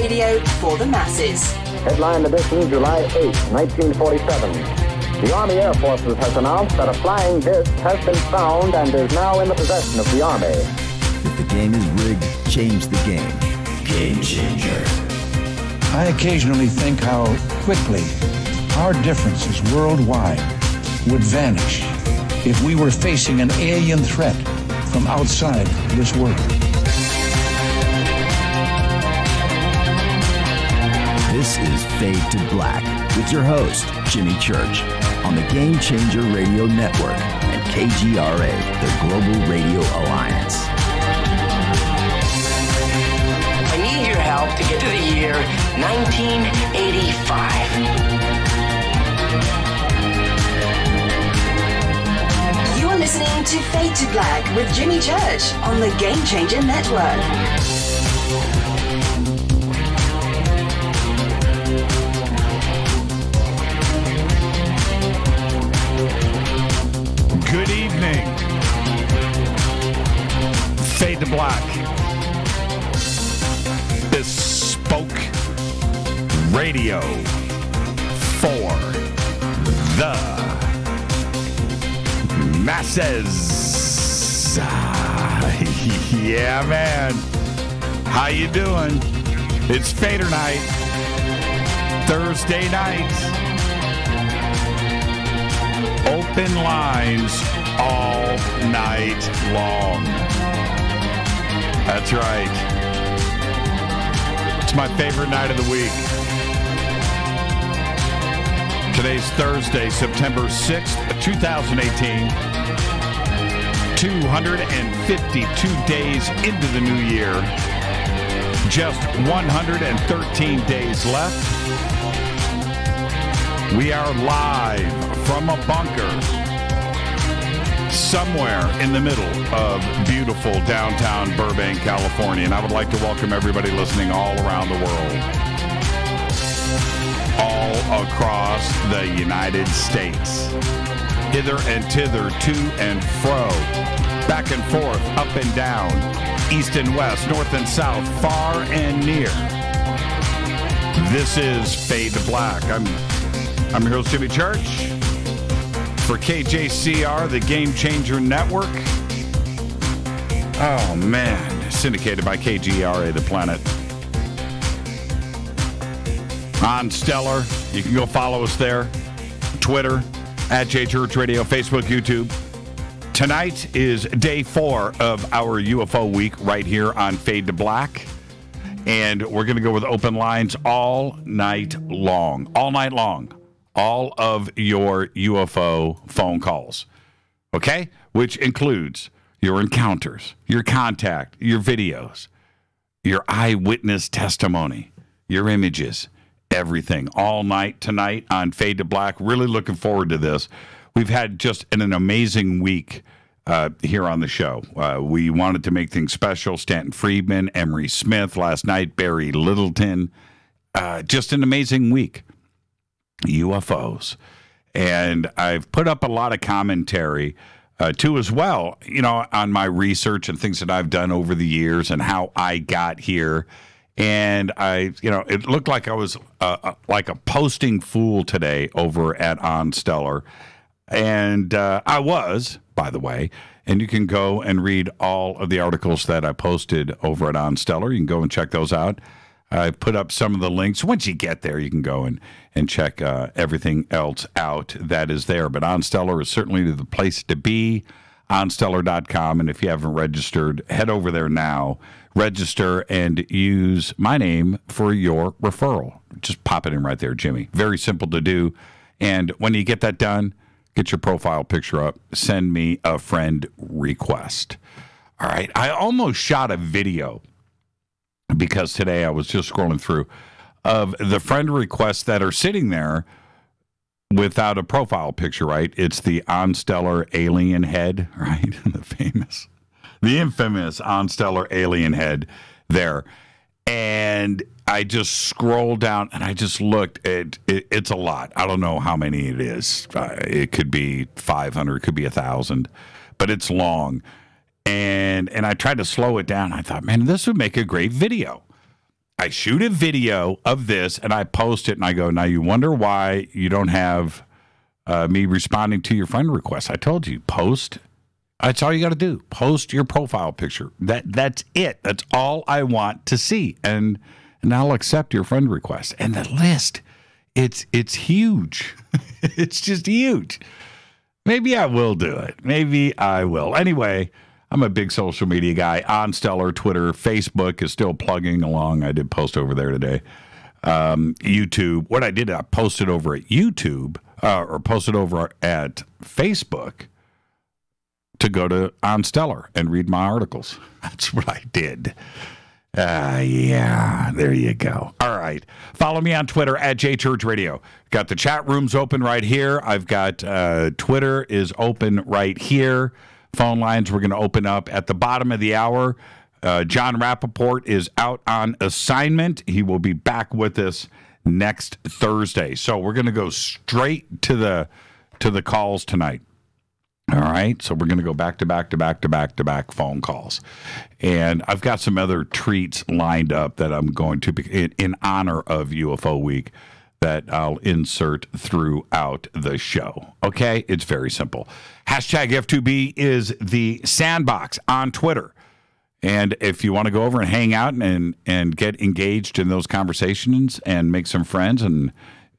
radio for the masses. Headline edition, July 8, 1947. The Army Air Forces has announced that a flying disc has been found and is now in the possession of the Army. If the game is rigged, change the game. Game changer. I occasionally think how quickly our differences worldwide would vanish if we were facing an alien threat from outside this world. This is Fade to Black with your host, Jimmy Church, on the Game Changer Radio Network and KGRA, the Global Radio Alliance. I need your help to get to the year 1985. You are listening to Fade to Black with Jimmy Church on the Game Changer Network. Good evening. Fade to Black. Bespoke radio for the masses. Yeah, man. How you doing? It's FADERNIGHT. Thursday night. Open lines all night long. That's right. It's my favorite night of the week. Today's Thursday, September 6th, 2018. 252 days into the new year. Just 113 days left. We are live from a bunker somewhere in the middle of beautiful downtown Burbank, California. And I would like to welcome everybody listening all around the world, all across the United States, hither and thither, to and fro, back and forth, up and down, east and west, north and south, far and near. This is Fade to Black. I'm your host, Jimmy Church, for KJCR, the Game Changer Network. Oh, man. Syndicated by KGRA, the planet. On Stellar. You can go follow us there. Twitter, at JChurchRadio, Facebook, YouTube. Tonight is day 4 of our UFO week right here on Fade to Black. And we're going to go with open lines all night long. All night long. All of your UFO phone calls, okay? Which includes your encounters, your contact, your videos, your eyewitness testimony, your images, everything. All night tonight on Fade to Black. Really looking forward to this. We've had just an amazing week here on the show. We wanted to make things special. Stanton Friedman, Emery Smith last night, Barry Littleton. Just an amazing week. UFOs. And I've put up a lot of commentary too as well, you know, on my research and things that I've done over the years and how I got here. And it looked like I was like a posting fool today over at On Stellar. And I was, by the way, and you can go and read all of the articles that I posted over at On Stellar. You can go and check those out. I put up some of the links. Once you get there, you can go and check everything else out that is there. But OnStellar is certainly the place to be, onstellar.com. And if you haven't registered, head over there now, register, and use my name for your referral. Just pop it in right there, Jimmy. Very simple to do. And when you get that done, get your profile picture up, send me a friend request. All right. I almost shot a video because today I was just scrolling through of the friend requests that are sitting there without a profile picture, right? It's the OnStellar alien head, right? The infamous OnStellar alien head there. And I just scrolled down and I just looked at it. It's a lot. I don't know how many it is. It could be 500, it could be 1,000, but it's long. And I tried to slow it down. I thought, man, this would make a great video. I shoot a video of this and I post it and I go, now you wonder why you don't have me responding to your friend request. I told you, post. That's all you got to do. Post your profile picture. That's it. That's all I want to see. And I'll accept your friend request. And the list, it's huge. It's just huge. Maybe I will do it. Maybe I will. Anyway, I'm a big social media guy on Stellar. Twitter, Facebook is still plugging along. I did post over there today. YouTube. What I did, I posted over at YouTube or posted over at Facebook to go to On Stellar and read my articles. That's what I did. Yeah, there you go. All right. Follow me on Twitter at JChurchRadio. Got the chat rooms open right here. I've got Twitter is open right here. Phone lines we're going to open up at the bottom of the hour. John Rappaport is out on assignment. He will be back with us next Thursday. So we're going to go straight to the calls tonight. All right, so we're going to go back to back phone calls. And I've got some other treats lined up that I'm going to be in honor of UFO Week that I'll insert throughout the show. Okay, it's very simple. Hashtag F2B is the sandbox on Twitter. And if you want to go over and hang out and get engaged in those conversations and make some friends and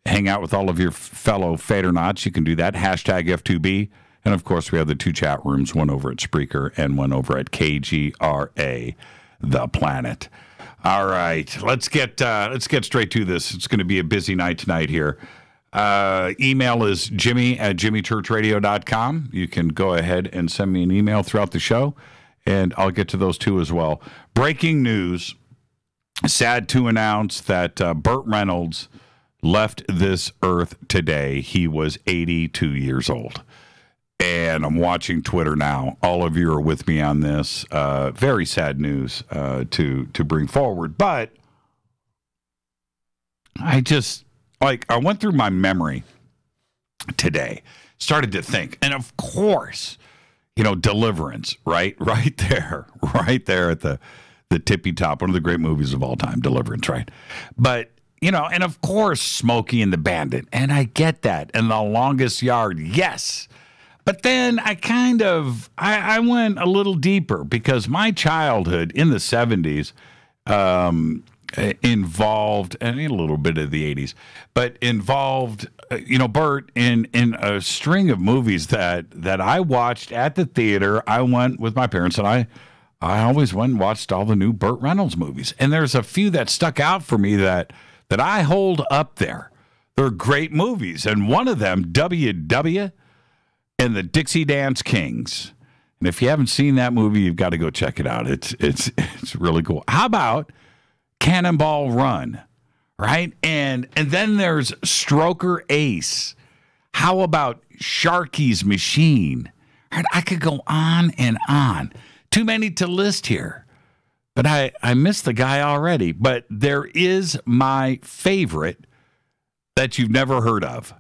hang out with all of your fellow Fadernauts, you can do that. Hashtag F2B. And, of course, we have the two chat rooms, one over at Spreaker and one over at KGRA, The Planet. All right, let's get straight to this. It's going to be a busy night tonight here. Email is jimmy@jimmychurchradio.com. You can go ahead and send me an email throughout the show, and I'll get to those too as well. Breaking news, sad to announce that Burt Reynolds left this earth today. He was 82 years old. And I'm watching Twitter now. All of you are with me on this. Very sad news to bring forward. But I just, I went through my memory today, started to think. And of course, Deliverance, right? Right there at the tippy top. One of the great movies of all time, Deliverance, right? But, and of course, Smokey and the Bandit. And I get that. And The Longest Yard, yes. But then I went a little deeper because my childhood in the 70s involved, and a little bit of the 80s, but involved, Burt in a string of movies that I watched at the theater. I went with my parents, and I always went and watched all the new Burt Reynolds movies. And there's a few that stuck out for me that I hold up there. They're great movies. And one of them, W.W., and the Dixie Dance Kings. And if you haven't seen that movie, you've got to go check it out. It's really cool. How about Cannonball Run, right? And then there's Stroker Ace. How about Sharky's Machine? Right? I could go on and on. Too many to list here. But I missed the guy already. But there is my favorite that you've never heard of.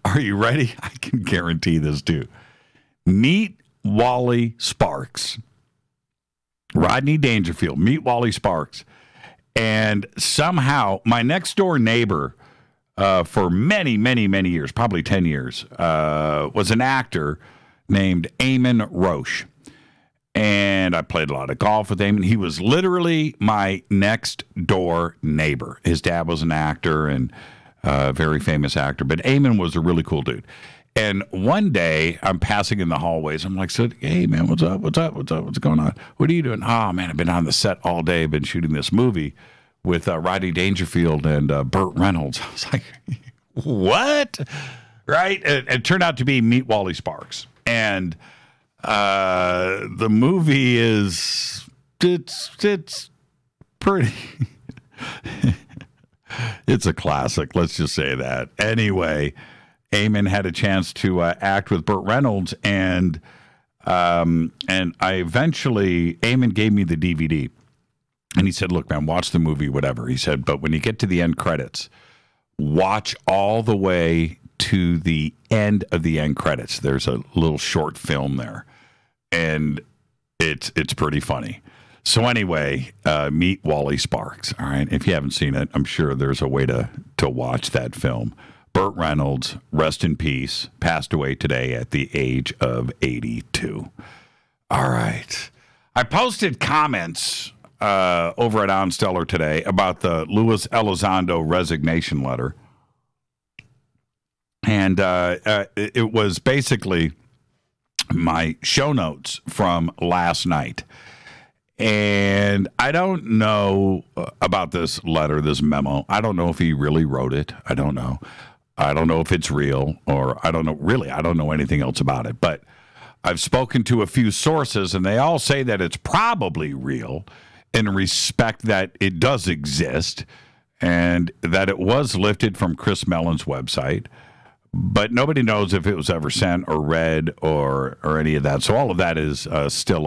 Are you ready? I can guarantee this too. Meet Wally Sparks. Rodney Dangerfield. Meet Wally Sparks. And somehow my next door neighbor for many, many, many years, probably 10 years, was an actor named Eamon Roche. And I played a lot of golf with Eamon. He was literally my next door neighbor. His dad was an actor and very famous actor, but Eamon was a really cool dude. And one day I'm passing in the hallways. I'm like, hey man, what's up? What's going on? What are you doing? Oh man, I've been on the set all day. I've been shooting this movie with Rodney Dangerfield and Burt Reynolds. I was like, what? Right? It turned out to be Meet Wally Sparks. And the movie it's pretty it's a classic, let's just say that. Anyway, Eamon had a chance to act with Burt Reynolds, and I eventually, Eamon gave me the DVD, and he said, look, man, watch the movie, whatever. He said, but when you get to the end credits, watch all the way to the end of the end credits. There's a little short film there, and it's pretty funny. So anyway, meet Wally Sparks. All right. If you haven't seen it, I'm sure there's a way to watch that film. Burt Reynolds, rest in peace, passed away today at the age of 82. All right. I posted comments over at On Stellar today about the Louis Elizondo resignation letter. And it was basically my show notes from last night. And I don't know about this letter, this memo. I don't know if he really wrote it. I don't know. I don't know if it's real, or I don't know. Really, I don't know anything else about it. But I've spoken to a few sources, and they all say that it's probably real in respect that it does exist and that it was lifted from Chris Mellon's website. But nobody knows if it was ever sent or read or any of that. So all of that is still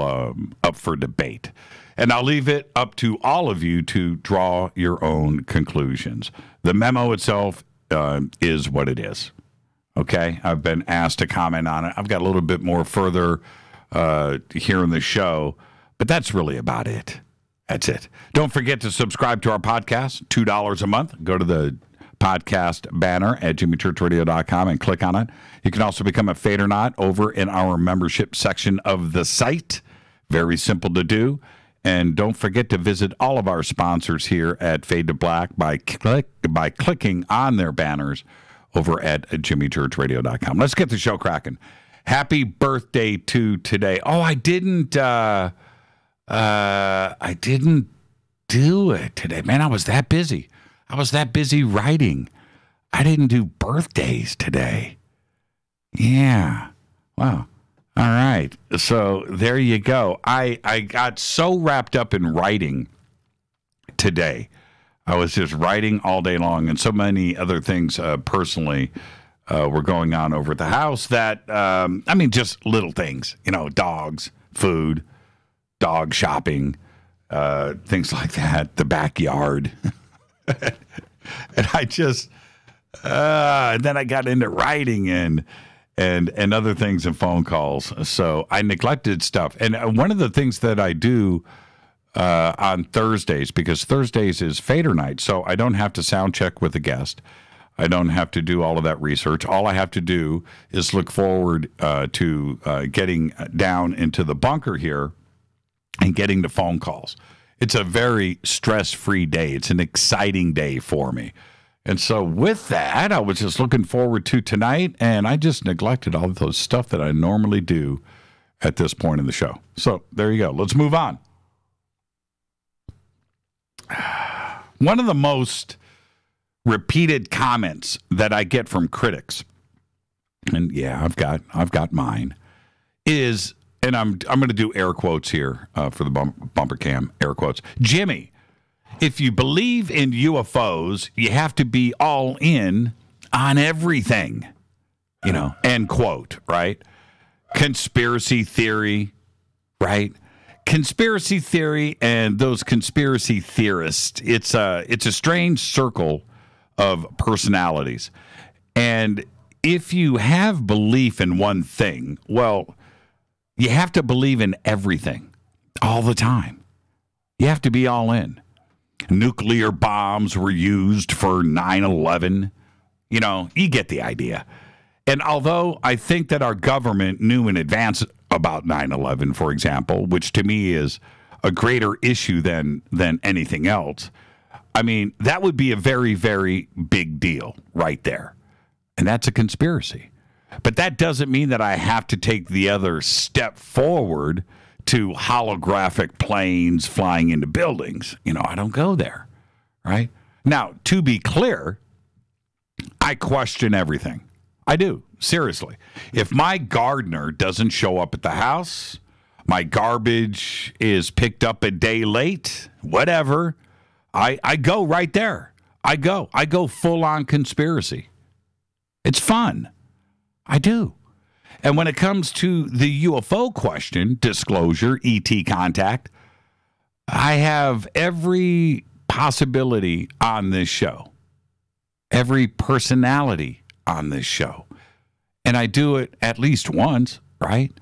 up for debate. And I'll leave it up to all of you to draw your own conclusions. The memo itself is what it is. Okay? I've been asked to comment on it. I've got a little bit more further here in the show, but that's really about it. That's it. Don't forget to subscribe to our podcast, $2 a month. Go to the podcast banner at jimmychurchradio.com and click on it. You can also become a Fadernight over in our membership section of the site. Very simple to do. And don't forget to visit all of our sponsors here at Fade to Black by clicking on their banners over at jimmychurchradio.com. Let's get the show cracking. Happy birthday to today. Oh, I didn't do it today. Man, I was that busy. I was that busy writing. I didn't do birthdays today. Yeah. Wow. All right. So there you go. I got so wrapped up in writing today. I was just writing all day long, and so many other things personally were going on over at the house that, just little things, dogs, food, dog shopping, things like that, the backyard. And I just, then I got into writing and other things and phone calls. So I neglected stuff. And one of the things that I do on Thursdays, because Thursdays is Fader night, so I don't have to sound check with a guest. I don't have to do all of that research. All I have to do is look forward to getting down into the bunker here and getting the phone calls. It's a very stress-free day. It's an exciting day for me. And so with that, I was just looking forward to tonight, and I just neglected all of those stuff that I normally do at this point in the show. So there you go. Let's move on. One of the most repeated comments that I get from critics, and yeah, I've got mine, is, and I'm going to do air quotes here for the bumper cam, air quotes. Jimmy, if you believe in UFOs, you have to be all in on everything, end quote, right? Conspiracy theory, right? Conspiracy theory and those conspiracy theorists, it's a strange circle of personalities. And if you have belief in one thing, well, you have to believe in everything all the time. You have to be all in. Nuclear bombs were used for 9/11. You get the idea. And although I think that our government knew in advance about 9/11, for example, which to me is a greater issue than anything else, I mean, that would be a very, very big deal right there. And that's a conspiracy. But that doesn't mean that I have to take the other step forward to holographic planes flying into buildings. I don't go there, right? Now, to be clear, I question everything. I do, seriously. If my gardener doesn't show up at the house, my garbage is picked up a day late, whatever, I go right there. I go full-on conspiracy. It's fun. I do. And when it comes to the UFO question, disclosure, ET contact, I have every possibility on this show, every personality on this show. And I do it at least once, right?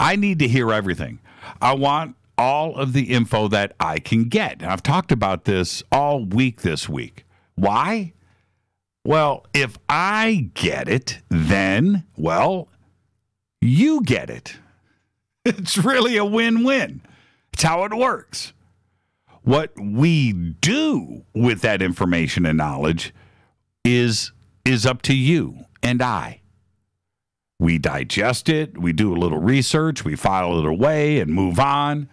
I need to hear everything. I want all of the info that I can get. And I've talked about this all week this week. Why? Well, if I get it, then, well, you get it. It's really a win-win. It's how it works. What we do with that information and knowledge is up to you and I. We digest it, we do a little research, we file it away and move on.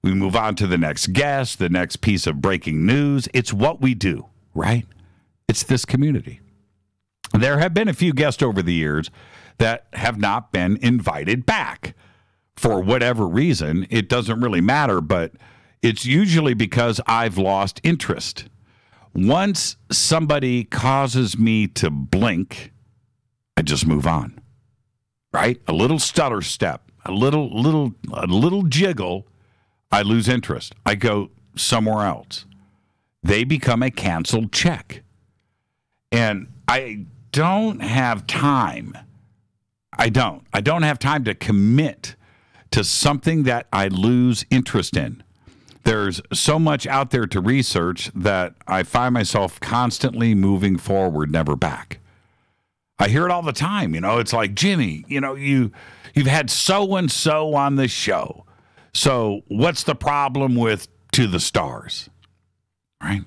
We move on to the next guest, the next piece of breaking news. It's what we do, right? It's this community. There have been a few guests over the years that have not been invited back for whatever reason. It doesn't really matter, but it's usually because I've lost interest. Once somebody causes me to blink, I just move on, right? A little stutter step, a little jiggle, I lose interest. I go somewhere else. They become a canceled check. And I don't have time. I don't have time to commit to something that I lose interest in. There's so much out there to research that I find myself constantly moving forward, never back. I hear it all the time. It's like, Jimmy, you've had so-and-so on the show. So what's the problem with To the Stars? Right?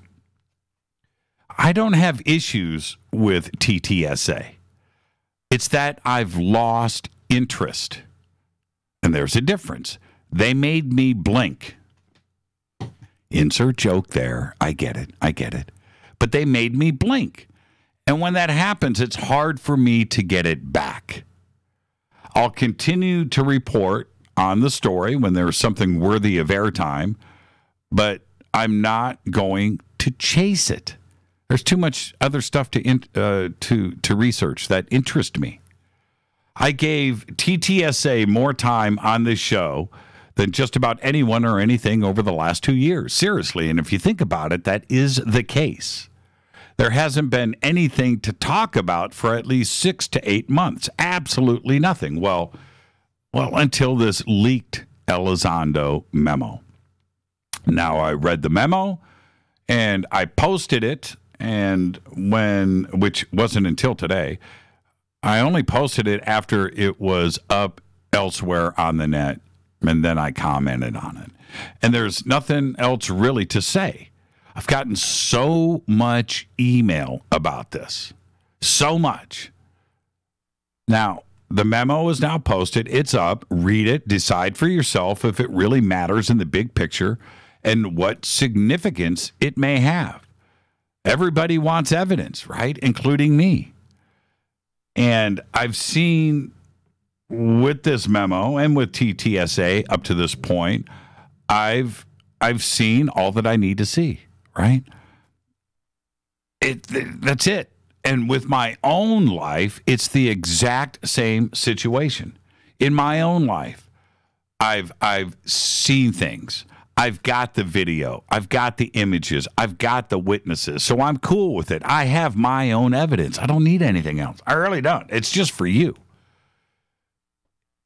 I don't have issues with TTSA. It's that I've lost interest. And there's a difference. They made me blink. Insert joke there. I get it. But they made me blink. And when that happens, it's hard for me to get it back. I'll continue to report on the story when there's something worthy of airtime, but I'm not going to chase it. There's too much other stuff to research that interest me. I gave TTSA more time on this show than just about anyone or anything over the last 2 years. Seriously, and if you think about it, that is the case. There hasn't been anything to talk about for at least 6 to 8 months. Absolutely nothing. Well, until this leaked Elizondo memo. Now, I read the memo, and I posted it, which wasn't until today. I only posted it after it was up elsewhere on the net, and then I commented on it. And there's nothing else really to say. I've gotten so much email about this. So much. Now, the memo is now posted. It's up. Read it. Decide for yourself if it really matters in the big picture and what significance it may have. Everybody wants evidence, right? Including me. And I've seen with this memo and with TTSA up to this point, I've seen all that I need to see, right? That's it. And with my own life, it's the exact same situation. In my own life, I've seen things. I've got the video. I've got the images. I've got the witnesses. So I'm cool with it. I have my own evidence. I don't need anything else. I really don't. It's just for you.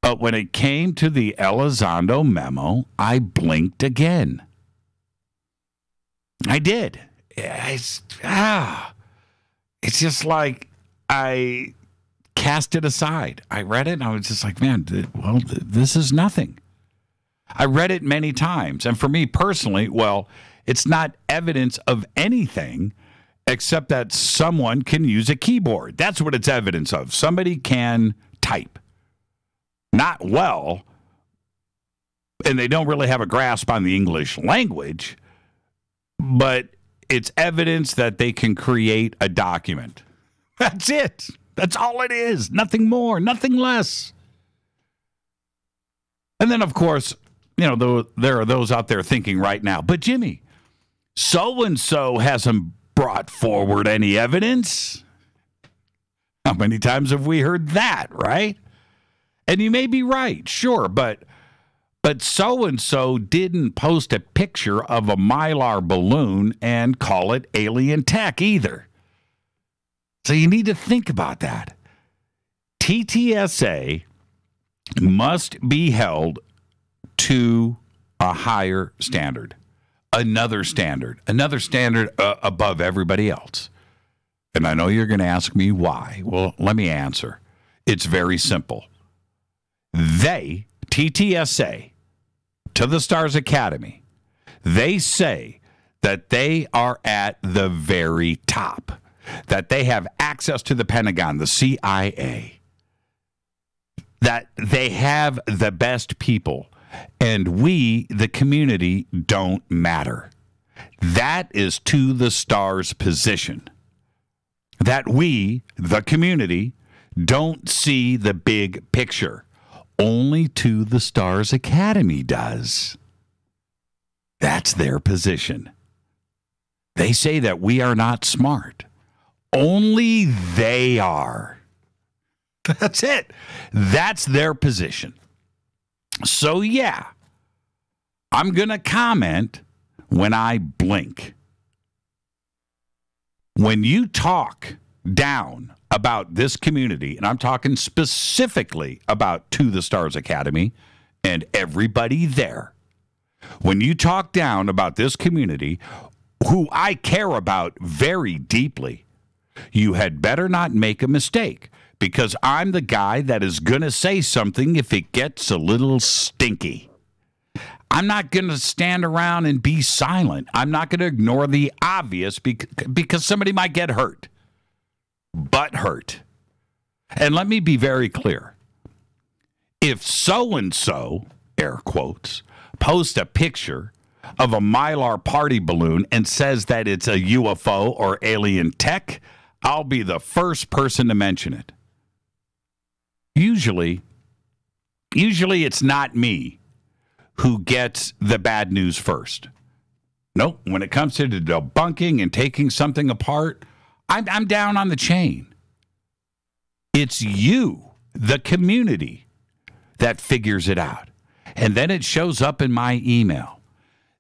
But when it came to the Elizondo memo, I blinked again. I did. It's just like I cast it aside. I read it, and I was just like, man, this is nothing. I read it many times, and for me personally, it's not evidence of anything except that someone can use a keyboard. That's what it's evidence of. Somebody can type. Not well, and they don't really have a grasp on the English language, but it's evidence that they can create a document. That's it. That's all it is. Nothing more, nothing less. And then, of course, there are those out there thinking right now, but Jimmy, so-and-so hasn't brought forward any evidence. How many times have we heard that, right? And you may be right, sure, but so-and-so didn't post a picture of a Mylar balloon and call it alien tech either. So you need to think about that. TTSA must be held to a higher standard, another standard above everybody else. And I know you're going to ask me why. Well, let me answer. It's very simple. They, TTSA, To the Stars Academy, they say that they are at the very top, that they have access to the Pentagon, the CIA, that they have the best people, and we, the community, don't matter. That is To the Stars' position. That we, the community, don't see the big picture. Only To the Stars Academy does. That's their position. They say that we are not smart. Only they are. That's it. That's their position. So, yeah, I'm going to comment when I blink. When you talk down about this community, and I'm talking specifically about To the Stars Academy and everybody there, when you talk down about this community, who I care about very deeply, you had better not make a mistake, because I'm the guy that is going to say something if it gets a little stinky. I'm not going to stand around and be silent. I'm not going to ignore the obvious because somebody might get hurt. But hurt. And let me be very clear. If so-and-so, air quotes, post a picture of a Mylar party balloon and says that it's a UFO or alien tech, I'll be the first person to mention it. Usually it's not me who gets the bad news first. Nope. When it comes to the debunking and taking something apart, I'm down on the chain. It's you, the community, that figures it out. And then it shows up in my email.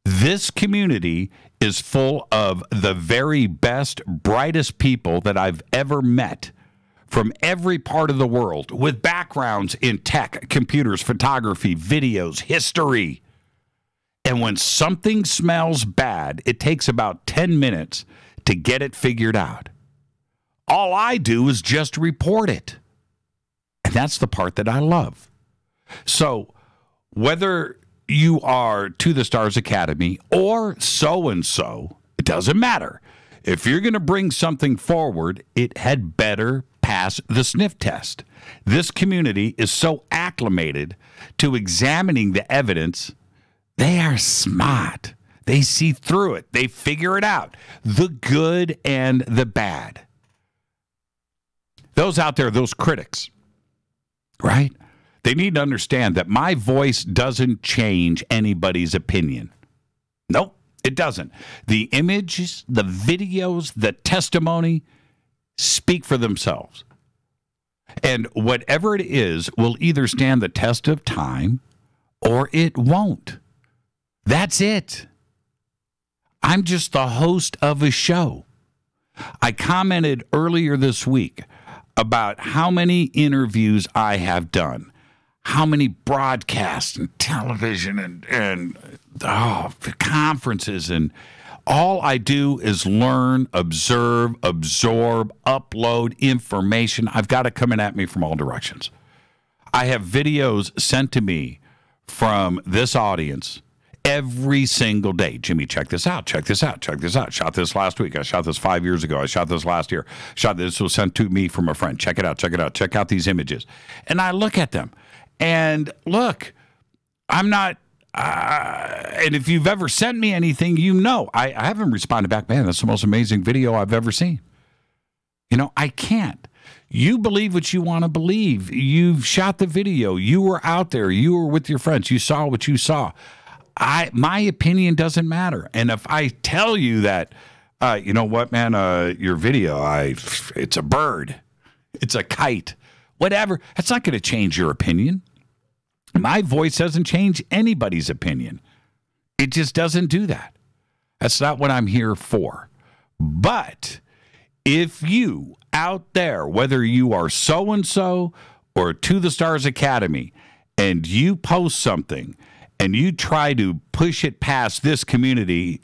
This community is full of the very best, brightest people that I've ever met from every part of the world with backgrounds in tech, computers, photography, videos, history. And when something smells bad, it takes about 10 minutes to get it figured out. All I do is just report it. And that's the part that I love. So whether you are To the Stars Academy or so-and-so, it doesn't matter. If you're going to bring something forward, it had better pass the sniff test. This community is so acclimated to examining the evidence. They are smart. They see through it. They figure it out. The good and the bad. Those out there, those critics, right? They need to understand that my voice doesn't change anybody's opinion. Nope, it doesn't. The images, the videos, the testimony speak for themselves. And whatever it is will either stand the test of time or it won't. That's it. I'm just the host of a show. I commented earlier this week about how many interviews I have done, how many broadcasts and television and conferences, and all I do is learn, observe, absorb, upload information. I've got it coming at me from all directions. I have videos sent to me from this audience every single day. Jimmy, check this out. Check this out. Check this out. Shot this last week. I shot this 5 years ago. I shot this last year. This was sent to me from a friend. Check it out. Check it out. Check out these images. And I look at them. And look, I'm not, and if you've ever sent me anything, you know, I haven't responded back. Man, that's the most amazing video I've ever seen. You know, I can't. You believe what you want to believe. You've shot the video. You were out there. You were with your friends. You saw what you saw. My opinion doesn't matter. And if I tell you that, you know what, man, your video, it's a bird, it's a kite, whatever, that's not going to change your opinion. My voice doesn't change anybody's opinion. It just doesn't do that. That's not what I'm here for. But if you out there, whether you are so-and-so or To the Stars Academy, and you post something and you try to push it past this community,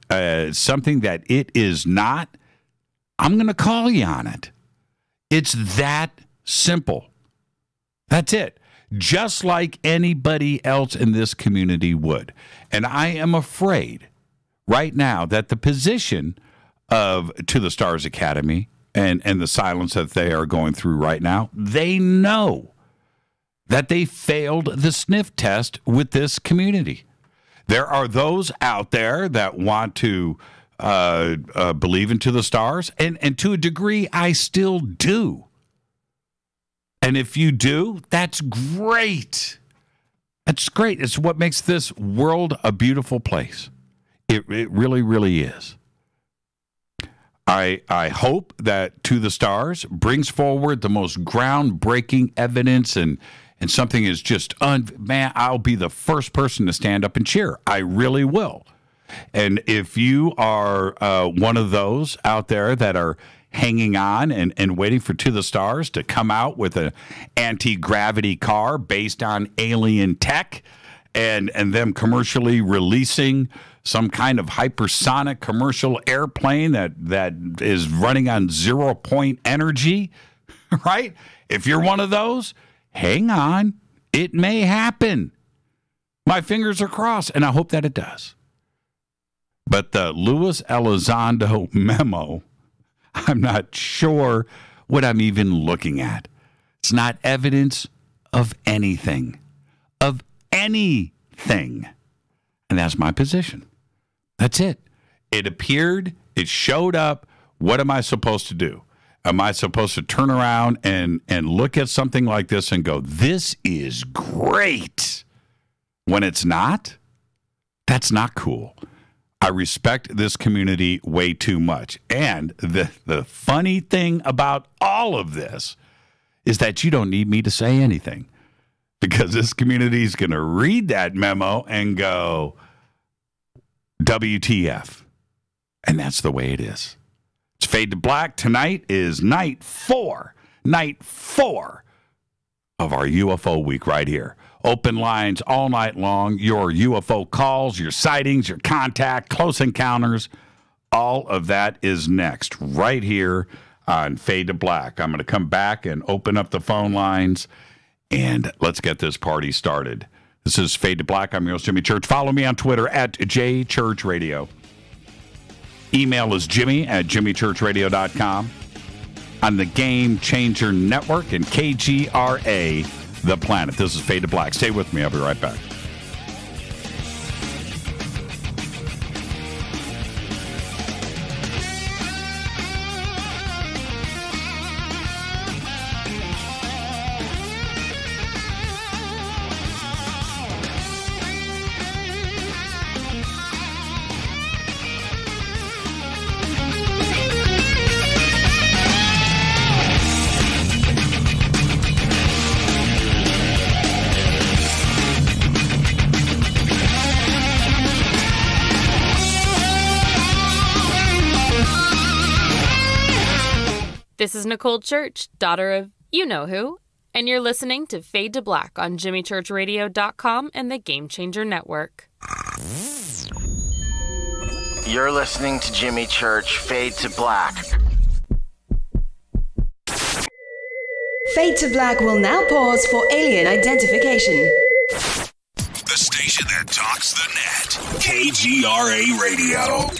something that it is not, I'm going to call you on it. It's that simple. That's it. Just like anybody else in this community would. And I am afraid right now that the position of To the Stars Academy and the silence that they are going through right now, they know that they failed the sniff test with this community. There are those out there that want to believe in To the Stars, and to a degree, I still do. And if you do, that's great. That's great. It's what makes this world a beautiful place. It really, really is. I hope that To the Stars brings forward the most groundbreaking evidence and something is just, man, I'll be the first person to stand up and cheer. I really will. And if you are one of those out there that are hanging on and waiting for To the Stars to come out with an anti-gravity car based on alien tech and them commercially releasing some kind of hypersonic commercial airplane that is running on 0-point energy, right? If you're one of those, hang on. It may happen. My fingers are crossed, and I hope that it does. But the Louis Elizondo memo, I'm not sure what I'm even looking at. It's not evidence of anything. Of anything. And that's my position. That's it. It appeared. It showed up. What am I supposed to do? Am I supposed to turn around and look at something like this and go, this is great, when it's not? That's not cool. I respect this community way too much. And the funny thing about all of this is that you don't need me to say anything, because this community is going to read that memo and go, WTF. And that's the way it is. It's Fade to Black. Tonight is night four of our UFO week right here. Open lines all night long. Your UFO calls, your sightings, your contact, close encounters, all of that is next right here on Fade to Black. I'm going to come back and open up the phone lines, and let's get this party started. This is Fade to Black. I'm your host, Jimmy Church. Follow me on Twitter at JChurchRadio. Email is jimmy@jimmychurchradio.com. On the Game Changer Network and KGRA, The Planet. This is Fade to Black. Stay with me. I'll be right back. This is Nicole Church, daughter of you-know-who, and you're listening to Fade to Black on JimmyChurchRadio.com and the Game Changer Network. You're listening to Jimmy Church, Fade to Black. Fade to Black will now pause for alien identification. The station that talks the net. KGRA Radio.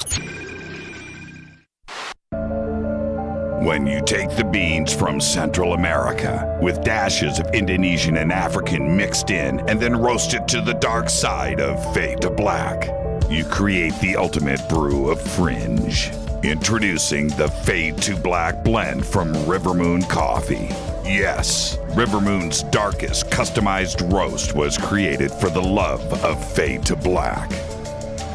When you take the beans from Central America with dashes of Indonesian and African mixed in and then roast it to the dark side of Fade to Black, you create the ultimate brew of fringe. Introducing the Fade to Black blend from Rivermoon Coffee. Yes, Rivermoon's darkest customized roast was created for the love of Fade to Black.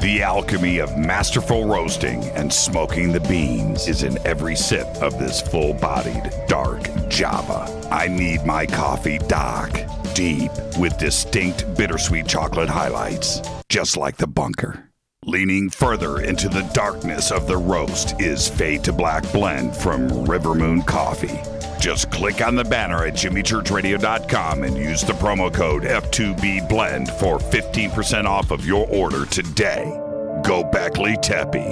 The alchemy of masterful roasting and smoking the beans is in every sip of this full-bodied, dark Java. I need my coffee dark, deep, with distinct bittersweet chocolate highlights, just like the bunker. Leaning further into the darkness of the roast is Fade to Black blend from Rivermoon Coffee. Just click on the banner at jimmychurchradio.com and use the promo code F2B Blend for 15% off of your order today. Go Beckley Teppy.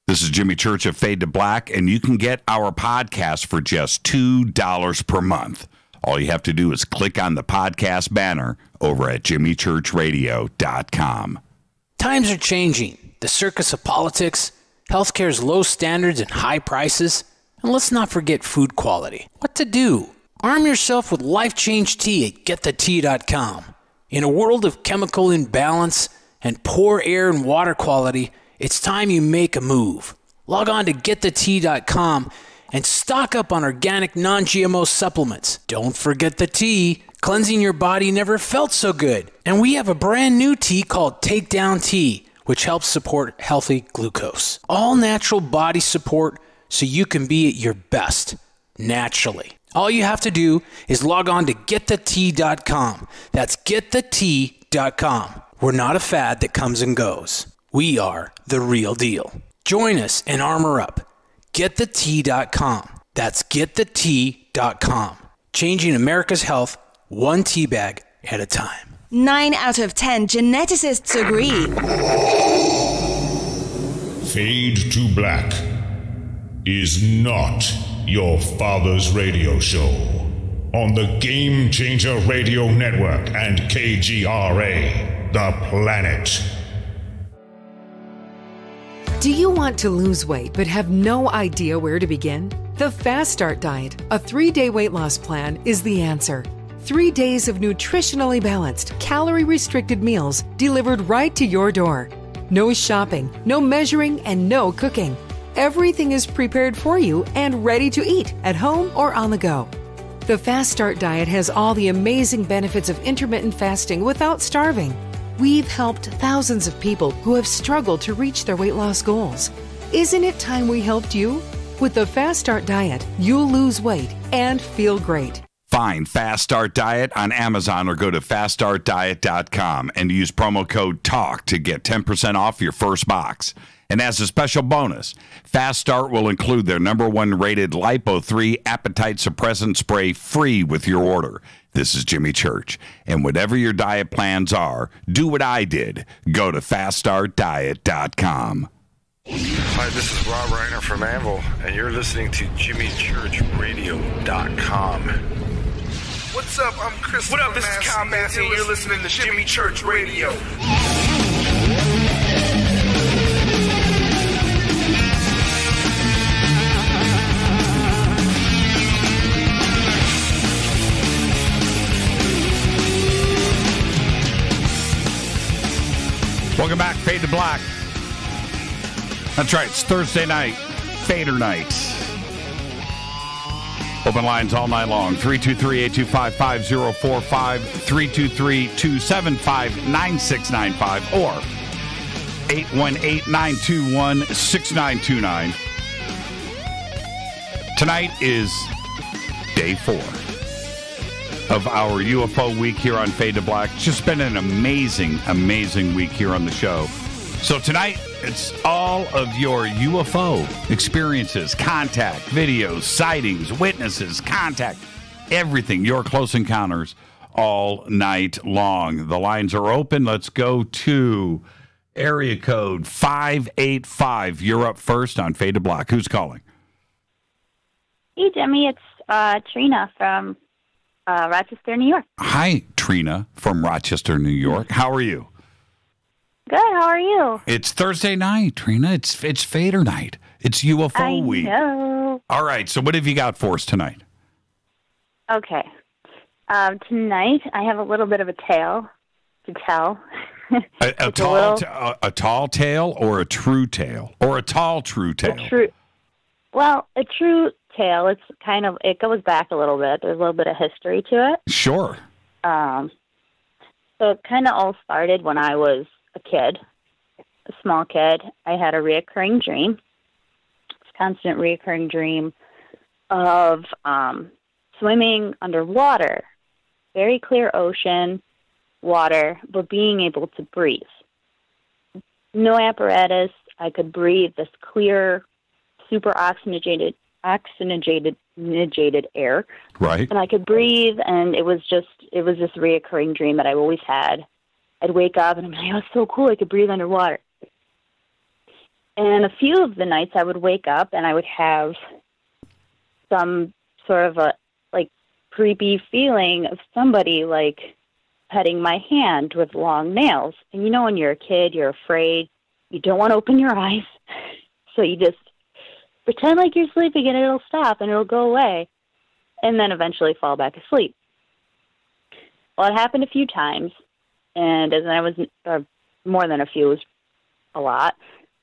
This is Jimmy Church of Fade to Black, and you can get our podcast for just $2 per month. All you have to do is click on the podcast banner over at jimmychurchradio.com. Times are changing. The circus of politics, healthcare's low standards and high prices, and let's not forget food quality. What to do? Arm yourself with Life Change Tea at getthetea.com. In a world of chemical imbalance and poor air and water quality, it's time you make a move. Log on to getthetea.com and stock up on organic non-GMO supplements. Don't forget the tea. Cleansing your body never felt so good. And we have a brand new tea called Takedown Tea, which helps support healthy glucose. All natural body support so you can be at your best, naturally. All you have to do is log on to getthetea.com. That's getthetea.com. We're not a fad that comes and goes. We are the real deal. Join us and armor up. Getthetea.com. That's getthetea.com. Changing America's health one tea bag at a time. 9 out of 10 geneticists agree. Fade to Black is not your father's radio show on the Game Changer Radio Network and KGRA, The Planet. Do you want to lose weight but have no idea where to begin? The Fast Start Diet, a 3-day weight loss plan, is the answer. 3 days of nutritionally balanced, calorie-restricted meals delivered right to your door. No shopping, no measuring, and no cooking. Everything is prepared for you and ready to eat at home or on the go. The Fast Start Diet has all the amazing benefits of intermittent fasting without starving. We've helped thousands of people who have struggled to reach their weight loss goals. Isn't it time we helped you? With the Fast Start Diet, you'll lose weight and feel great. Find Fast Start Diet on Amazon or go to faststartdiet.com and use promo code TALK to get 10% off your first box. And as a special bonus, Fast Start will include their #1 rated Lipo3 appetite suppressant spray free with your order. This is Jimmy Church. And whatever your diet plans are, do what I did. Go to faststartdiet.com. Hi, this is Rob Reiner from Anvil, and you're listening to JimmyChurchRadio.com. What's up? I'm Chris. What up? This is Kyle Massey, and you're listening to Jimmy Church Radio. Welcome back, Fade to Black. That's right, it's Thursday night, Fader Night. Open lines all night long, 323-825-5045, 323-275-9695, or 818-921-6929. Tonight is day 4 of our UFO week here on Fade to Black. It's just been an amazing, amazing week here on the show. So tonight, it's all of your UFO experiences, contact, videos, sightings, witnesses, contact, everything, your close encounters all night long. The lines are open. Let's go to area code 585. You're up first on Fade to Black. Who's calling? Hey, Jimmy. It's Trina from Rochester, New York. Hi, Trina from Rochester, New York. How are you? Good. How are you? It's Thursday night, Trina. It's Fader night. It's UFO week. I know. All right. So what have you got for us tonight? Okay. Tonight, I have a little bit of a tale to tell. A tall tale or a true tale? Or a tall true tale? A true tale. It's it goes back a little bit. There's a little bit of history to it. Sure. So it kind of all started when I was a kid, a small kid. I had a reoccurring dream, constant reoccurring dream of swimming underwater, very clear ocean, water, but being able to breathe. No apparatus. I could breathe this clear, super oxygenated oxygenated air. Right. And I could breathe, and it was this reoccurring dream that I always had. I'd wake up, and I'm like, oh, it's so cool, I could breathe underwater. And a few of the nights I would wake up, and I would have some sort of a, like, creepy feeling of somebody, like, petting my hand with long nails. And you know when you're a kid, you're afraid. You don't want to open your eyes. So you just pretend like you're sleeping and it'll stop and it'll go away. And then eventually fall back asleep. Well, it happened a few times. And as I was, more than a few, was a lot.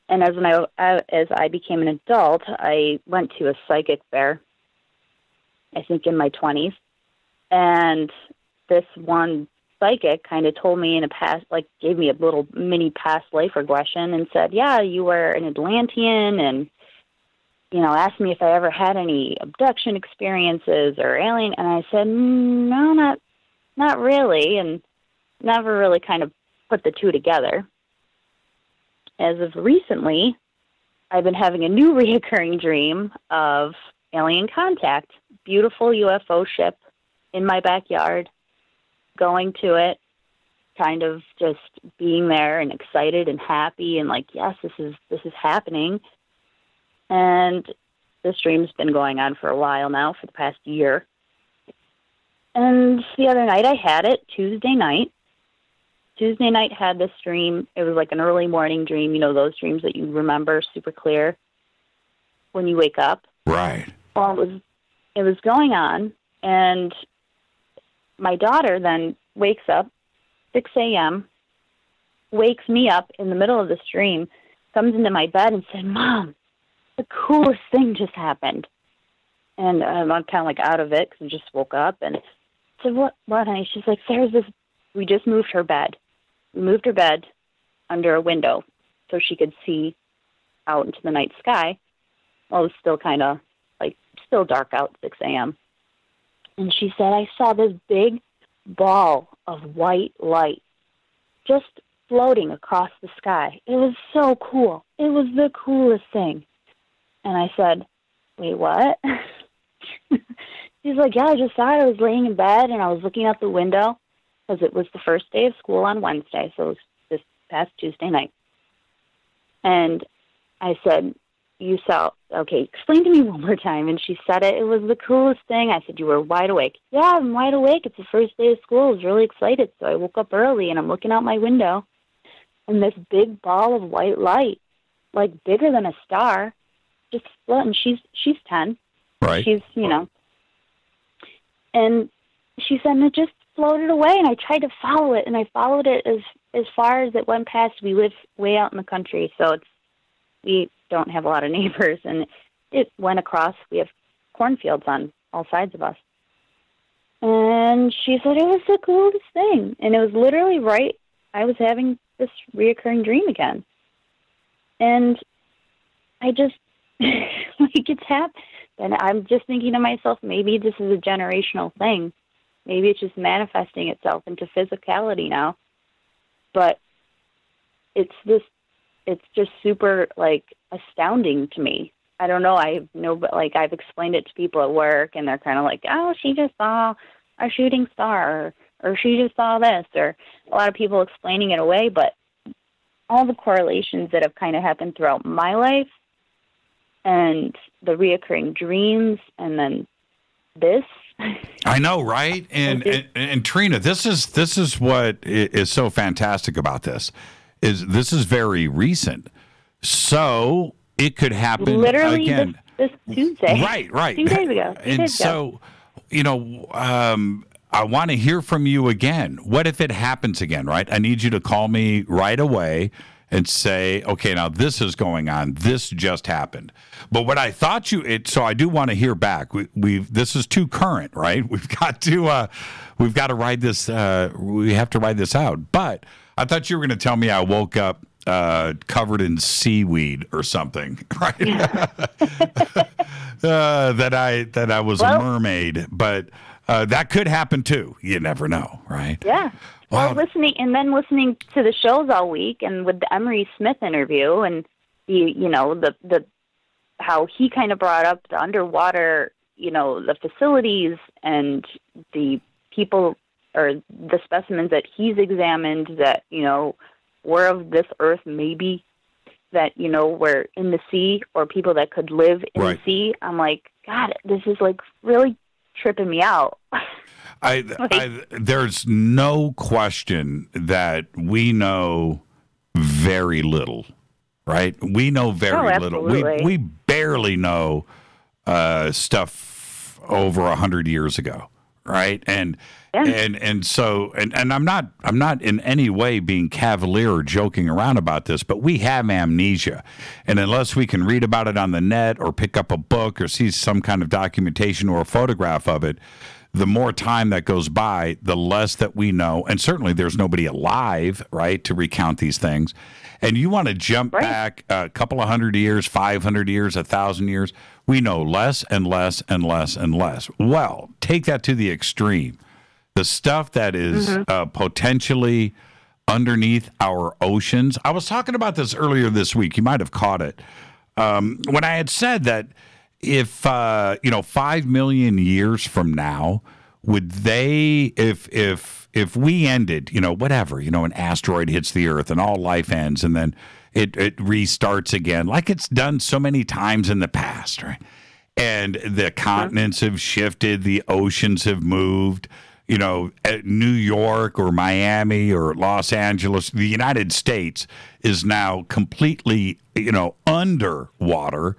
And as I became an adult, I went to a psychic fair, I think in my 20s. And this one psychic kind of told me in a past, like gave me a little mini past life regression and said, yeah, you were an Atlantean, and, you know, asked me if I ever had any abduction experiences or alien. And I said, no, not really, and never really kind of put the two together. As of recently, I've been having a new reoccurring dream of alien contact, beautiful UFO ship in my backyard, going to it, kind of just being there and excited and happy and like, yes, this is happening. And this dream's been going on for a while now, for the past year. And the other night I had it, Tuesday night. Tuesday night had this dream. It was like an early morning dream, you know, those dreams that you remember super clear when you wake up. Right. Well, it was going on, and my daughter then wakes up, 6 a.m., wakes me up in the middle of this dream, comes into my bed and said, Mom, the coolest thing just happened. And I'm kind of like out of it because I just woke up and said, what, honey? She's like, we just moved her bed. We moved her bed under a window so she could see out into the night sky. Well, it was still kind of like still dark out, 6 a.m. And she said, I saw this big ball of white light just floating across the sky. It was so cool. It was the coolest thing. And I said, wait, what? She's like, yeah, I just saw it. I was laying in bed, and I was looking out the window because it was the first day of school on Wednesday, so it was this past Tuesday night. And I said, you saw, okay, explain to me one more time. And she said it was the coolest thing. I said, you were wide awake. Yeah, I'm wide awake. It's the first day of school. I was really excited, so I woke up early, and I'm looking out my window, and this big ball of white light, like bigger than a star, just floating. She's 10. Right. She's, you know. And she said, and it just floated away, and I tried to follow it, and I followed it as far as it went past. We live way out in the country, so we don't have a lot of neighbors, and it went across. We have cornfields on all sides of us. And she said it was the coolest thing, and it was literally right. I was having this reoccurring dream again, and I just like it's happened. And I'm just thinking to myself, maybe this is a generational thing. Maybe it's just manifesting itself into physicality now. But it's just super, like, astounding to me. I don't know. But like, I've explained it to people at work, and they're kind of like, oh, she just saw a shooting star, or she just saw this, or a lot of people explaining it away. But all the correlations that have kind of happened throughout my life, and the reoccurring dreams, and then this. I know, right? And Trina, this is what is so fantastic about this. This is very recent, so it could happen literally again. This Tuesday. Right. 2 days ago. And so, you know, I want to hear from you again. What if it happens again? Right? I need you to call me right away and say, okay, now this is going on. This just happened. But what I thought so I do want to hear back. This is too current, right? We've got to ride this. We have to ride this out. But I thought you were going to tell me I woke up covered in seaweed or something, right? that I was a mermaid. But that could happen too. You never know, right? Yeah. Wow. Well, listening to the shows all week, and with the Emery Smith interview, and the how he kind of brought up the underwater the facilities and the people or the specimens that he's examined that, were of this earth, maybe that, were in the sea or people that could live in the sea. I'm like, God, this is like really tripping me out. There's no question that we know very little, right? We know very little. We barely know stuff over 100 years ago, right? And so I'm not in any way being cavalier or joking around about this, but we have amnesia, and unless we can read about it on the net or pick up a book or see some kind of documentation or a photograph of it, the more time that goes by, the less that we know. And certainly there's nobody alive, right, to recount these things. And you want to jump back a couple of 100 years, 500 years, 1,000 years, we know less and less and less and less. Well, take that to the extreme. The stuff that is potentially underneath our oceans. I was talking about this earlier this week. You might have caught it. When I had said that if 5 million years from now, would they, if we ended, whatever, an asteroid hits the Earth and all life ends, and then it restarts again, like it's done so many times in the past, right? And the continents have shifted, the oceans have moved. At New York or Miami or Los Angeles, the United States is now completely, underwater.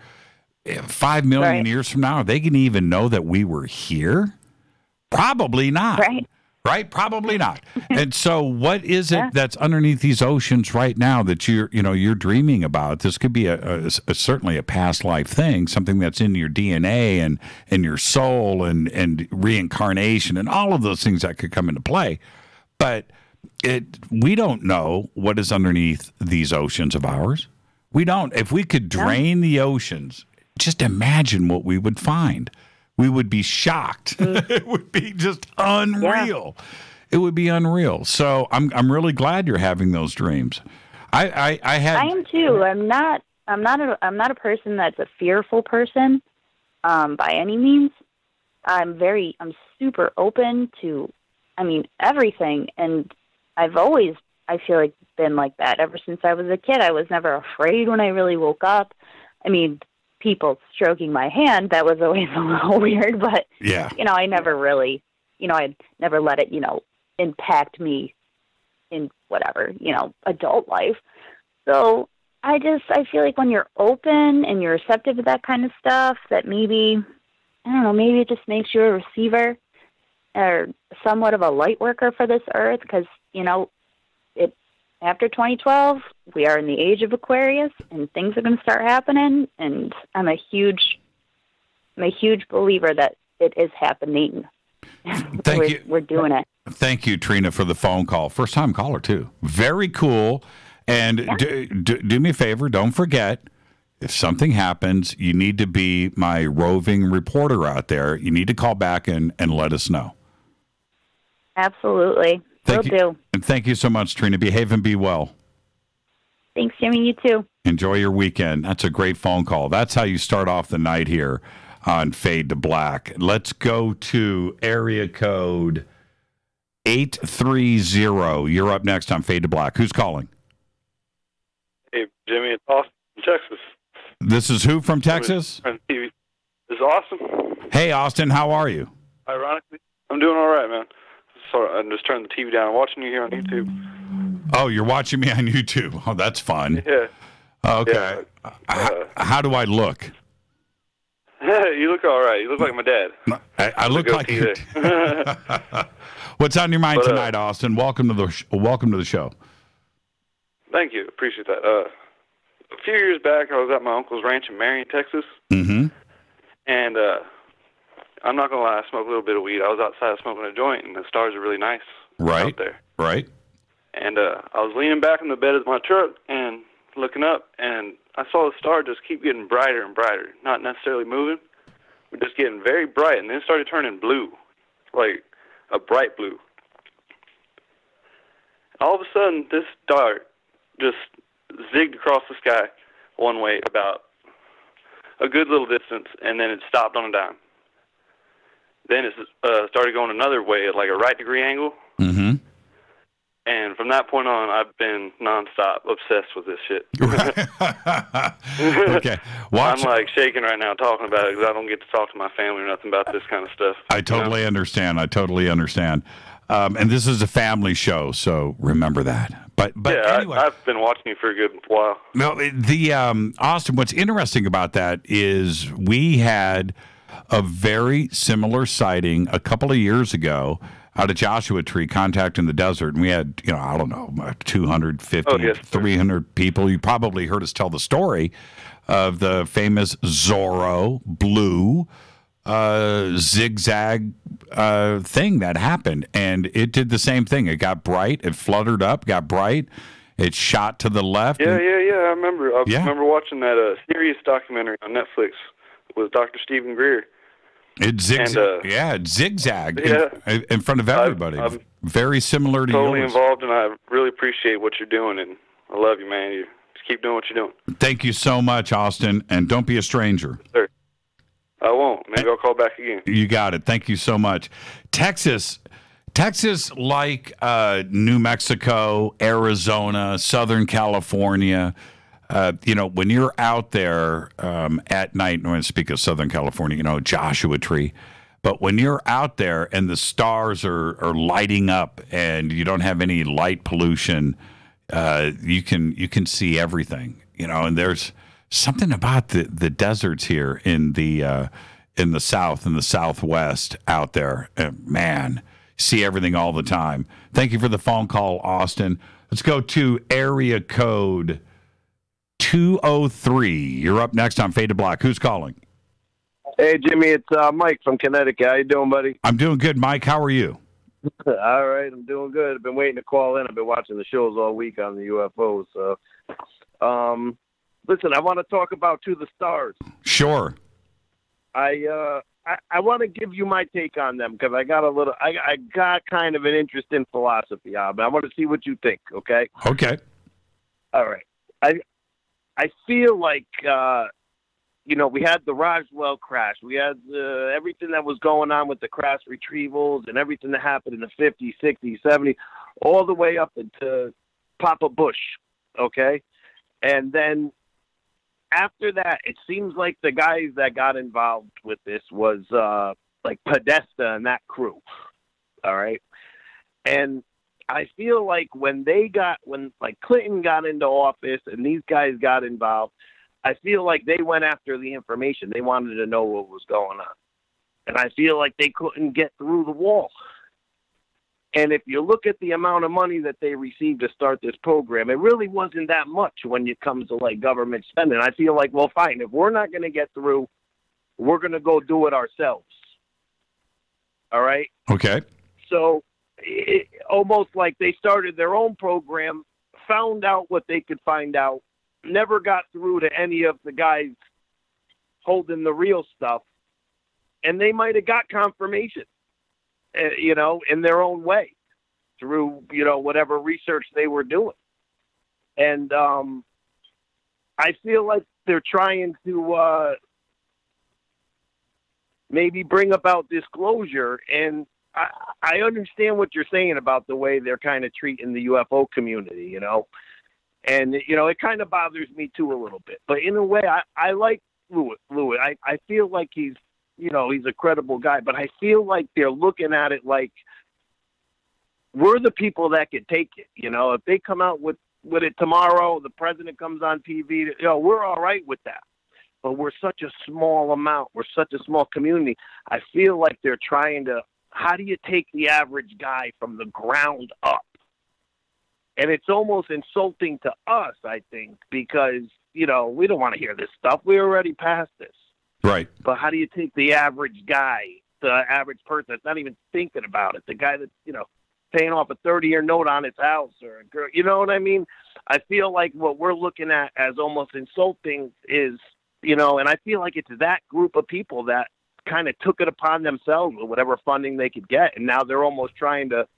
5 million years from now, are they going to even know that we were here? Probably not. Right? Probably not. And so what is it that's underneath these oceans right now that you're dreaming about? This could be certainly a past life thing, something that's in your DNA and your soul and reincarnation and all of those things that could come into play. But we don't know what is underneath these oceans of ours. We don't. If we could drain the oceans, just imagine what we would find. We would be shocked. It would be just unreal. Yeah. It would be unreal. So I'm really glad you're having those dreams. I am too. I'm not a person that's a fearful person by any means. I'm super open to everything, and I've always, I feel like, been like that ever since I was a kid. I was never afraid when I really woke up. People stroking my hand, that was always a little weird, but, I never really, I never let it, impact me in whatever, adult life. So I feel like when you're open and you're receptive to that kind of stuff, that maybe it just makes you a receiver or somewhat of a light worker for this earth, because, after 2012, we are in the age of Aquarius, and things are going to start happening. And I'm a huge believer that it is happening. We're doing it. Thank you, Trina, for the phone call. First time caller too. Very cool. And do me a favor. Don't forget, if something happens, you need to be my roving reporter out there. You need to call back and let us know. Absolutely. Will do. And thank you so much, Trina. Behave and be well. Thanks, Jimmy. You too. Enjoy your weekend. That's a great phone call. That's how you start off the night here on Fade to Black. Let's go to area code 830. You're up next on Fade to Black. Who's calling? Hey, Jimmy. It's Austin from Texas. This is who from Texas? This is Austin. Hey, Austin. How are you? Ironically, I'm doing all right, man. Sorry, I'm just turning the TV down. I'm watching you here on YouTube. Oh, you're watching me on YouTube. Oh, that's fun. Yeah. Okay. Yeah. How do I look? You look all right. You look like my dad. I look like you. What's on your mind tonight, Austin? Welcome to the show. Thank you. Appreciate that. A few years back, I was at my uncle's ranch in Marion, Texas. Mm-hmm. And I'm not going to lie, I smoked a little bit of weed. I was outside smoking a joint, and the stars are really nice out there. Right. And I was leaning back in the bed of my truck and looking up, and I saw the star just keep getting brighter and brighter, not necessarily moving, but just getting very bright, and then it started turning blue, like a bright blue. All of a sudden, this dart just zigged across the sky one way about a good little distance, and then it stopped on a dime. Then it started going another way at like a right degree angle. Mm-hmm. And from that point on, I've been nonstop obsessed with this shit. Okay. I'm like shaking right now talking about it because I don't get to talk to my family or nothing about this kind of stuff. I totally understand. I totally understand. And this is a family show, so remember that. But yeah, anyway, I've been watching you for a good while. No, Austin, what's interesting about that is we had a very similar sighting a couple of years ago out of Joshua Tree, contact in the desert, and we had, I don't know, 250, 300 people. You probably heard us tell the story of the famous Zorro blue zigzag thing that happened, and it did the same thing. It got bright, it fluttered up, got bright, it shot to the left. Yeah. I remember. I remember watching that Sirius documentary on Netflix with Dr. Stephen Greer. It zigzagged. It zigzagged in front of everybody. I'm very similar to totally yours. Involved, and I really appreciate what you're doing, and I love you, man. You just keep doing what you're doing. Thank you so much, Austin, and don't be a stranger. Sir. I won't. Maybe I'll call back again. You got it. Thank you so much. Texas, like New Mexico, Arizona, Southern California, when you're out there at night, when I speak of Southern California, Joshua Tree, but when you're out there and the stars are lighting up and you don't have any light pollution, you can see everything, and there's something about the deserts here in the South and the Southwest out there. Man, see everything all the time. Thank you for the phone call, Austin. Let's go to area code 203. You're up next on Fade to Black. Who's calling? Hey, Jimmy, it's Mike from Connecticut. How you doing, buddy? I'm doing good, Mike. How are you? All right, I'm doing good. I've been waiting to call in. I've been watching the shows all week on the UFOs. So, listen, I want to talk about To the Stars. Sure. I want to give you my take on them because I got kind of an interest in philosophy, but I want to see what you think. Okay. Okay. All right. I feel like we had the Roswell crash. We had everything that was going on with the crash retrievals and everything that happened in the 50s, 60s, 70s, all the way up into Papa Bush. Okay. And then after that, it seems like the guys that got involved with this was like Podesta and that crew. All right. And I feel like when Clinton got into office and these guys got involved, I feel like they went after the information. They wanted to know what was going on. And I feel like they couldn't get through the wall. And if you look at the amount of money that they received to start this program, it really wasn't that much when it comes to like government spending. I feel like, well, fine, if we're not going to get through, we're going to go do it ourselves. All right? Okay. So almost like they started their own program, found out what they could find out, never got through to any of the guys holding the real stuff, and they might have got confirmation, in their own way through, whatever research they were doing. And I feel like they're trying to maybe bring about disclosure, and I understand what you're saying about the way they're kind of treating the UFO community, and, it kind of bothers me too a little bit. But in a way, I like Louis. I feel like he's a credible guy, but I feel like they're looking at it like we're the people that could take it. If they come out with it tomorrow, the president comes on TV, we're all right with that. But we're such a small amount. We're such a small community. I feel like they're trying to, how do you take the average guy from the ground up? And it's almost insulting to us, I think, because, we don't want to hear this stuff. We're already past this. Right. But how do you take the average guy, the average person that's not even thinking about it, the guy that's, paying off a 30-year note on his house or a girl, you know what I mean? I feel like what we're looking at as almost insulting is, and I feel like it's that group of people that kind of took it upon themselves with whatever funding they could get, and now they're almost trying to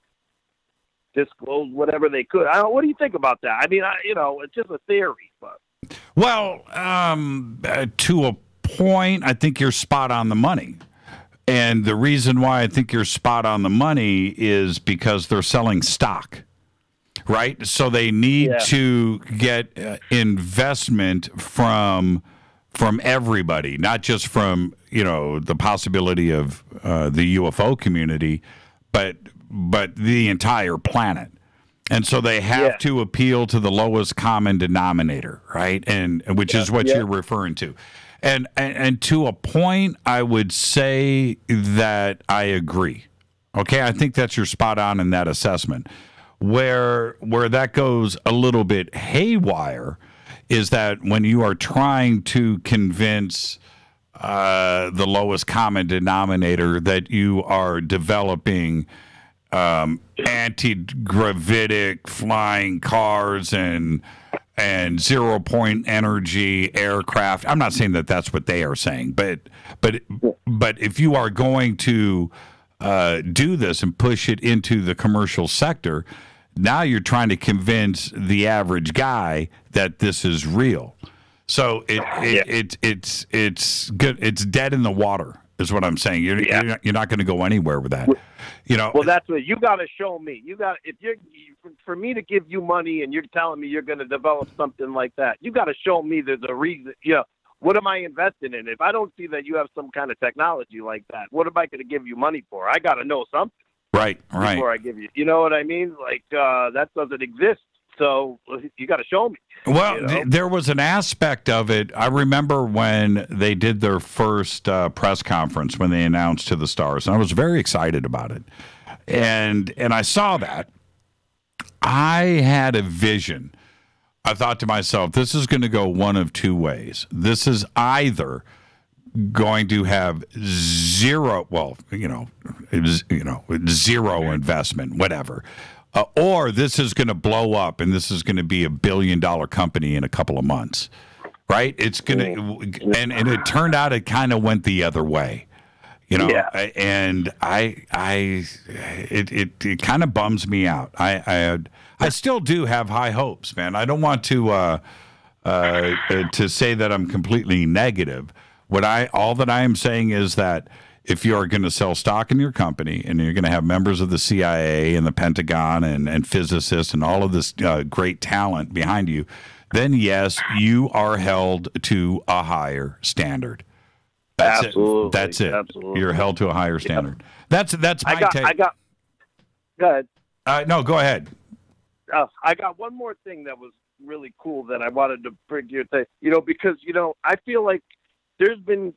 disclose whatever they could. What do you think about that? I mean, it's just a theory, but. Well, to a point, I think you're spot on the money. And the reason why I think you're spot on the money is because they're selling stock, right? So they need to get investment from everybody, not just from, the possibility of the UFO community, but the entire planet. And so they have to appeal to the lowest common denominator, right? And which is what you're referring to. And to a point, I would say that I agree. Okay, I think that you're spot on in that assessment. Where that goes a little bit haywire is that when you are trying to convince the lowest common denominator that you are developing anti-gravitic flying cars and 0-point energy aircraft. I'm not saying that that's what they are saying, but if you are going to do this and push it into the commercial sector, now you're trying to convince the average guy that this is real. So it's good. It's dead in the water, is what I'm saying. You're not going to go anywhere with that. Well, that's what you got to show me. For me to give you money and you're telling me you're going to develop something like that, you got to show me there's a reason. What am I investing in? If I don't see that you have some kind of technology like that, what am I going to give you money for? I got to know something. Right. Before I give you. You know what I mean? Like, that doesn't exist. So you got to show me. Well, there was an aspect of it. I remember when they did their first press conference when they announced to the stars, and I was very excited about it. And I saw that. I had a vision. I thought to myself, this is going to go one of two ways. This is either going to have zero investment, whatever. Or this is going to blow up, and this is going to be a $1 billion company in a couple of months, right? It's going to, and it turned out it kind of went the other way, and it kind of bums me out. I still do have high hopes, man. I don't want to say that I'm completely negative. All that I am saying is that if you are going to sell stock in your company and you're going to have members of the CIA and the Pentagon and physicists and all of this great talent behind you, then yes, you are held to a higher standard. That's Absolutely. it. That's it. Absolutely. You're held to a higher standard. That's my take. Go ahead. No, go ahead. I got one more thing that was really cool that I wanted to bring to your thing. Because I feel like there's been,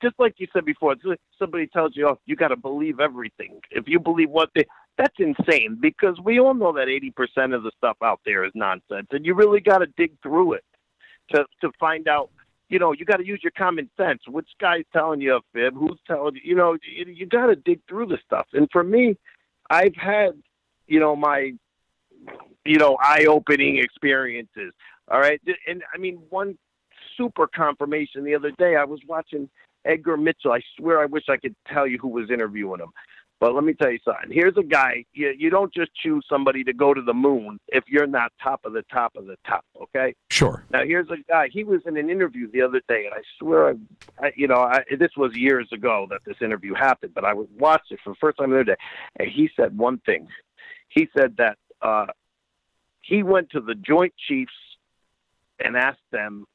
just like you said before, it's like somebody tells you, you got to believe everything. If you believe that's insane, because we all know that 80% of the stuff out there is nonsense, and you really got to dig through it to find out. You got to use your common sense. Which guy's telling you a fib? Who's telling you? You got to dig through the stuff. And for me, I've had, my, eye-opening experiences. All right. And I mean, one super confirmation the other day, I was watching Edgar Mitchell. I swear I wish I could tell you who was interviewing him. But let me tell you something. Here's a guy. You don't just choose somebody to go to the moon if you're not top of the top of the top, okay? Sure. Now, here's a guy. He was in an interview the other day, and I swear, this was years ago that this interview happened, but I watched it for the first time the other day, and he said one thing. He said that he went to the Joint Chiefs and asked them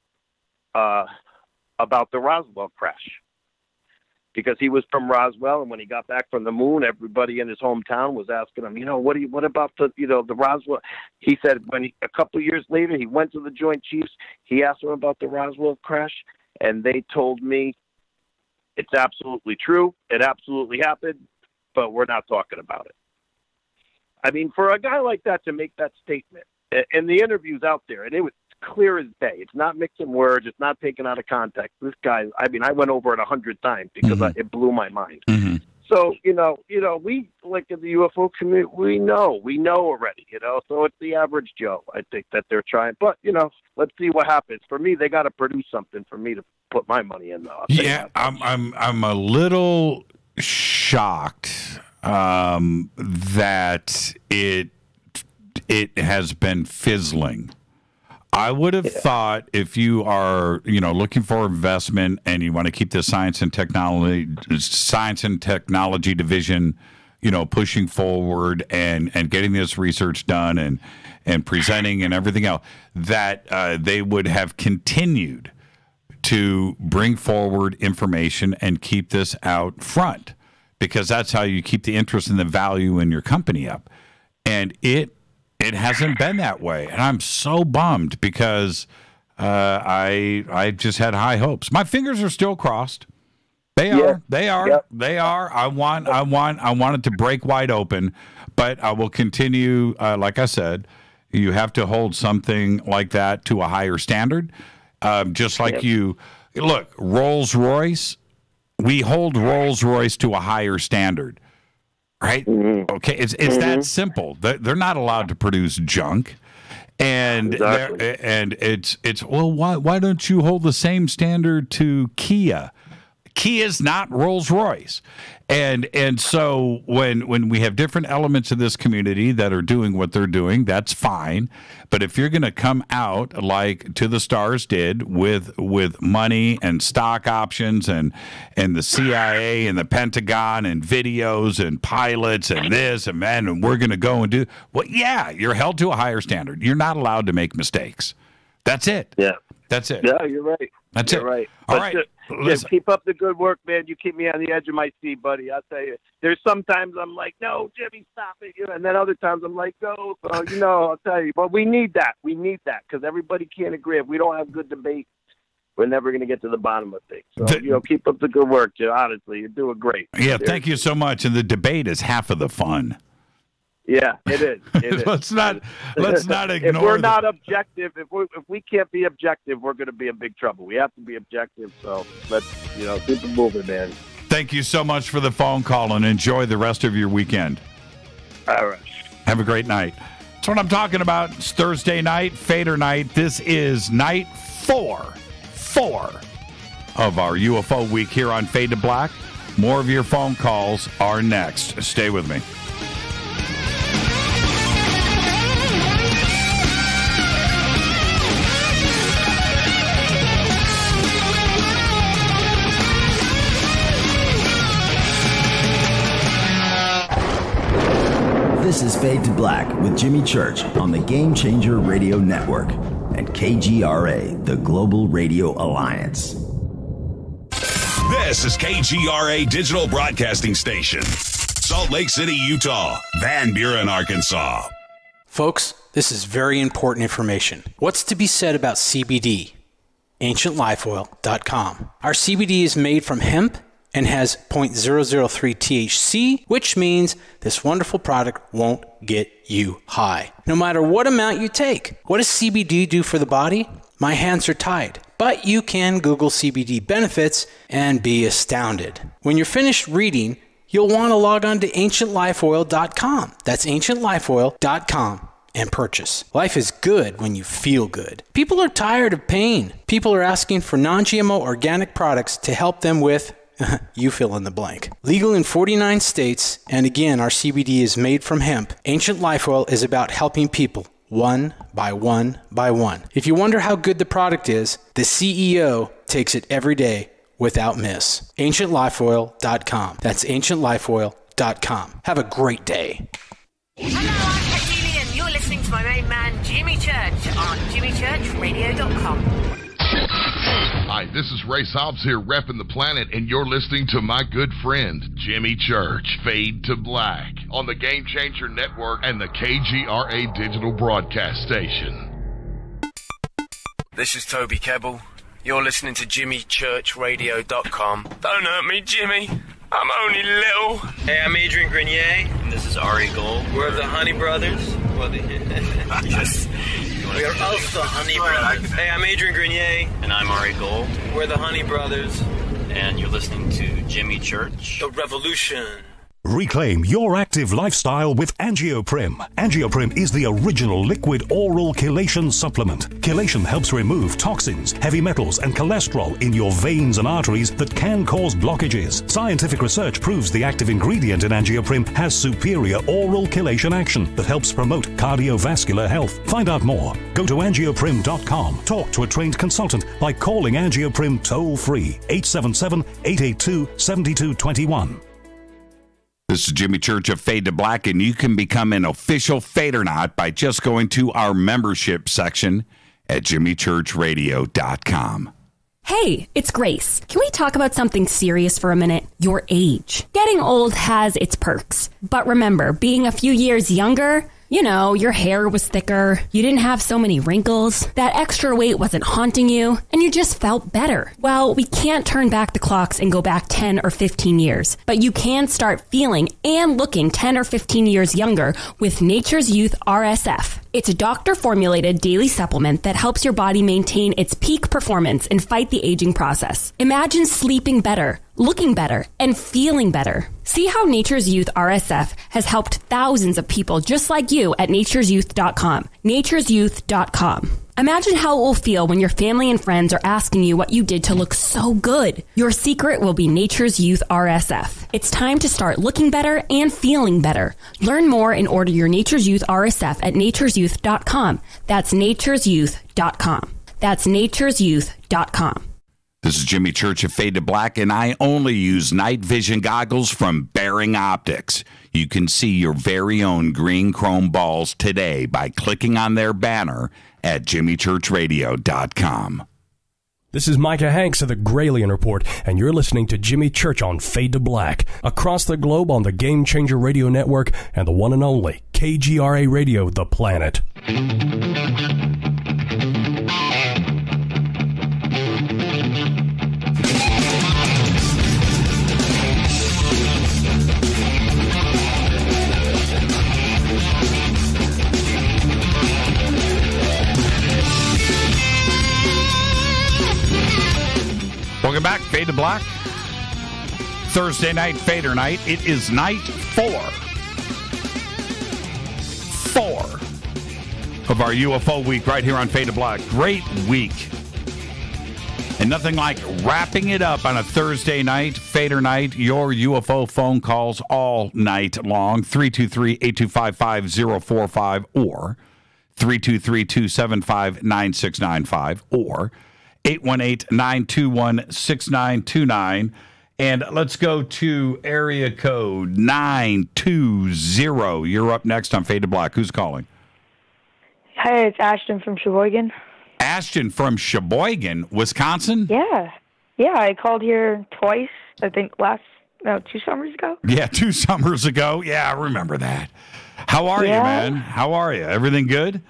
about the Roswell crash, because he was from Roswell, and when he got back from the moon, everybody in his hometown was asking him, what about the Roswell? He said a couple of years later, he went to the Joint Chiefs, he asked them about the Roswell crash, and they told me it's absolutely true, it absolutely happened, but we're not talking about it. I mean, for a guy like that to make that statement, and the interview's out there, and it was clear as day. It's not mixing words. It's not taken out of context. This guy, I went over it 100 times because it blew my mind. Mm-hmm. So, we, like in the UFO community, we know already, so it's the average Joe, I think, that they're trying. But, let's see what happens. For me, they got to produce something for me to put my money in, though. Yeah, I'm a little shocked that it has been fizzling. I would have thought if you are, looking for investment and you want to keep the science and technology division, pushing forward and getting this research done and presenting and everything else, that they would have continued to bring forward information and keep this out front, because that's how you keep the interest and the value in your company up. And it hasn't been that way, and I'm so bummed because I just had high hopes. My fingers are still crossed. They are. I want it to break wide open, but I will continue. Like I said, you have to hold something like that to a higher standard. Just like you look, Rolls-Royce, we hold Rolls-Royce to a higher standard, right? Mm-hmm. Okay, it's that simple. They're not allowed to produce junk, and it's well, why don't you hold the same standard to Kia? Kia's not Rolls-Royce. And so when we have different elements of this community that are doing what they're doing, that's fine. But if you're going to come out like To the Stars did with money and stock options and the CIA and the Pentagon and videos and pilots and this and that, and we're going to go and do, well, yeah, you're held to a higher standard. You're not allowed to make mistakes. That's it. Yeah. That's it. Yeah, you're right. That's you're it. Right. All right. Just keep up the good work, man. You keep me on the edge of my seat, buddy. I'll tell you. There's sometimes I'm like, no, Jimmy, stop it. And then other times I'm like, go. So, I'll tell you. But we need that. We need that because everybody can't agree. If we don't have good debate, we're never going to get to the bottom of things. So, keep up the good work, Joe. Honestly, you're doing great. Yeah, seriously. Thank you so much. And the debate is half of the fun. Yeah, it is. It is. Let's not ignore. If we're not objective, if we can't be objective, we're going to be in big trouble. We have to be objective. So let's keep it moving, man. Thank you so much for the phone call and enjoy the rest of your weekend. All right. Have a great night. That's what I'm talking about. It's Thursday night, Fader night. This is night 4 of our UFO week here on Fade to Black. More of your phone calls are next. Stay with me. This is Fade to Black with Jimmy Church on the Game Changer Radio Network and KGRA, the Global Radio Alliance. This is KGRA Digital Broadcasting Station, Salt Lake City, Utah, Van Buren, Arkansas. Folks, this is very important information. What's to be said about CBD? AncientLifeOil.com. Our CBD is made from hemp and has 0.003 THC, which means this wonderful product won't get you high, no matter what amount you take. What does CBD do for the body? My hands are tied, but you can Google CBD benefits and be astounded. When you're finished reading, you'll want to log on to AncientLifeOil.com. That's AncientLifeOil.com and purchase. Life is good when you feel good. People are tired of pain. People are asking for non-GMO organic products to help them with you fill in the blank. Legal in 49 states, and again, our CBD is made from hemp. Ancient Life Oil is about helping people one by one by one. If you wonder how good the product is, the CEO takes it every day without miss. AncientLifeOil.com. That's AncientLifeOil.com. Have a great day. Hello, I'm Katie, and you're listening to my main man, Jimmy Church, on JimmyChurchRadio.com. Hi, this is Ray Hobbs here, repping the planet, and you're listening to my good friend, Jimmy Church, Fade to Black, on the Game Changer Network and the KGRA Digital Broadcast Station. This is Toby Kebbell. You're listening to JimmyChurchRadio.com. Don't hurt me, Jimmy. I'm only little. Hey, I'm Adrian Grenier. And this is Ari Gold. We're the Honey Brothers. Yes. We are of the Honey Brothers. Hey, I'm Adrian Grenier. And I'm Ari Gold. We're the Honey Brothers. And you're listening to Jimmy Church. The Revolution. Reclaim your active lifestyle with Angioprim. Angioprim is the original liquid oral chelation supplement. Chelation helps remove toxins, heavy metals, and cholesterol in your veins and arteries that can cause blockages. Scientific research proves the active ingredient in Angioprim has superior oral chelation action that helps promote cardiovascular health. Find out more. Go to angioprim.com. Talk to a trained consultant by calling Angioprim toll-free 877-882-7221. This is Jimmy Church of Fade to Black, and you can become an official FADERNIGHT by just going to our membership section at jimmychurchradio.com. Hey, it's Grace. Can we talk about something serious for a minute? Your age. Getting old has its perks. But remember, being a few years younger, you know, your hair was thicker, you didn't have so many wrinkles, that extra weight wasn't haunting you, and you just felt better. Well, we can't turn back the clocks and go back 10 or 15 years, but you can start feeling and looking 10 or 15 years younger with Nature's Youth RSF. It's a doctor-formulated daily supplement that helps your body maintain its peak performance and fight the aging process. Imagine sleeping better, looking better, and feeling better. See how Nature's Youth RSF has helped thousands of people just like you at nature'syouth.com. nature'syouth.com. Imagine how it will feel when your family and friends are asking you what you did to look so good. Your secret will be Nature's Youth RSF. It's time to start looking better and feeling better. Learn more and order your Nature's Youth RSF at nature'syouth.com. That's nature'syouth.com. That's nature'syouth.com. This is Jimmy Church of Fade to Black, and I only use night vision goggles from Bearing Optics. You can see your very own green chrome balls today by clicking on their banner at jimmychurchradio.com. This is Micah Hanks of the Gralien Report, and you're listening to Jimmy Church on Fade to Black, across the globe on the Game Changer Radio Network and the one and only KGRA Radio, The Planet. Welcome back, Fade to Black. Thursday night, Fader night. It is night 4 of our UFO week right here on Fade to Black. Great week. And nothing like wrapping it up on a Thursday night, Fader night. Your UFO phone calls all night long. 323-825-5045 or 323-275-9695 or 818-921-6929. And let's go to area code 920. You're up next on Fade to Black. Who's calling? Hey, it's Ashton from Sheboygan. Ashton from Sheboygan, Wisconsin? Yeah. Yeah, I called here twice, I think 2 summers ago. Yeah, 2 summers ago. Yeah, I remember that. How are you, man? How are you? Everything good?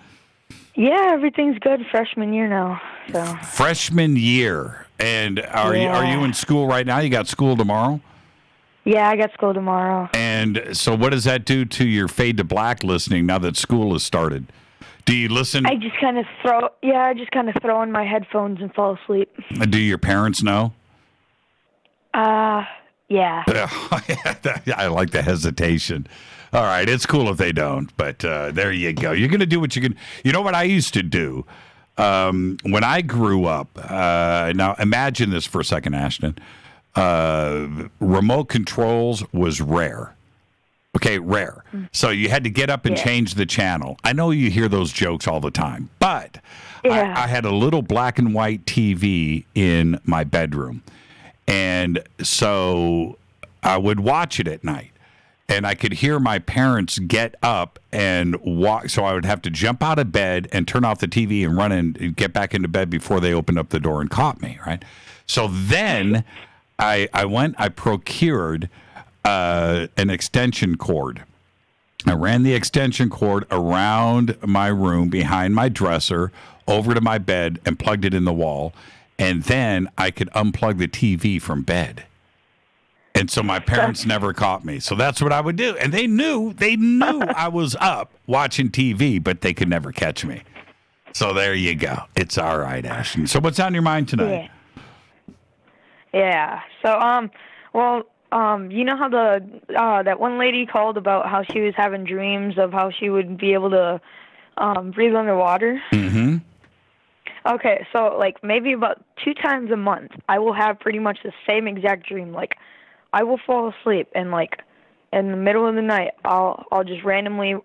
Yeah, everything's good. Freshman year now. So. Freshman year. And are you in school right now? You got school tomorrow? Yeah, I got school tomorrow. And so what does that do to your Fade to Black listening now that school has started? Do you listen? I just kind of throw in my headphones and fall asleep. Do your parents know? Yeah. I like the hesitation. All right, it's cool if they don't, but there you go. You're going to do what you can. You know what I used to do when I grew up? Now, imagine this for a second, Ashton. Remote controls was rare. Okay, rare. So you had to get up and change the channel. I know you hear those jokes all the time, but I had a little black and white TV in my bedroom. And so I would watch it at night. And I could hear my parents get up and walk. So I would have to jump out of bed and turn off the TV and run and get back into bed before they opened up the door and caught me, right? So then I procured an extension cord. I ran the extension cord around my room, behind my dresser, over to my bed, and plugged it in the wall. And then I could unplug the TV from bed. And so my parents never caught me. So that's what I would do. And they knew I was up watching TV, but they could never catch me. So there you go. It's all right, Ashton. So what's on your mind tonight? Yeah. So, well, You know how the that one lady called about how she was having dreams of how she would be able to breathe underwater? Mm-hmm. Okay, so like maybe about 2 times a month, I will have pretty much the same exact dream. Like, I will fall asleep and like in the middle of the night, I'll just randomly.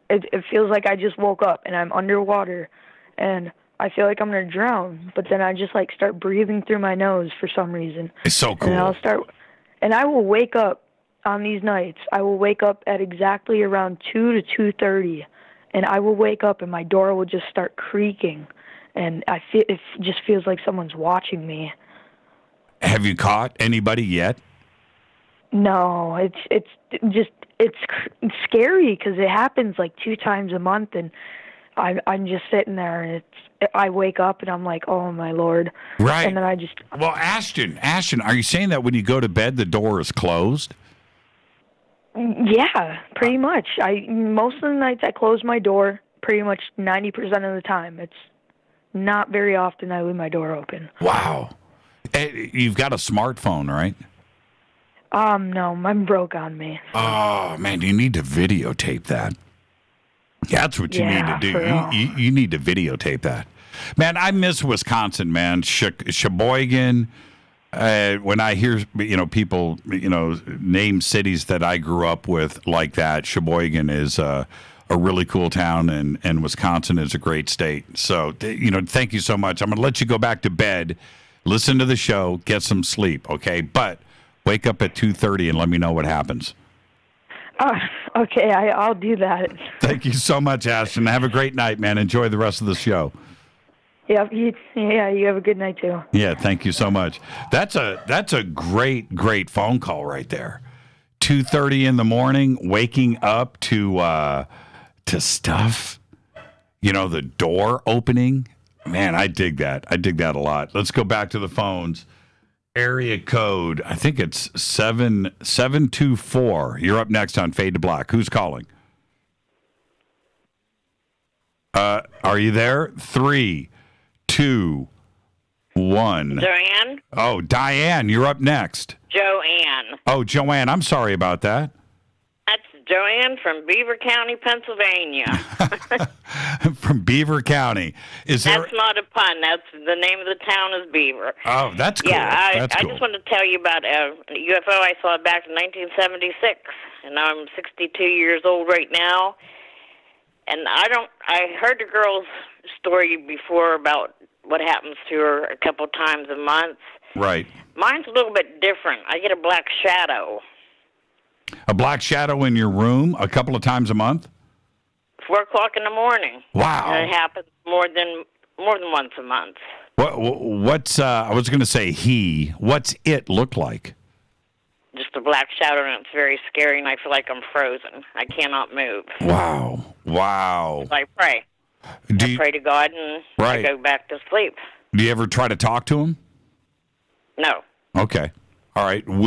It feels like I just woke up and I'm underwater, and I feel like I'm gonna drown. But then I just like start breathing through my nose for some reason. It's so cool. And I will wake up on these nights. I will wake up at exactly around 2 to 2:30, and I will wake up and my door will just start creaking, and it just feels like someone's watching me. Have you caught anybody yet? No, it's scary because it happens like 2 times a month, and I'm just sitting there, and I wake up and I'm like, oh my Lord. Right. And then I just. Well, Ashton, are you saying that when you go to bed the door is closed? Yeah, pretty much. Most of the nights I close my door pretty much 90% of the time. It's not very often I leave my door open. Wow. You've got a smartphone, right? No, mine broke on me. Oh, man, you need to videotape that. That's what you need to do. You need to videotape that. Man, I miss Wisconsin, man. Sheboygan. When I hear people name cities that I grew up with like that, Sheboygan is a really cool town, and Wisconsin is a great state. So thank you so much. I'm going to let you go back to bed, listen to the show, get some sleep, okay? But wake up at 2:30 and let me know what happens. Okay, I'll do that. Thank you so much, Ashton. Have a great night, man. Enjoy the rest of the show. Yeah, you have a good night too. Yeah, thank you so much. That's a great phone call right there. 2:30 in the morning, waking up to stuff. The door opening. Man, I dig that. I dig that a lot. Let's go back to the phones. Area code, I think it's 7724. You're up next on Fade to Black. Who's calling? Are you there? 3, 2, 1. Diane? Oh, Diane, you're up next. Joanne. Oh, Joanne, I'm sorry about that. That's Joanne from Beaver County, Pennsylvania. From Beaver County. That's not a pun. That's the name of the town is Beaver. Oh, that's cool. Yeah, I cool. just wanted to tell you about a UFO I saw back in 1976, and I'm 62 years old right now. And I heard the girl's story before about what happens to her a couple times a month. Right. Mine's a little bit different. I get a black shadow. A black shadow in your room a couple of times a month? 4 o'clock in the morning. Wow. And it happens more than once a month. What's I was going to say what's it look like? Just a black shadow, and it's very scary, and I feel like I'm frozen. I cannot move. Wow. I pray. I pray to God, and I go back to sleep. Do you ever try to talk to him? No. Okay. All right. I'm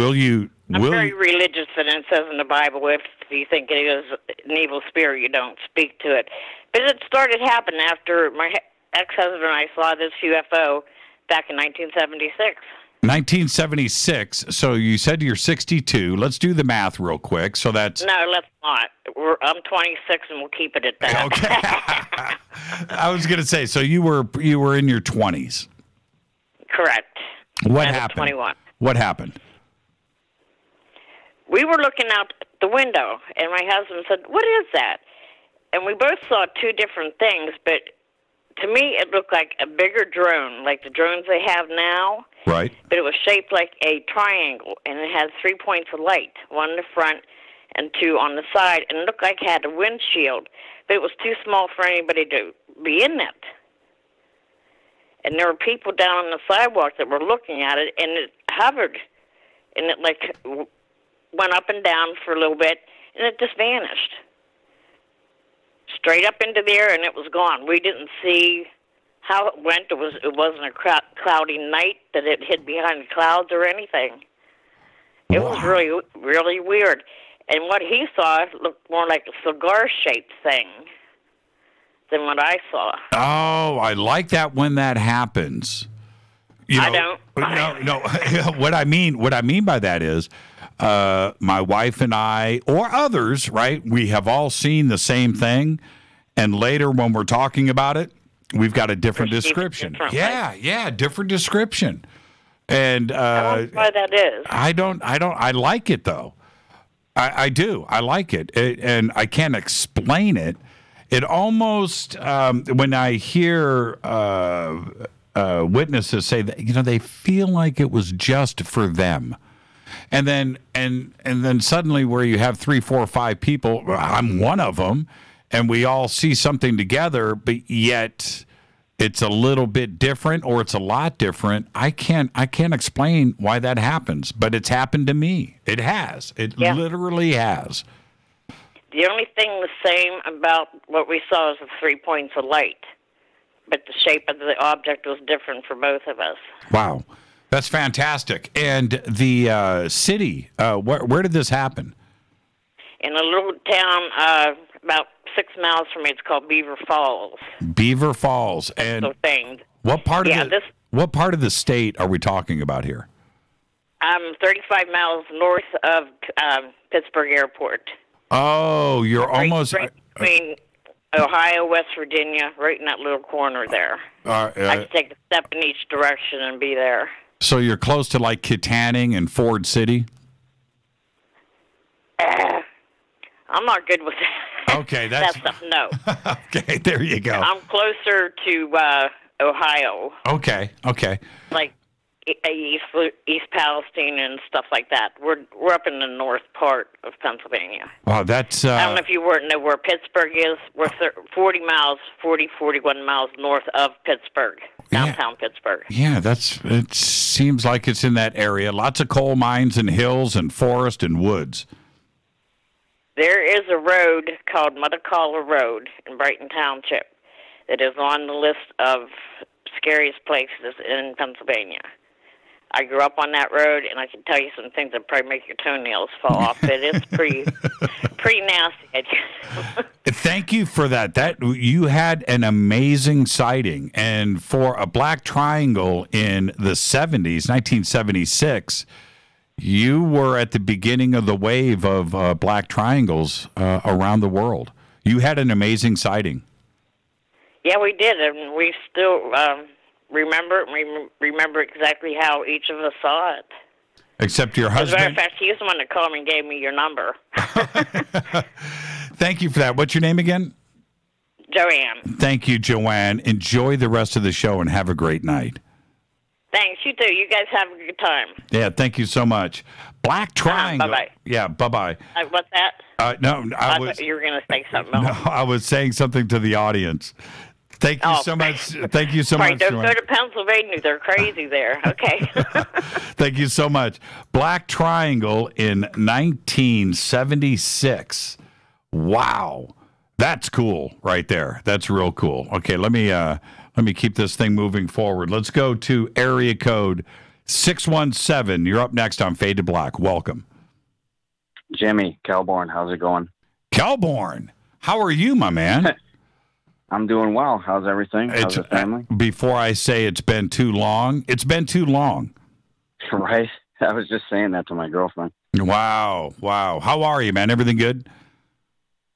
very religious, and it says in the Bible, if you think it is an evil spirit, you don't speak to it. But it started happening after my ex-husband and I saw this UFO back in 1976. 1976. So you said you're 62. Let's do the math real quick. So that's... No, let's not. I'm 26, and we'll keep it at that. Okay. I was going to say, so you were in your 20s. Correct. What happened? 21. What happened? We were looking out the window, and my husband said, "What is that?" And we both saw 2 different things, but to me it looked like a bigger drone, like the drones they have now. Right. But it was shaped like a triangle, and it had 3 points of light, 1 in the front and 2 on the side, and it looked like it had a windshield, but it was too small for anybody to be in it. And there were people down on the sidewalk that were looking at it, and it hovered, and it went up and down for a little bit, and it just vanished. Straight up into the air, and it was gone. We didn't see how it went. It wasn't a cloudy night that it hid behind the clouds or anything. It was really, really weird. And what he saw looked more like a cigar-shaped thing than what I saw. Oh, I like that when that happens. I don't. No. What I mean by that is, my wife and I, or others, right, we have all seen the same thing. And later when we're talking about it, we've got a different description. Yeah, different description. And I don't know why that is. I like it, though. I do. I like it. And I can't explain it. It almost, when I hear witnesses say that, they feel like it was just for them. And then suddenly where you have 3, 4, 5 people, I'm one of them, and we all see something together, but yet it's a little bit different or it's a lot different. I can't explain why that happens, but it's happened to me. It has. It literally has. The only thing the same about what we saw is the 3 points of light, but the shape of the object was different for both of us. Wow. That's fantastic. And the city, where did this happen? In a little town about 6 miles from me. It's called Beaver Falls. Beaver Falls. And so famed. What part of the state are we talking about here? 35 miles north of Pittsburgh Airport. Oh, you're almost... Right between Ohio, West Virginia, right in that little corner there. I can take a step in each direction and be there. So you're close to like Kittanning and Ford City? I'm not good with that. Okay, that stuff, no. Okay, there you go. I'm closer to Ohio. Okay. Like East Palestine and stuff like that. We're up in the north part of Pennsylvania. Wow, that's... I don't know if you know where Pittsburgh is. We're 41 miles north of Pittsburgh, downtown Pittsburgh. Yeah, it seems like it's in that area. Lots of coal mines and hills and forest and woods. There is a road called Mudacalla Road in Brighton Township that is on the list of scariest places in Pennsylvania. I grew up on that road, and I can tell you some things that probably make your toenails fall off. But it's pretty nasty. Thank you for that. You had an amazing sighting, and for a black triangle in the 70s, 1976, you were at the beginning of the wave of black triangles around the world. You had an amazing sighting. Yeah, we did, and we still remember it. And remember exactly how each of us saw it. Except your husband. As a matter of fact, he's the one that called me and gave me your number. Thank you for that. What's your name again? Joanne. Thank you, Joanne. Enjoy the rest of the show and have a great night. Thanks. You too. You guys have a good time. Yeah, thank you so much. Black Triangle. Bye-bye. Yeah, bye-bye. What's that? No, I thought you were going to say something else. No, I was saying something to the audience. Thank you so much. Thank you so much. Don't go to Pennsylvania. They're crazy there. Okay. Thank you so much. Black Triangle in 1976. Wow. That's cool right there. That's real cool. Okay, let me keep this thing moving forward. Let's go to area code 617. You're up next on Fade to Black. Welcome. Jimmy, Kelborn, how's it going? Kelborn, how are you, my man? I'm doing well. How's everything? How's the family? Before I say it's been too long, it's been too long. Right? I was just saying that to my girlfriend. Wow. How are you, man? Everything good?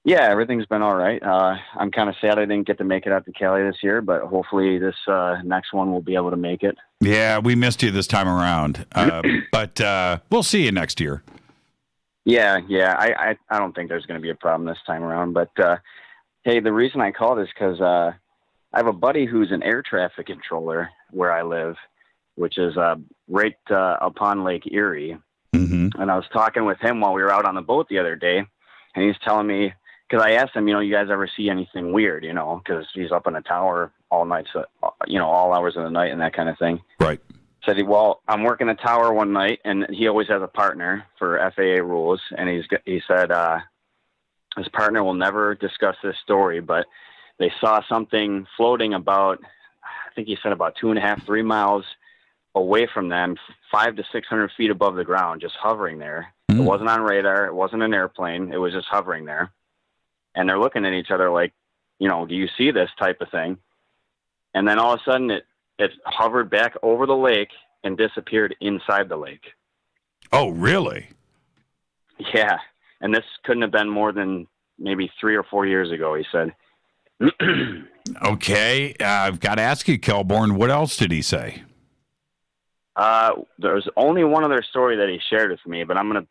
Yeah, everything's been all right. I'm kind of sad I didn't get to make it out to Cali this year, but hopefully this next one will be able to make it. Yeah, we missed you this time around, but we'll see you next year. Yeah. I don't think there's going to be a problem this time around, but hey, the reason I called is because I have a buddy who's an air traffic controller where I live, which is right upon Lake Erie. Mm-hmm. And I was talking with him while we were out on the boat the other day, and he's telling me, because I asked him, you guys ever see anything weird, because he's up in a tower all night, so, all hours of the night and that kind of thing. Right. Said, well, I'm working a tower one night, and he always has a partner for FAA rules, and he said his partner will never discuss this story, but they saw something floating about, I think he said about 2.5, 3 miles away from them, 500 to 600 feet above the ground, just hovering there. It wasn't on radar. It wasn't an airplane. It was just hovering there. And they're looking at each other like, do you see this type of thing? And then all of a sudden it hovered back over the lake and disappeared inside the lake. Oh, really? Yeah, and this couldn't have been more than maybe 3 or 4 years ago, he said. Okay, I've got to ask you, Kelborn, what else did he say? There's only one other story that he shared with me, but I'm going to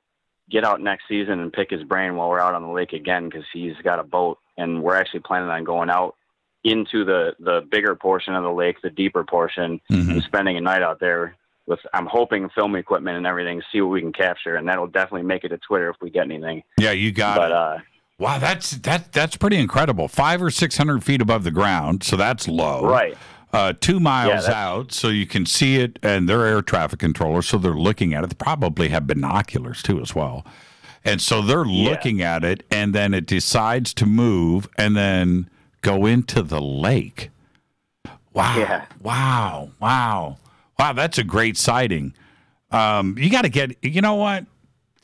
get out next season and pick his brain while we're out on the lake again, because he's got a boat, and we're actually planning on going out into the bigger portion of the lake, the deeper portion, and spending a night out there with, I'm hoping, film equipment and everything, see what we can capture, and that'll definitely make it to Twitter if we get anything. Yeah, you got it. Wow, that's pretty incredible. 500 or 600 feet above the ground, so that's low. Right. 2 miles out, so you can see it, and they're air traffic controllers, so they're looking at it. They probably have binoculars, too, as well. And so they're looking at it, and then it decides to move and then go into the lake. Wow. Yeah. Wow. Wow. Wow, that's a great sighting. You got to get, you know what?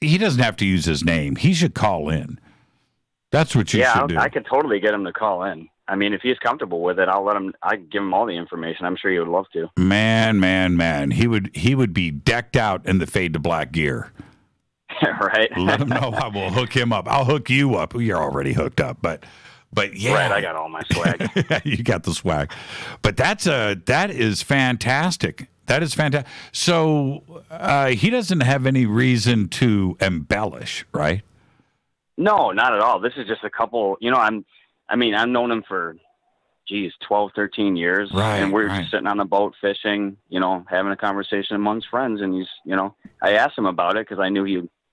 He doesn't have to use his name. He should call in. That's what you should do. I could totally get him to call in. I mean, if he's comfortable with it, I'd give him all the information. I'm sure he would love to. Man. He would be decked out in the Fade to Black gear. Right. Let him know. I will hook him up. I'll hook you up. You're already hooked up, but yeah. Right, I got all my swag. You got the swag. But that is fantastic. That is fantastic. So he doesn't have any reason to embellish, right? No, not at all. This is just a couple, I've known him for, 12, 13 years. Right. And we're just sitting on the boat fishing, having a conversation amongst friends. And he's, I asked him about it because I knew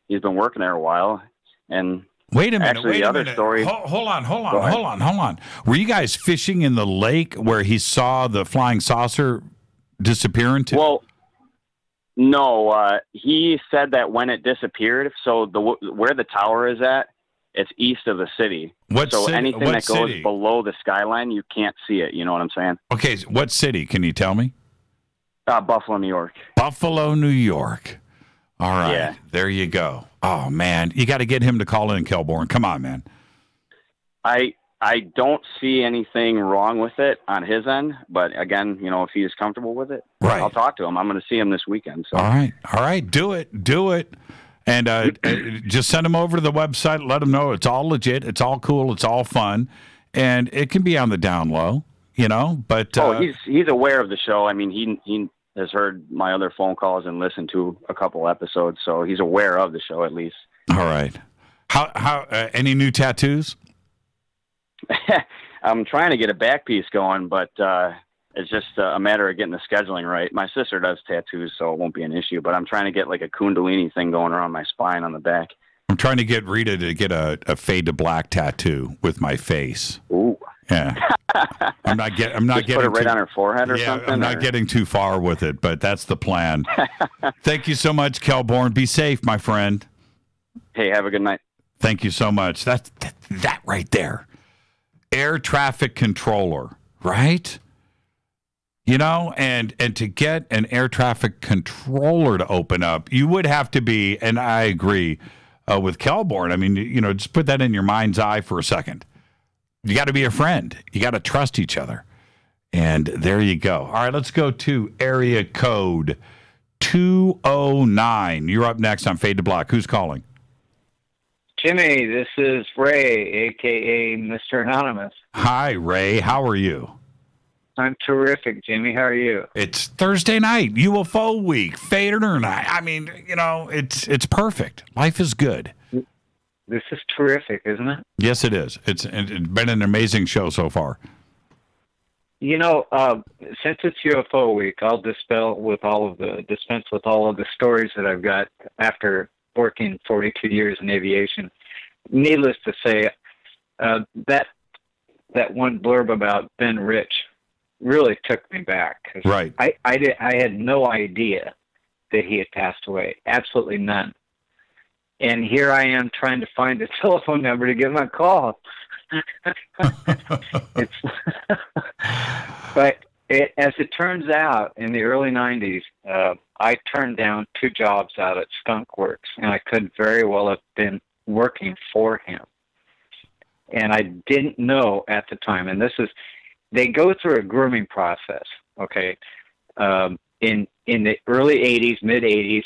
he's been working there a while. And wait a minute. Actually, the other story. Hold on. Were you guys fishing in the lake where he saw the flying saucer disappear into? Well, no. He said that when it disappeared, so where the tower is at, it's east of the city. Anything that goes below the skyline, you can't see it. You know what I'm saying? Okay, what city? Can you tell me? Buffalo, New York. Buffalo, New York. All right. Yeah. There you go. Oh, man. You got to get him to call in, Kelborn. Come on, man. I don't see anything wrong with it on his end, but again, if he's comfortable with it, right. I'll talk to him. I'm going to see him this weekend. So. All right. Do it. And just send him over to the website. Let him know it's all legit. It's all cool. It's all fun. And it can be on the down low, but. He's aware of the show. I mean, he has heard my other phone calls and listened to a couple episodes, so he's aware of the show at least. All right. How any new tattoos? I'm trying to get a back piece going, but it's just a matter of getting the scheduling right. My sister does tattoos, so it won't be an issue, but I'm trying to get like a Kundalini thing going around my spine on the back. I'm trying to get Rita to get a Fade to Black tattoo with my face. Ooh. Yeah. I'm not getting put it right on her forehead or something? I'm not getting too far with it, but that's the plan. Thank you so much, Kelborn. Be safe, my friend. Hey, have a good night. Thank you so much. That right there. Air traffic controller, right? And to get an air traffic controller to open up, you would have to be, and I agree with Kelborn. I mean, just put that in your mind's eye for a second. You got to be a friend. You got to trust each other. And there you go. All right, let's go to area code 209. You're up next on Fade to Black. Who's calling? Jimmy, this is Ray, a.k.a. Mr. Anonymous. Hi, Ray. How are you? I'm terrific, Jimmy. How are you? It's Thursday night, UFO week, FADERNIGHT. I mean, it's perfect. Life is good. This is terrific, isn't it? Yes, it is. It's been an amazing show so far. Since it's UFO week, I'll dispense with all of the stories that I've got after working 42 years in aviation. Needless to say, that one blurb about Ben Rich really took me back. Right. I had no idea that he had passed away. Absolutely none. And here I am trying to find a telephone number to give him a call. But as it turns out, in the early 90s, I turned down 2 jobs out at Skunk Works, and I could very well have been working for him. And I didn't know at the time, and they go through a grooming process, okay? In the early 80s, mid-80s,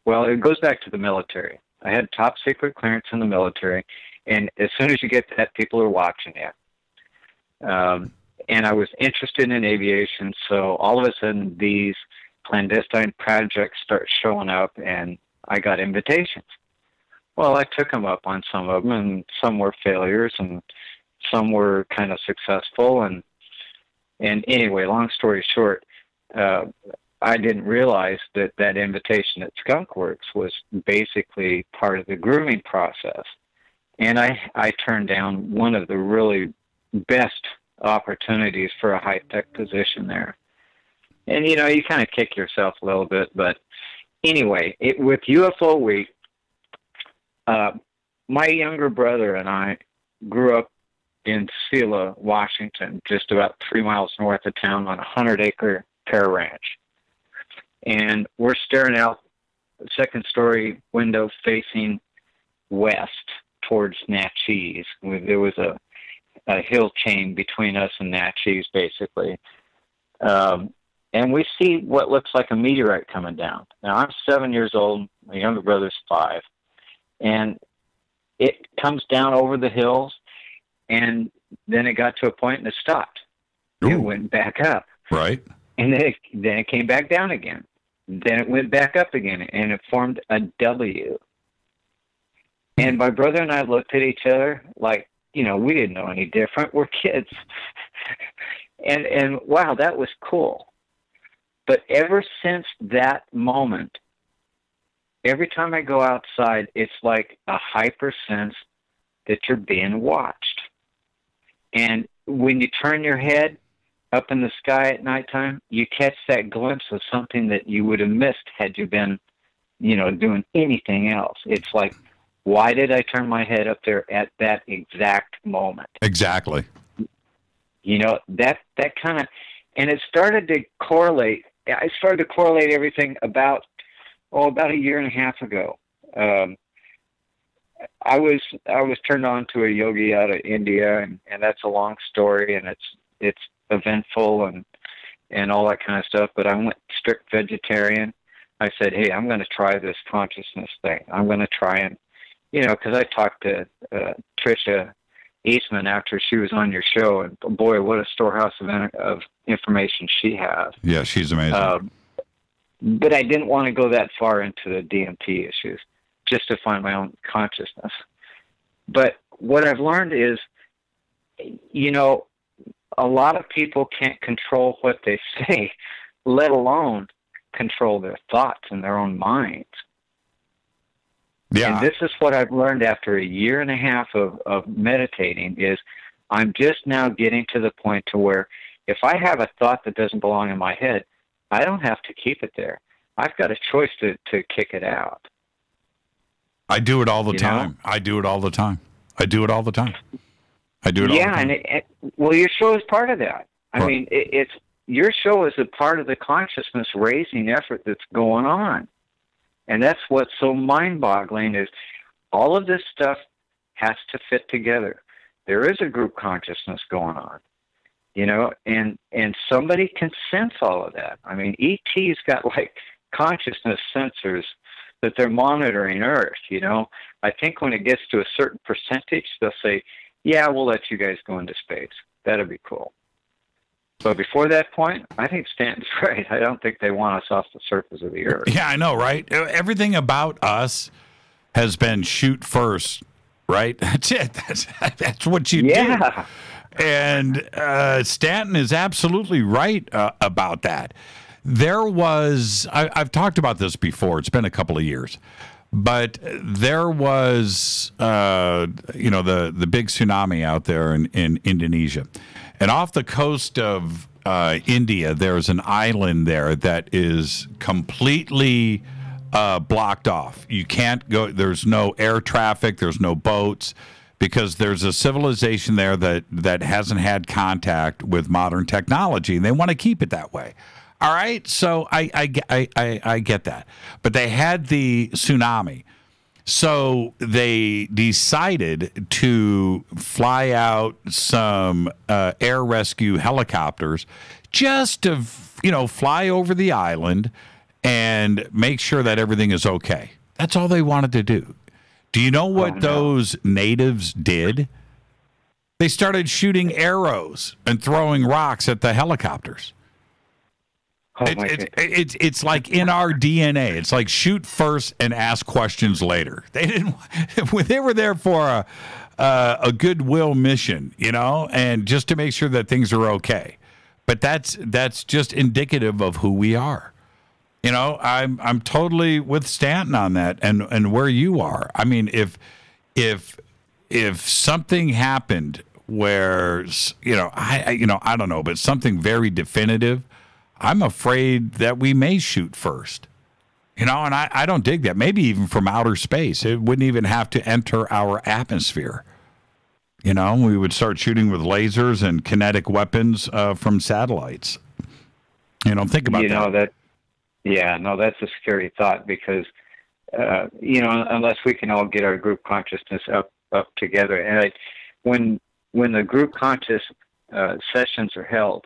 well, it goes back to the military. I had top secret clearance in the military, and as soon as you get that, people are watching you. And I was interested in aviation, so all of a sudden these clandestine projects start showing up, and I got invitations. Well, I took them up on some of them, and some were failures, and some were kind of successful. And anyway, long story short, I didn't realize that that invitation at Skunk Works was basically part of the grooming process. And I turned down one of the really best opportunities for a high-tech position there. And, you kind of kick yourself a little bit. But anyway, with UFO Week, my younger brother and I grew up in Selah, Washington, just about 3 miles north of town on a 100-acre pear ranch. And we're staring out the second-story window facing west towards Natchez. There was a hill chain between us and Natchez, basically. And we see what looks like a meteorite coming down. Now, I'm 7 years old. My younger brother's 5. And it comes down over the hills, and then it got to a point and it stopped. Ooh. It went back up. Right. And then it came back down again. Then it went back up again, and it formed a W. And my brother and I looked at each other like, we didn't know any different. We're kids. and wow, that was cool. But ever since that moment, every time I go outside, it's like a hyper sense that you're being watched. And when you turn your head up in the sky at nighttime, you catch that glimpse of something that you would have missed had you been, doing anything else. It's like, why did I turn my head up there at that exact moment? Exactly. That kind of, and it started to correlate. I started to correlate everything about a year and a half ago. I was turned on to a yogi out of India, and that's a long story, and it's eventful and all that kind of stuff. But I went strict vegetarian. I said, hey, I'm going to try this consciousness thing. I'm going to try and, because I talked to Tricia Eastman after she was on your show, and boy, what a storehouse of information she has. Yeah, she's amazing. But I didn't want to go that far into the DMT issues, just to find my own consciousness. But what I've learned is, a lot of people can't control what they say, let alone control their thoughts and their own minds. Yeah. And this is what I've learned after a year and a half of meditating is I'm just now getting to the point to where if I have a thought that doesn't belong in my head, I don't have to keep it there. I've got a choice to kick it out. I do it all the time. I do it all the time. I do it all the time. Yeah, and well, your show is part of that. I mean, it's your show is a part of the consciousness raising effort that's going on. And that's what's so mind-boggling is all of this stuff has to fit together. There is a group consciousness going on, and somebody can sense all of that. I mean, ET's got like consciousness sensors that they're monitoring Earth, I think when it gets to a certain percentage, they'll say, yeah, we'll let you guys go into space. That'd be cool. But before that point, I think Stanton's right. I don't think they want us off the surface of the Earth. Yeah, I know, right? Everything about us has been shoot first, right? That's it. That's what you do. And Stanton is absolutely right about that. There was, I've talked about this before. It's been a couple of years. But there was, the big tsunami out there in Indonesia. And off the coast of India, there's an island there that is completely blocked off. You can't go. There's no air traffic. There's no boats because there's a civilization there that hasn't had contact with modern technology, and they want to keep it that way. All right, so I get that. But they had the tsunami. So they decided to fly out some air rescue helicopters just to, fly over the island and make sure that everything is okay. That's all they wanted to do. Do you know what those natives did? They started shooting arrows and throwing rocks at the helicopters. It's like in our DNA. It's like shoot first and ask questions later. They were there for a goodwill mission, and just to make sure that things are okay. But that's just indicative of who we are. I'm totally with Stanton on that, and where you are. I mean, if something happened where I don't know, but something very definitive, I'm afraid that we may shoot first. And I don't dig that. Maybe even from outer space, it wouldn't even have to enter our atmosphere. We would start shooting with lasers and kinetic weapons from satellites. Think about that. Yeah, no, that's a scary thought because, unless we can all get our group consciousness up together. And when the group conscious sessions are held,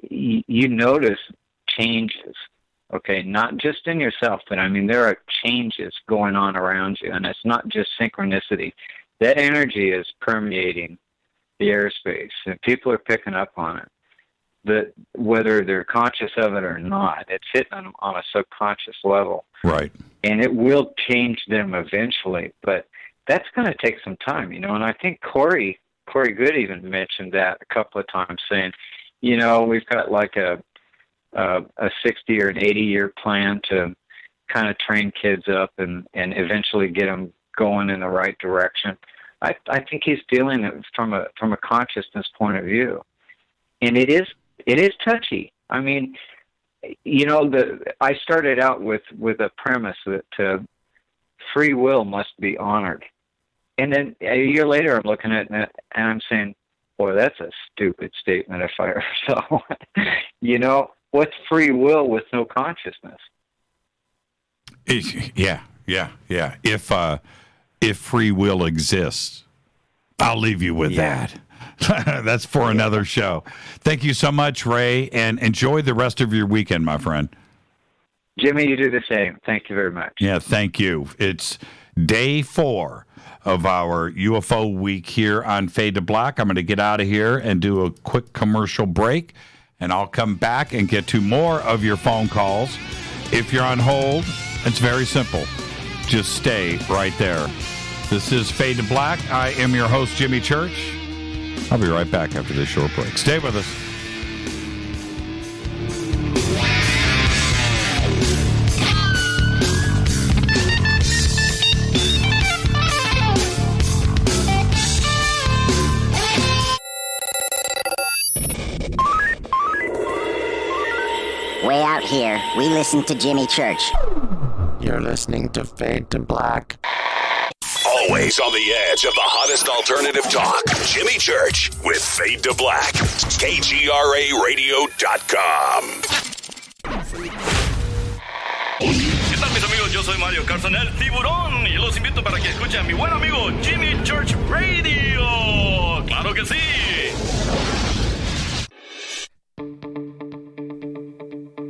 you notice changes, okay? Not just in yourself, but I mean, there are changes going on around you, and it's not just synchronicity. That energy is permeating the airspace, and people are picking up on it. That whether they're conscious of it or not, it's hitting them on a subconscious level. Right. And it will change them eventually, but that's going to take some time, and I think Corey Good even mentioned that a couple of times, saying, we've got like a 60 or an 80-year plan to kind of train kids up and eventually get them going in the right direction. I think he's dealing it from a consciousness point of view, and it is touchy. I mean, I started out with a premise that free will must be honored, and then a year later I'm looking at it and I'm saying, boy, that's a stupid statement if I ever saw one. What's free will with no consciousness? Yeah. If free will exists, I'll leave you with that. That's for another show. Thank you so much, Ray, and enjoy the rest of your weekend, my friend. Jimmy, you do the same. Thank you very much. Yeah, thank you. It's day 4 of our UFO week here on Fade to Black. I'm going to get out of here and do a quick commercial break, and I'll come back and get to more of your phone calls. If you're on hold, it's very simple. Just stay right there. This is Fade to Black. I am your host, Jimmy Church. I'll be right back after this short break. Stay with us. Way out here, we listen to Jimmy Church. You're listening to Fade to Black. Always on the edge of the hottest alternative talk. Jimmy Church with Fade to Black. KGRARadio.com. ¿Qué tal, mis amigos? Yo soy Mario Carson, el tiburón, y los invito para que escuchen a mi buen amigo Jimmy Church Radio. ¡Claro que sí!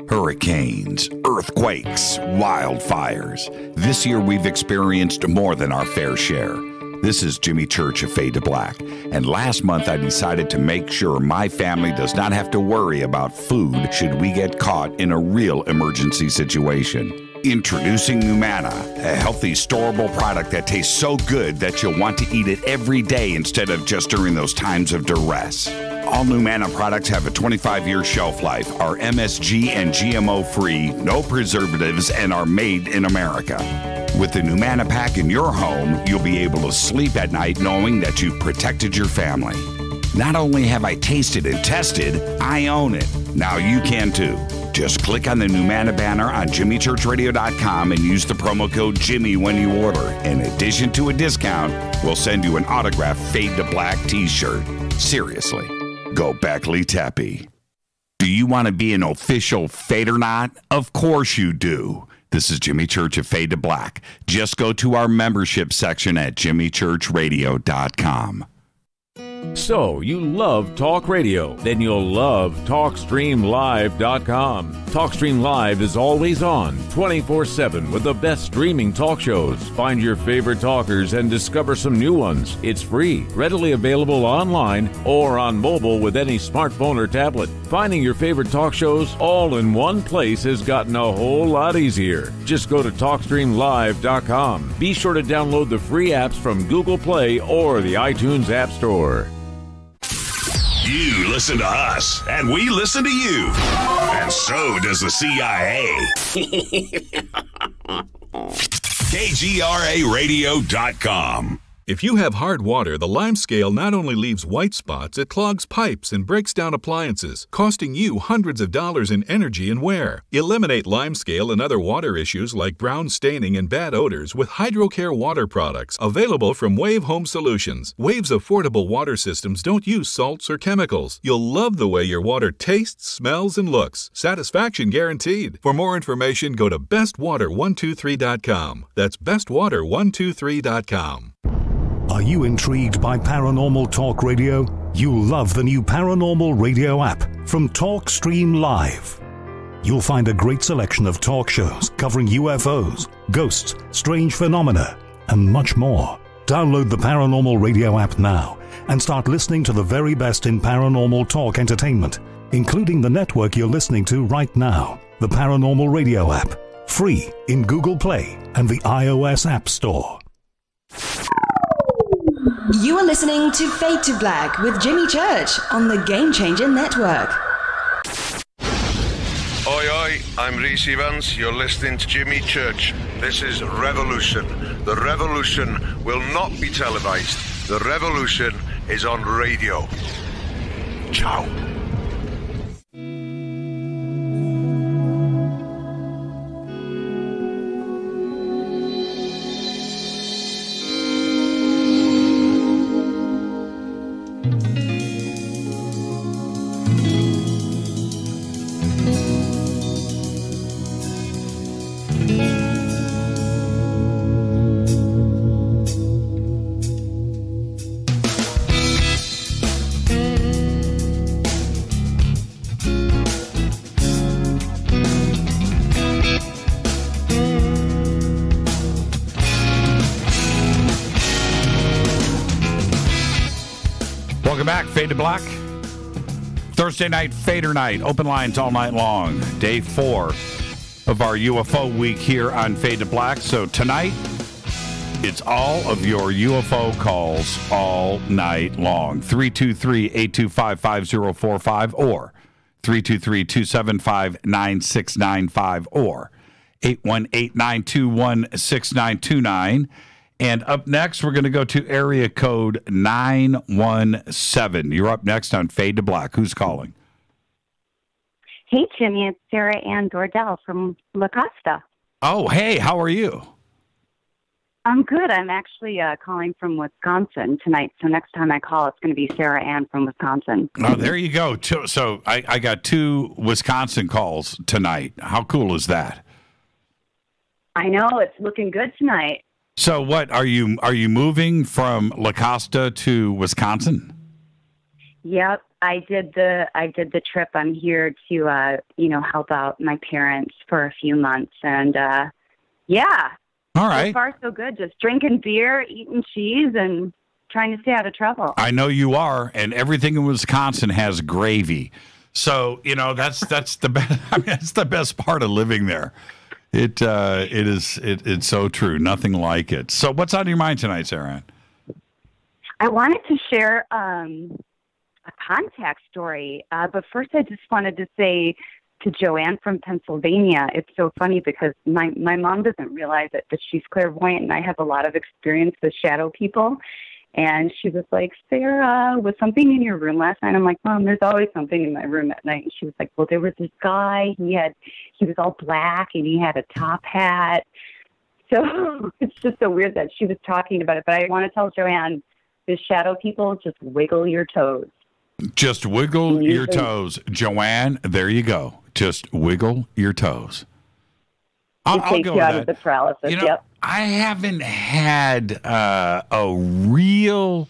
Hurricanes, earthquakes, wildfires. This year we've experienced more than our fair share. This is Jimmy Church of Fade to Black, and last month I decided to make sure my family does not have to worry about food should we get caught in a real emergency situation. Introducing Numana, a healthy, storable product that tastes so good that you'll want to eat it every day instead of just during those times of duress. All Numana products have a 25-year shelf life, are MSG and GMO-free, no preservatives, and are made in America. With the Numana pack in your home, you'll be able to sleep at night knowing that you've protected your family. Not only have I tasted and tested, I own it. Now you can too. Just click on the Numana banner on JimmyChurchRadio.com and use the promo code Jimmy when you order. In addition to a discount, we'll send you an autographed Fade to Black t-shirt. Seriously. Go Beckley Tappy. Do you want to be an official FADERNIGHT? Of course you do. This is Jimmy Church of Fade to Black. Just go to our membership section at JimmyChurchRadio.com. So, you love talk radio? Then you'll love TalkStreamLive.com. TalkStream Live is always on, 24/7, with the best streaming talk shows. Find your favorite talkers and discover some new ones. It's free, readily available online or on mobile with any smartphone or tablet. Finding your favorite talk shows all in one place has gotten a whole lot easier. Just go to TalkStreamLive.com. Be sure to download the free apps from Google Play or the iTunes App Store. You listen to us, and we listen to you. And so does the CIA. KGRARadio.com. If you have hard water, the lime scale not only leaves white spots, it clogs pipes and breaks down appliances, costing you hundreds of dollars in energy and wear. Eliminate lime scale and other water issues like brown staining and bad odors with HydroCare water products available from Wave Home Solutions. Wave's affordable water systems don't use salts or chemicals. You'll love the way your water tastes, smells, and looks. Satisfaction guaranteed. For more information, go to bestwater123.com. That's bestwater123.com. Are you intrigued by paranormal talk radio? You'll love the new paranormal radio app from TalkStream Live. You'll find a great selection of talk shows covering UFOs, ghosts, strange phenomena, and much more. Download the paranormal radio app now and start listening to the very best in paranormal talk entertainment, including the network you're listening to right now. The paranormal radio app, free in Google Play and the iOS App Store. You are listening to Fade to Black with Jimmy Church on the Game Changer Network. Oi, oi, I'm Reese Evans. You're listening to Jimmy Church. This is Revolution. The revolution will not be televised. The revolution is on radio. Ciao. Welcome back, Fade to Black. Thursday night, Fader night. Open lines all night long. Day 4 of our UFO week here on Fade to Black. So tonight, it's all of your UFO calls all night long. 323-825-5045 or 323-275-9695 or 818-921-6929. And up next, we're going to go to area code 917. You're up next on Fade to Black. Who's calling? Hey, Jimmy. It's Sarah Ann Dordell from La Costa. Oh, hey. How are you? I'm good. I'm actually calling from Wisconsin tonight. So next time I call, it's going to be Sarah Ann from Wisconsin. Oh, there you go. So I got 2 Wisconsin calls tonight. How cool is that? I know. It's looking good tonight. So what, are you moving from La Costa to Wisconsin? Yep, I did the trip. I'm here to help out my parents for a few months, and yeah. All right. So far so good. Just drinking beer, eating cheese, and trying to stay out of trouble. I know you are, and everything in Wisconsin has gravy. So that's the best. I mean, that's the best part of living there. It's so true. Nothing like it. So what's on your mind tonight, Sarah? I wanted to share a contact story, but first I just wanted to say to Joanne from Pennsylvania, it's so funny because my mom doesn't realize it, but she's clairvoyant, and I have a lot of experience with shadow people. And she was like, Sarah, was something in your room last night? I'm like, Mom, there's always something in my room at night. And she was like, well, there was this guy. He was all black, and he had a top hat. So it's just so weird that she was talking about it. But I want to tell Joanne, the shadow people, just wiggle your toes. Just wiggle your toes. Joanne, there you go. Just wiggle your toes. It takes you out of the paralysis. Yep. I haven't had a real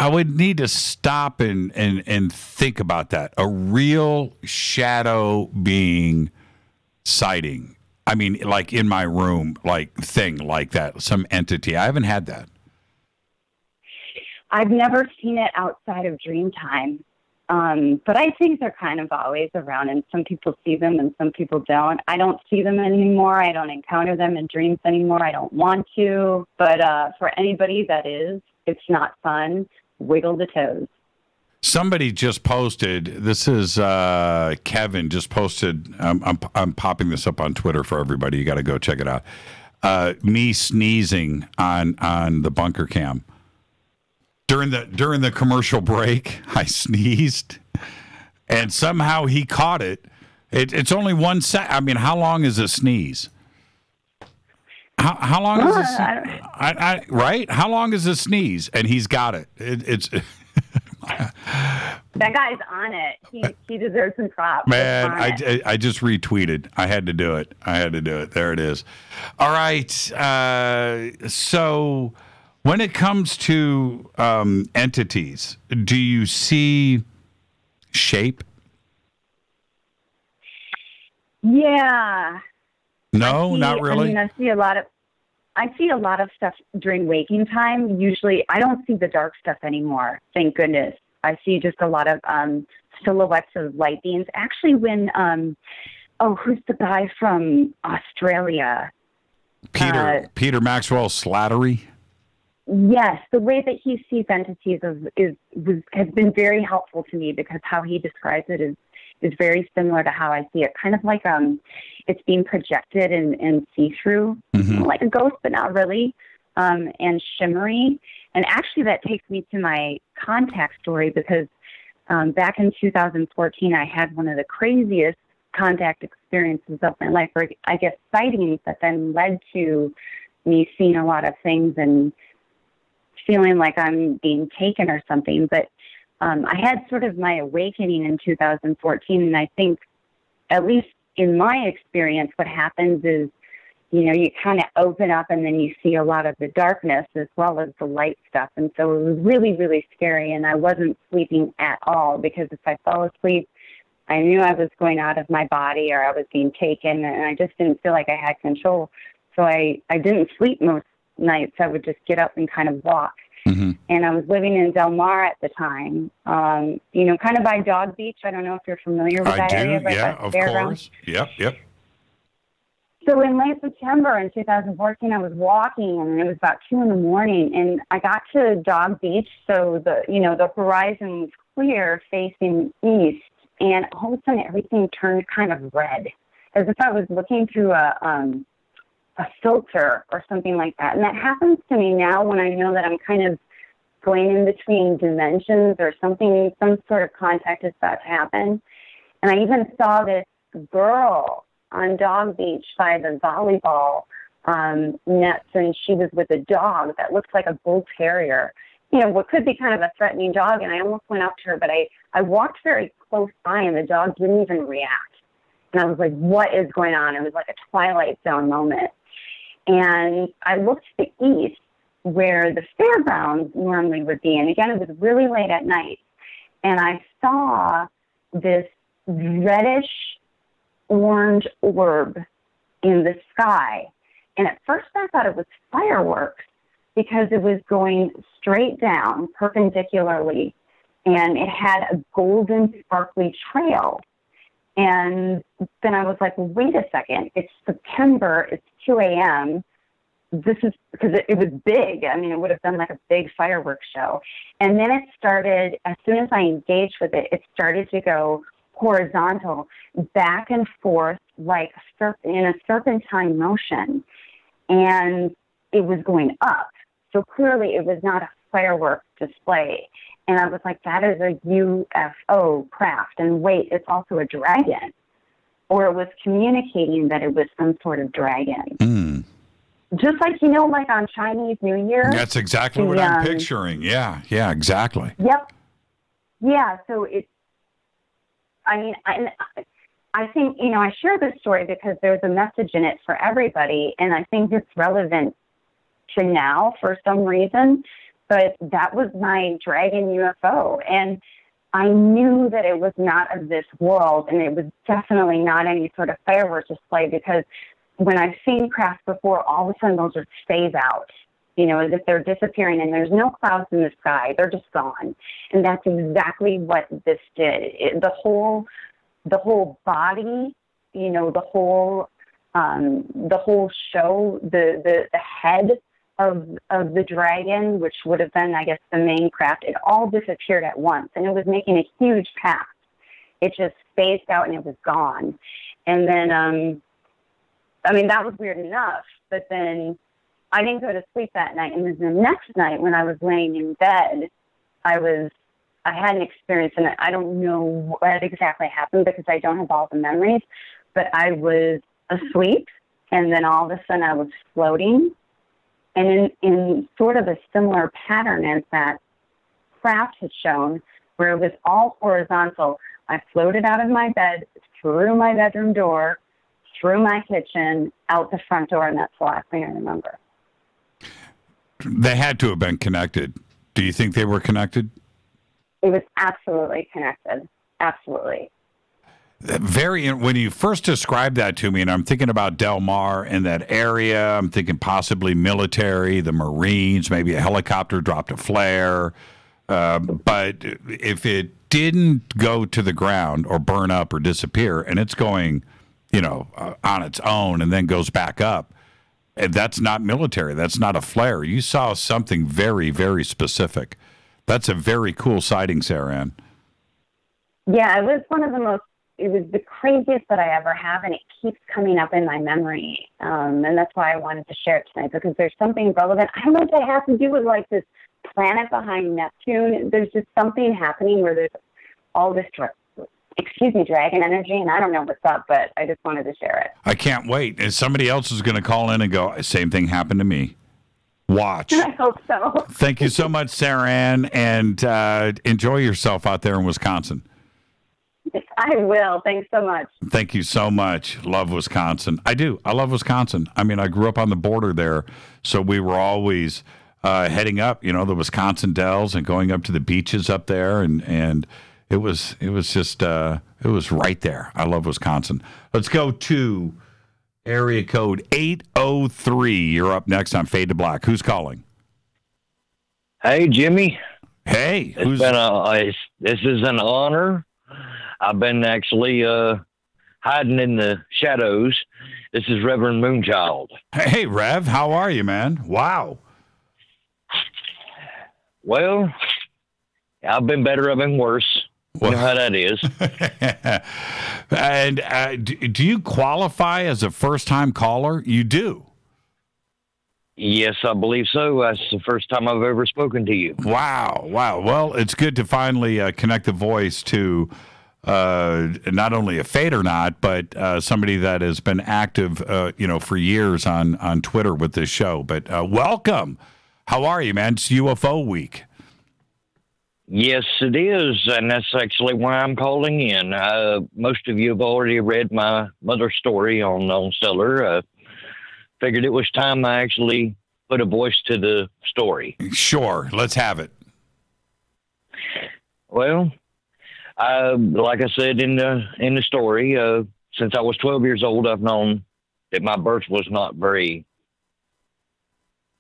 I would need to stop and think about that. A real shadow being sighting. I mean, like in my room, like thing like that, some entity. I haven't had that. I've never seen it outside of dream time. But I think they're kind of always around, and some people see them and some people don't. I don't see them anymore. I don't encounter them in dreams anymore. I don't want to. But for anybody that is, it's not fun. Wiggle the toes. Somebody just posted, this is Kevin just posted, I'm popping this up on Twitter for everybody. You got to go check it out. Me sneezing on the bunker cam. During the commercial break, I sneezed, and somehow he caught it. It's only 1 sec. I mean, how long is a sneeze? How long is this? Right? How long is a sneeze? And he's got it. It's that guy's on it. He deserves some props. Man, I just retweeted. I had to do it. There it is. All right. So when it comes to entities, do you see shape? Yeah. No, not really. I mean, I see a lot of stuff during waking time. Usually, I don't see the dark stuff anymore. Thank goodness. I see just a lot of silhouettes of light beings. Actually, when who's the guy from Australia? Peter Maxwell Slattery. Yes, the way that he sees entities has been very helpful to me, because how he describes it is very similar to how I see it. Kind of like it's being projected and see-through, like a ghost, but not really, and shimmery. And actually, that takes me to my contact story, because back in 2014, I had one of the craziest contact experiences of my life, or I guess sightings that then led to me seeing a lot of things and feeling like I'm being taken or something. But I had sort of my awakening in 2014, and I think, at least in my experience, what happens is, you kind of open up and then you see a lot of the darkness as well as the light stuff. And so it was really, really scary, and I wasn't sleeping at all, because if I fell asleep, I knew I was going out of my body or I was being taken, and I just didn't feel like I had control. So I didn't sleep most nights. I would just get up and kind of walk. And I was living in Del Mar at the time, kind of by Dog Beach. I don't know if you're familiar with that area. Yeah, of course. Yep. So in late September in 2014, I was walking, and it was about 2 a.m, and I got to Dog Beach. So the horizon was clear facing east, and all of a sudden everything turned kind of red, as if I was looking through a filter or something like that. And that happens to me now when I know that I'm kind of going in between dimensions or something, some sort of contact is about to happen. And I even saw this girl on Dog Beach by the volleyball nets, and she was with a dog that looks like a bull terrier, what could be kind of a threatening dog. And I almost went up to her, but I walked very close by, and the dog didn't even react. And I was like, what is going on? It was like a Twilight Zone moment. And I looked to the east, where the fairgrounds normally would be. And again, it was really late at night. And I saw this reddish orange orb in the sky. And at first I thought it was fireworks, because it was going straight down perpendicularly, and it had a golden sparkly trail. And then I was like, well, wait a second, it's September, it's 2 a.m. This is because it was big. I mean, it would have been like a big fireworks show. And then it started, as soon as I engaged with it, it started to go horizontal, back and forth, like in a serpentine motion. And it was going up. So clearly it was not a fireworks display. And I was like, that is a UFO craft. And wait, it's also a dragon. Or it was communicating that it was some sort of dragon. Just like, like on Chinese New Year. That's exactly what I'm picturing. Yeah, exactly. Yep. Yeah, so I think, I share this story because there's a message in it for everybody, and I think it's relevant to now for some reason. But that was my dragon UFO. And I knew that it was not of this world, and it was definitely not any sort of fireworks display, because when I've seen craft before, all of a sudden they'll just phase out, you know, as if they're disappearing, and there's no clouds in the sky. They're just gone. And that's exactly what this did. The whole body, you know, the whole show, the head of the dragon, which would have been, I guess, the main craft, it all disappeared at once, and it was making a huge path. It just phased out and it was gone. And then, I mean, that was weird enough, but then I didn't go to sleep that night. And then the next night when I was laying in bed, I had an experience, and I don't know what exactly happened because I don't have all the memories, but I was asleep, and then all of a sudden I was floating, and in sort of a similar pattern as that craft had shown, where it was all horizontal. I floated out of my bed, through my bedroom door, through my kitchen, out the front door, and that's the last thing I remember. They had to have been connected. Do you think they were connected? It was absolutely connected. Absolutely. When you first described that to me, and I'm thinking about Del Mar and that area, I'm thinking possibly military, the Marines, maybe a helicopter dropped a flare. But if it didn't go to the ground or burn up or disappear, and it's going, you know, on its own and then goes back up, that's not military. That's not a flare. You saw something very, very specific. That's a very cool sighting, Sarah Ann. Yeah, it was it was the craziest that I ever have, and it keeps coming up in my memory. And that's why I wanted to share it tonight, because there's something relevant. I don't know if that has to do with like this planet behind Neptune. There's just something happening where there's all this dragon energy, and I don't know what's up, but I just wanted to share it. I can't wait. And somebody else is going to call in and go, same thing happened to me. Watch. I hope so. Thank you so much, Sarah Ann, and enjoy yourself out there in Wisconsin. I will. Thanks so much. Thank you so much. Love Wisconsin. I do. I love Wisconsin. I mean, I grew up on the border there, so we were always heading up, you know, the Wisconsin Dells and going up to the beaches up there, and it was just it was right there. I love Wisconsin. Let's go to area code 803. You're up next on Fade to Black. Who's calling? Hey, Jimmy. Hey. This is an honor. I've been actually hiding in the shadows. This is Reverend Moonchild. Hey, Rev. How are you, man? Wow. Well, I've been better. I've been worse. You know how that is. And do you qualify as a first-time caller? You do. Yes, I believe so. That's the first time I've ever spoken to you. Wow. Well, it's good to finally connect the voice to not only a FADERNIGHT, but somebody that has been active, for years on Twitter with this show. But welcome. How are you, man? It's UFO week. Yes, it is, and that's actually why I'm calling in. Most of you have already read my mother's story on Stellar. Figured it was time I actually put a voice to the story. Sure, let's have it. Well, like I said in the story, since I was 12 years old, I've known that my birth was not very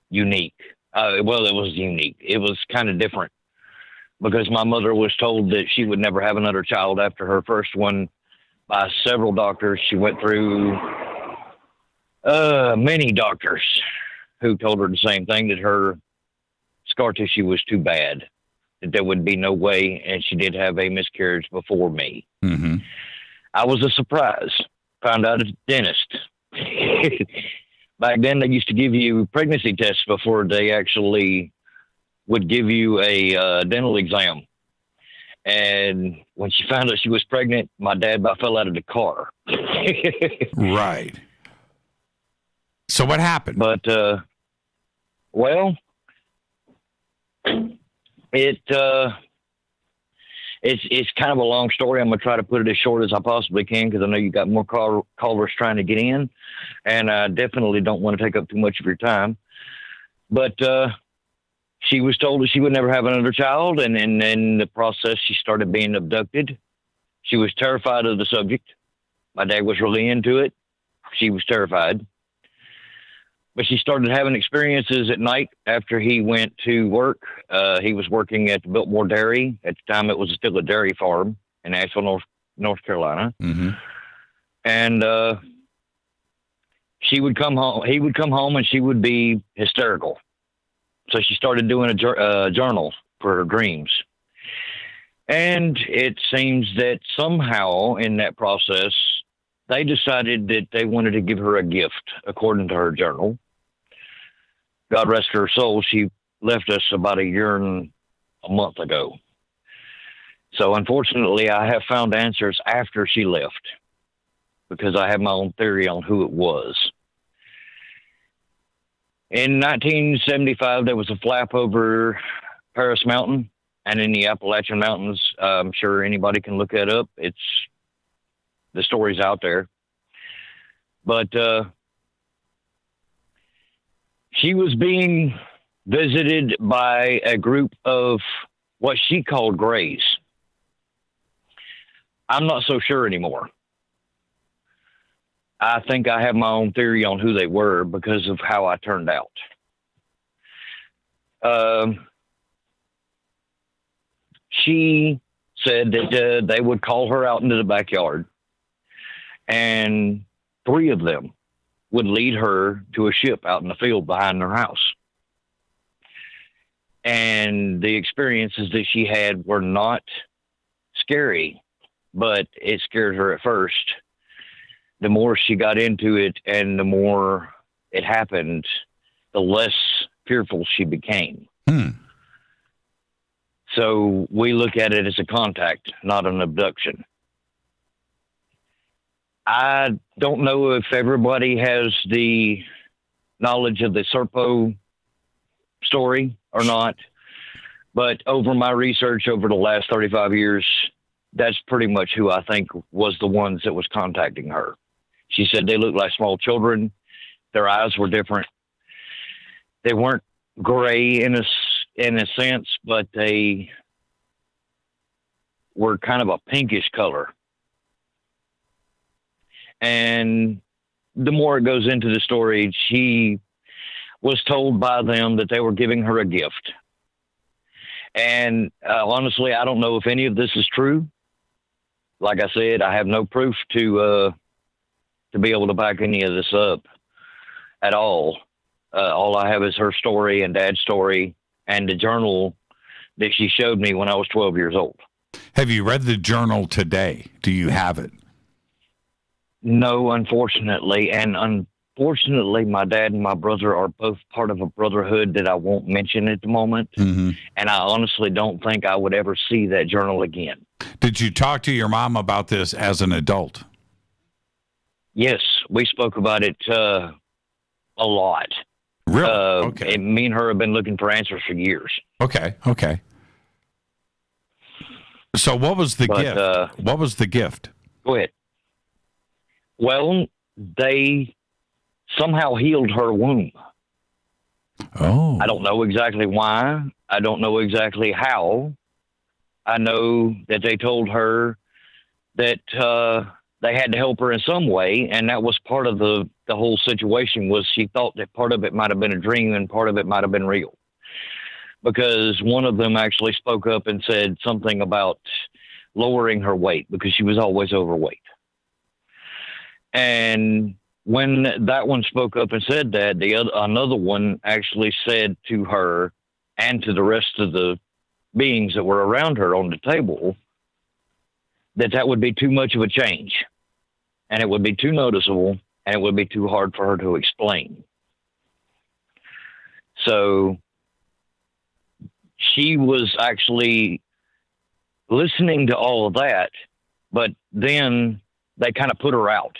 unique. It was unique. It was kind of different because my mother was told that she would never have another child after her first one by several doctors. She went through many doctors who told her the same thing, that her scar tissue was too bad, that there would be no way, and she did have a miscarriage before me. Mm-hmm. I was a surprise. Found out at a dentist. Back then, they used to give you pregnancy tests before they actually would give you a dental exam. And when she found out she was pregnant, my dad about fell out of the car. Right. So what happened? But, it's kind of a long story. I'm going to try to put it as short as I possibly can because I know you got more callers trying to get in, and I definitely don't want to take up too much of your time. But she was told that she would never have another child, and in the process, she started being abducted. She was terrified of the subject. My dad was really into it. She was terrified. But she started having experiences at night after he went to work. He was working at the Biltmore Dairy. At the time, it was still a dairy farm in Asheville, North Carolina. Mm-hmm. And she would come home. He would come home, and she would be hysterical. So she started doing a journal for her dreams. And it seems that somehow in that process, they decided that they wanted to give her a gift, according to her journal. God rest her soul, she left us about a year and a month ago. So unfortunately, I have found answers after she left, because I have my own theory on who it was. In 1975, there was a flap over Paris Mountain and in the Appalachian Mountains. I'm sure anybody can look that up. The story's out there. But she was being visited by a group of what she called Greys. I'm not so sure anymore. I think I have my own theory on who they were because of how I turned out. She said that they would call her out into the backyard, and 3 of them would lead her to a ship out in the field behind their house. And the experiences that she had were not scary, but it scared her at first. The more she got into it and the more it happened, the less fearful she became. So we look at it as a contact, not an abduction. I don't know if everybody has the knowledge of the Serpo story or not, but over my research over the last 35 years, that's pretty much who I think was the ones that was contacting her. She said they looked like small children. Their eyes were different. They weren't gray in a sense, but they were kind of a pinkish color. And the more it goes into the story, she was told by them that they were giving her a gift. And honestly, I don't know if any of this is true. Like I said, I have no proof to be able to back any of this up at all. All I have is her story and Dad's story and the journal that she showed me when I was 12 years old. Have you read the journal today? Do you have it? No, unfortunately. And unfortunately, my dad and my brother are both part of a brotherhood that I won't mention at the moment. Mm-hmm. And I honestly don't think I would ever see that journal again. Did you talk to your mom about this as an adult? Yes, we spoke about it a lot. Really? Okay. And me and her have been looking for answers for years. Okay. So what was the gift? What was the gift? Go ahead. Well, they somehow healed her womb. Oh. I don't know exactly why. I don't know exactly how. I know that they told her that they had to help her in some way, and that was part of the whole situation. Was she thought that part of it might have been a dream and part of it might have been real. Because one of them actually spoke up and said something about lowering her weight because she was always overweight. And when that one spoke up and said that, another one actually said to her and to the rest of the beings that were around her on the table that would be too much of a change, and it would be too noticeable, and it would be too hard for her to explain. So she was actually listening to all of that, but then they kind of put her out.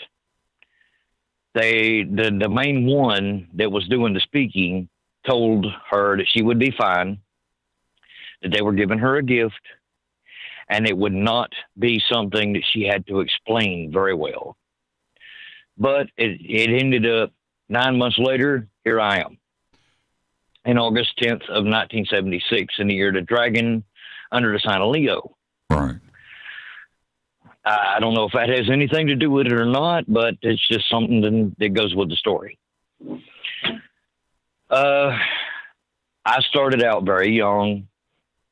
The main one that was doing the speaking told her that she would be fine, that they were giving her a gift, and it would not be something that she had to explain very well. But it ended up 9 months later, here I am. in August 10th of 1976 in the year of the dragon under the sign of Leo. Right. I don't know if that has anything to do with it or not, but it's just something that goes with the story. I started out very young,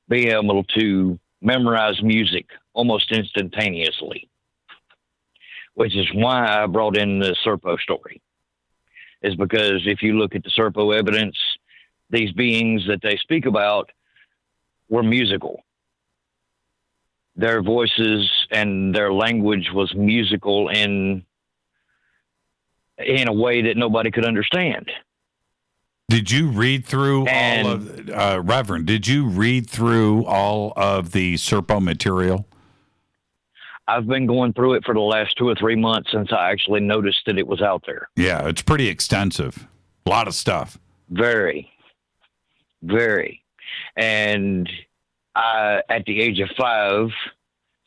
being able to memorize music almost instantaneously, which is why I brought in the Serpo story. Is because if you look at the Serpo evidence, these beings that they speak about were musical. Their voices and their language was musical in a way that nobody could understand. Did you read through all of, Reverend, did you read through all of the Serpo material? I've been going through it for the last 2 or 3 months since I actually noticed that it was out there. Yeah, it's pretty extensive. A lot of stuff. Very, very. And I, at the age of 5,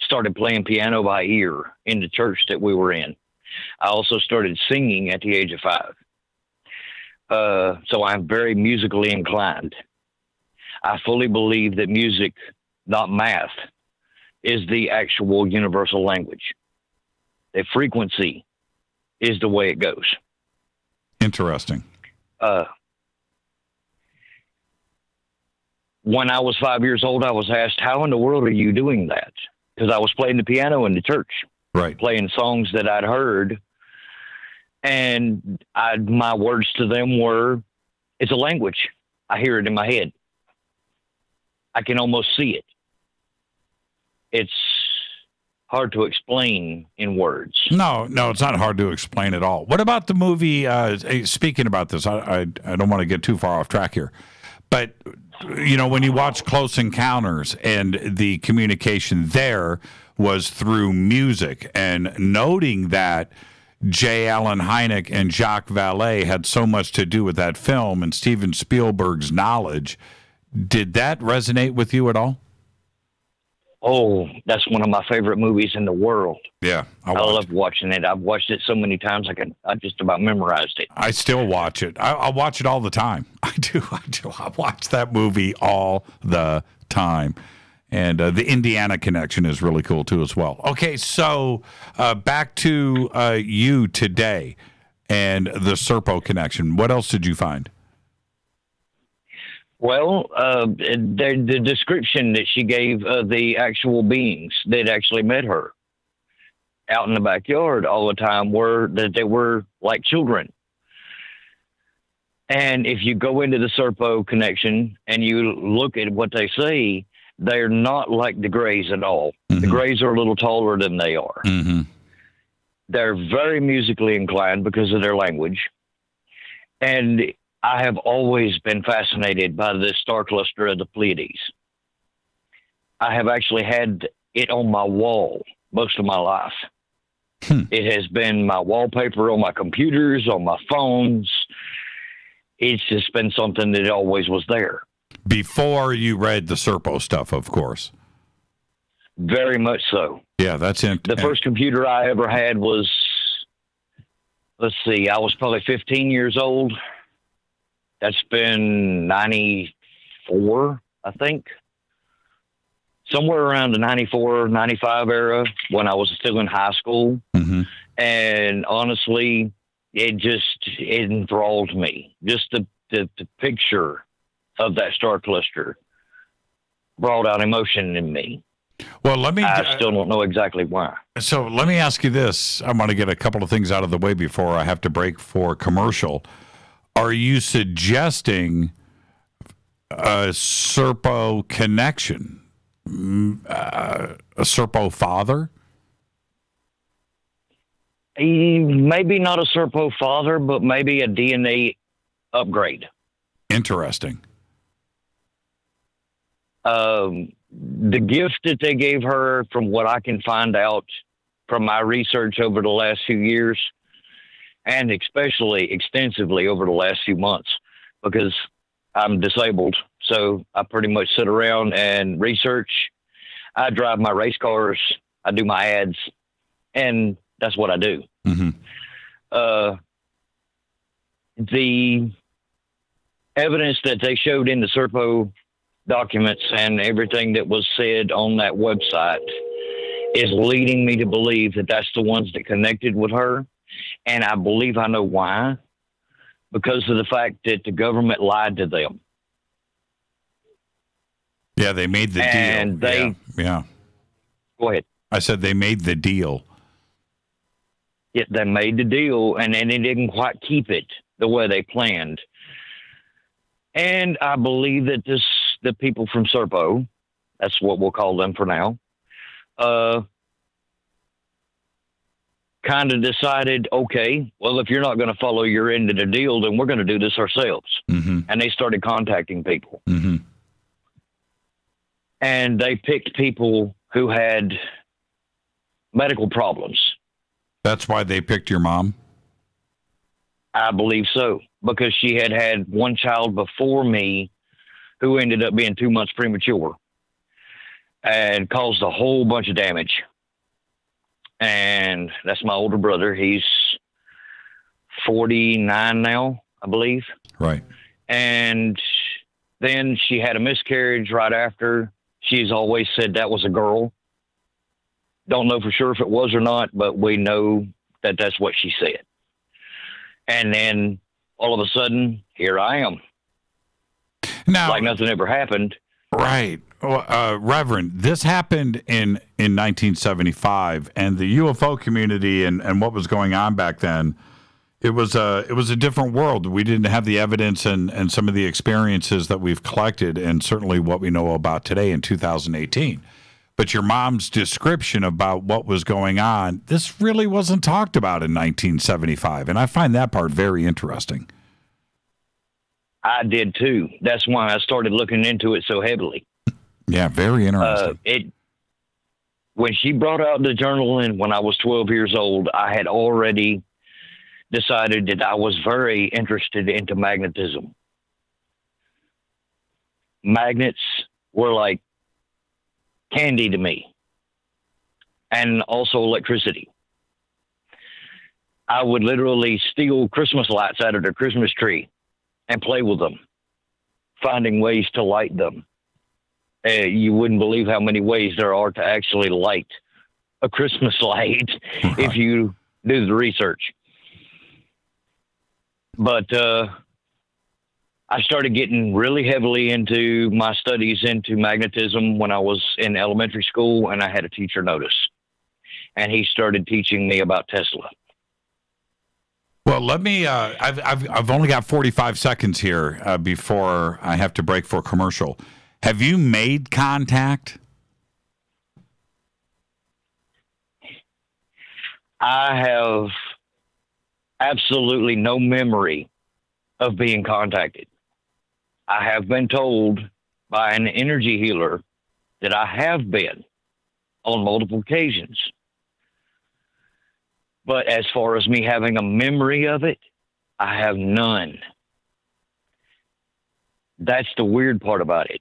started playing piano by ear in the church that we were in. I also started singing at the age of 5. So I'm very musically inclined. I fully believe that music, not math, is the actual universal language. The frequency is the way it goes. Interesting. When I was 5 years old, I was asked, how in the world are you doing that? Because I was playing the piano in the church. Right. Playing songs that I'd heard. And my words to them were, it's a language. I hear it in my head. I can almost see it. It's hard to explain in words. No, it's not hard to explain at all. What about the movie, speaking about this, I don't want to get too far off track here, but, you know, when you watch Close Encounters and the communication there was through music, and noting that J. Allen Hynek and Jacques Vallée had so much to do with that film and Steven Spielberg's knowledge, did that resonate with you at all? Oh, that's one of my favorite movies in the world. Yeah. I love watching it. I've watched it so many times I just about memorized it. I still watch it. I watch it all the time. I do. I watch that movie all the time. And the Indiana connection is really cool, too, as well. Okay, so back to you today and the Serpo connection. What else did you find? Well, the description that she gave of the actual beings that actually met her out in the backyard all the time were that they were like children. And if you go into the Serpo connection and you look at what they say, they're not like the Greys at all. Mm-hmm. The Greys are a little taller than they are. Mm-hmm. They're very musically inclined because of their language. And I have always been fascinated by this star cluster of the Pleiades. I have actually had it on my wall most of my life. It has been my wallpaper on my computers, on my phones. It's just been something that always was there. Before you read the Serpo stuff, of course. Very much so. Yeah, that's it. The first computer I ever had was, let's see, I was probably 15 years old. That's been 94, I think. Somewhere around the 94, 95 era when I was still in high school. Mm-hmm. And honestly, it enthralled me. Just the picture of that star cluster brought out emotion in me. Well, I still don't know exactly why. So let me ask you this. I want to get a couple of things out of the way before I have to break for commercial. Are you suggesting a Serpo connection? A Serpo father? Maybe not a Serpo father, but maybe a DNA upgrade. Interesting. The gift that they gave her, from what I can find out from my research over the last few years, and especially extensively over the last few months, because I'm disabled. So I pretty much sit around and research. I drive my race cars. I do my ads, and that's what I do. Mm-hmm. evidence that they showed in the Serpo documents and everything that was said on that website is leading me to believe that that's the ones that connected with her. And I believe I know why. Because of the fact that the government lied to them. Yeah, they made the deal. And they... Yeah. Go ahead. I said they made the deal. Yeah, they made the deal, and then they didn't quite keep it the way they planned. And I believe that the people from Serpo, that's what we'll call them for now, kind of decided, okay, well, if you're not going to follow your end of the deal, then we're going to do this ourselves. Mm-hmm. And they started contacting people. Mm-hmm. And they picked people who had medical problems. That's why they picked your mom? I believe so, because she had had one child before me who ended up being 2 months premature and caused a whole bunch of damage. And that's my older brother. He's 49 now, I believe. Right. And then she had a miscarriage right after. She's always said that was a girl. Don't know for sure if it was or not, but we know that that's what she said. And then all of a sudden, here I am. Now, like nothing ever happened. Right. Well, Reverend, this happened in 1975, and the UFO community and what was going on back then, it was a different world. We didn't have the evidence and some of the experiences that we've collected, and certainly what we know about today in 2018. But your mom's description about what was going on, this really wasn't talked about in 1975, and I find that part very interesting. I did too. That's why I started looking into it so heavily. Yeah, very interesting. When she brought out the journal and when I was 12 years old, I had already decided that I was very interested into magnetism. Magnets were like candy to me, and also electricity. I would literally steal Christmas lights out of their Christmas tree and play with them, finding ways to light them. You wouldn't believe how many ways there are to actually light a Christmas light if you do the research. But I started getting really heavily into my studies into magnetism when I was in elementary school, and I had a teacher notice. And he started teaching me about Tesla. Well, let me. I've only got 45 seconds here before I have to break for a commercial. Have you made contact? I have absolutely no memory of being contacted. I have been told by an energy healer that I have been on multiple occasions. But as far as me having a memory of it, I have none. That's the weird part about it.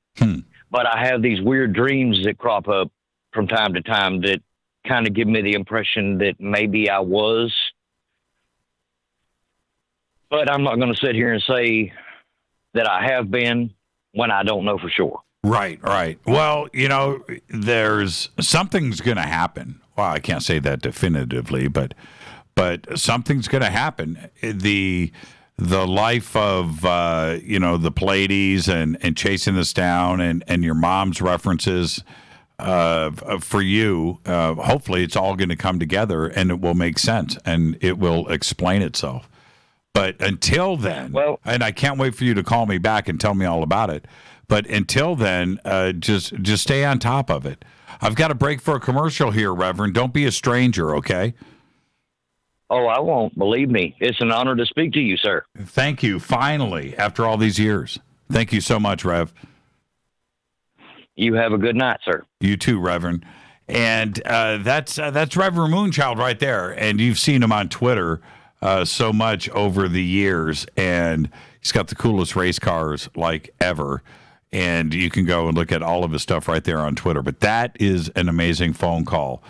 But I have these weird dreams that crop up from time to time that kind of give me the impression that maybe I was. But I'm not going to sit here and say that I have been when I don't know for sure. Right. Well, there's something's going to happen. Well, I can't say that definitively, but something's going to happen. The life of the Pleiades and chasing this down and your mom's references for you. Hopefully, it's all going to come together and it will make sense and it will explain itself. But until then, and I can't wait for you to call me back and tell me all about it. But until then, just stay on top of it. I've got to break for a commercial here, Reverend. Don't be a stranger, okay? Oh, I won't. Believe me. It's an honor to speak to you, sir. Thank you. Finally, after all these years. Thank you so much, Rev. You have a good night, sir. You too, Reverend. And that's Reverend Moonchild right there. And you've seen him on Twitter so much over the years. And he's got the coolest race cars like ever. And you can go and look at all of his stuff right there on Twitter. But that is an amazing phone call.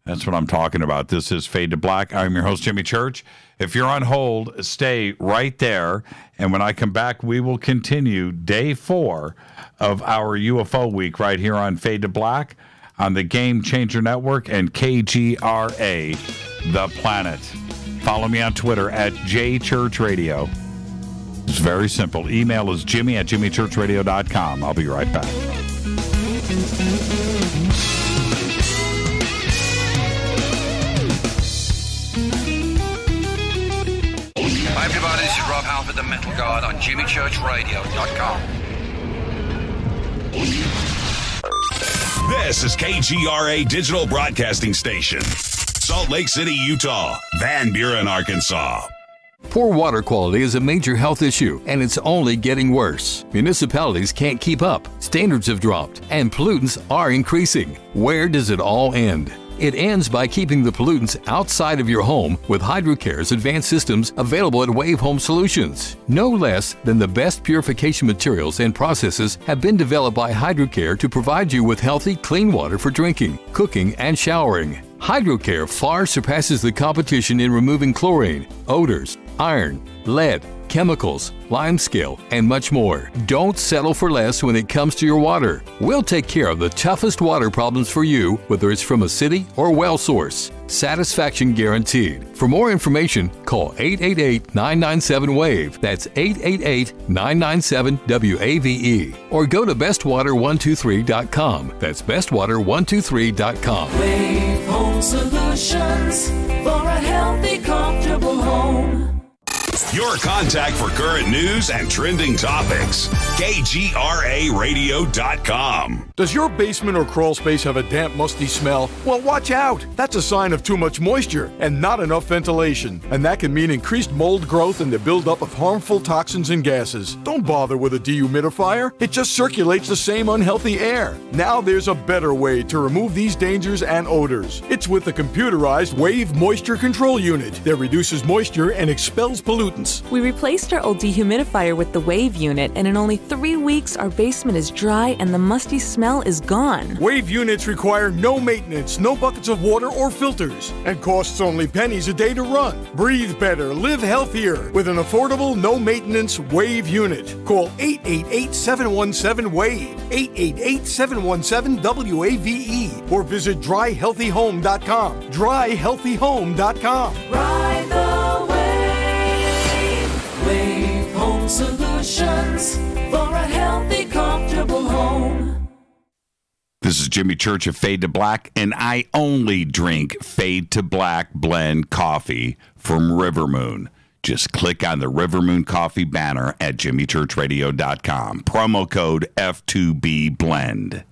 That's what I'm talking about. This is Fade to Black. I'm your host, Jimmy Church. If you're on hold, stay right there. And when I come back, we will continue day 4 of our UFO week right here on Fade to Black on the Game Changer Network and KGRA, The Planet. Follow me on Twitter at JChurchRadio. It's very simple. Email is jimmy@jimmychurchradio.com. I'll be right back. Hi everybody, this is Rob Halford, the Metal Guard on jimmychurchradio.com. This is KGRA Digital Broadcasting Station. Salt Lake City, Utah. Van Buren, Arkansas. Poor water quality is a major health issue, and it's only getting worse. Municipalities can't keep up, standards have dropped, and pollutants are increasing. Where does it all end? It ends by keeping the pollutants outside of your home with HydroCare's advanced systems available at Wave Home Solutions. No less than the best purification materials and processes have been developed by HydroCare to provide you with healthy, clean water for drinking, cooking, and showering. HydroCare far surpasses the competition in removing chlorine, odors, iron, lead, chemicals, limescale, and much more. Don't settle for less when it comes to your water. We'll take care of the toughest water problems for you, whether it's from a city or well source. Satisfaction guaranteed. For more information, call 888-997-WAVE. That's 888-997-WAVE. Or go to bestwater123.com. That's bestwater123.com. Wave Home Solutions for a healthy, comfortable home. Your contact for current news and trending topics. KGRARadio.com. Does your basement or crawl space have a damp, musty smell? Well, watch out. That's a sign of too much moisture and not enough ventilation. And that can mean increased mold growth and the buildup of harmful toxins and gases. Don't bother with a dehumidifier. It just circulates the same unhealthy air. Now there's a better way to remove these dangers and odors. It's with the computerized Wave Moisture Control Unit that reduces moisture and expels pollutants. We replaced our old dehumidifier with the Wave unit, and in only 3 weeks, our basement is dry and the musty smell is gone. Wave units require no maintenance, no buckets of water or filters, and costs only pennies a day to run. Breathe better, live healthier with an affordable, no-maintenance Wave unit. Call 888-717-WAVE, 888-717-WAVE, or visit dryhealthyhome.com. Dryhealthyhome.com. Ride the Wave Home Solutions for a healthy, comfortable home. This is Jimmy Church of Fade to Black, and I only drink Fade to Black blend coffee from Rivermoon. Just click on the Rivermoon Coffee banner at jimmychurchradio.com. Promo code F2B Blend.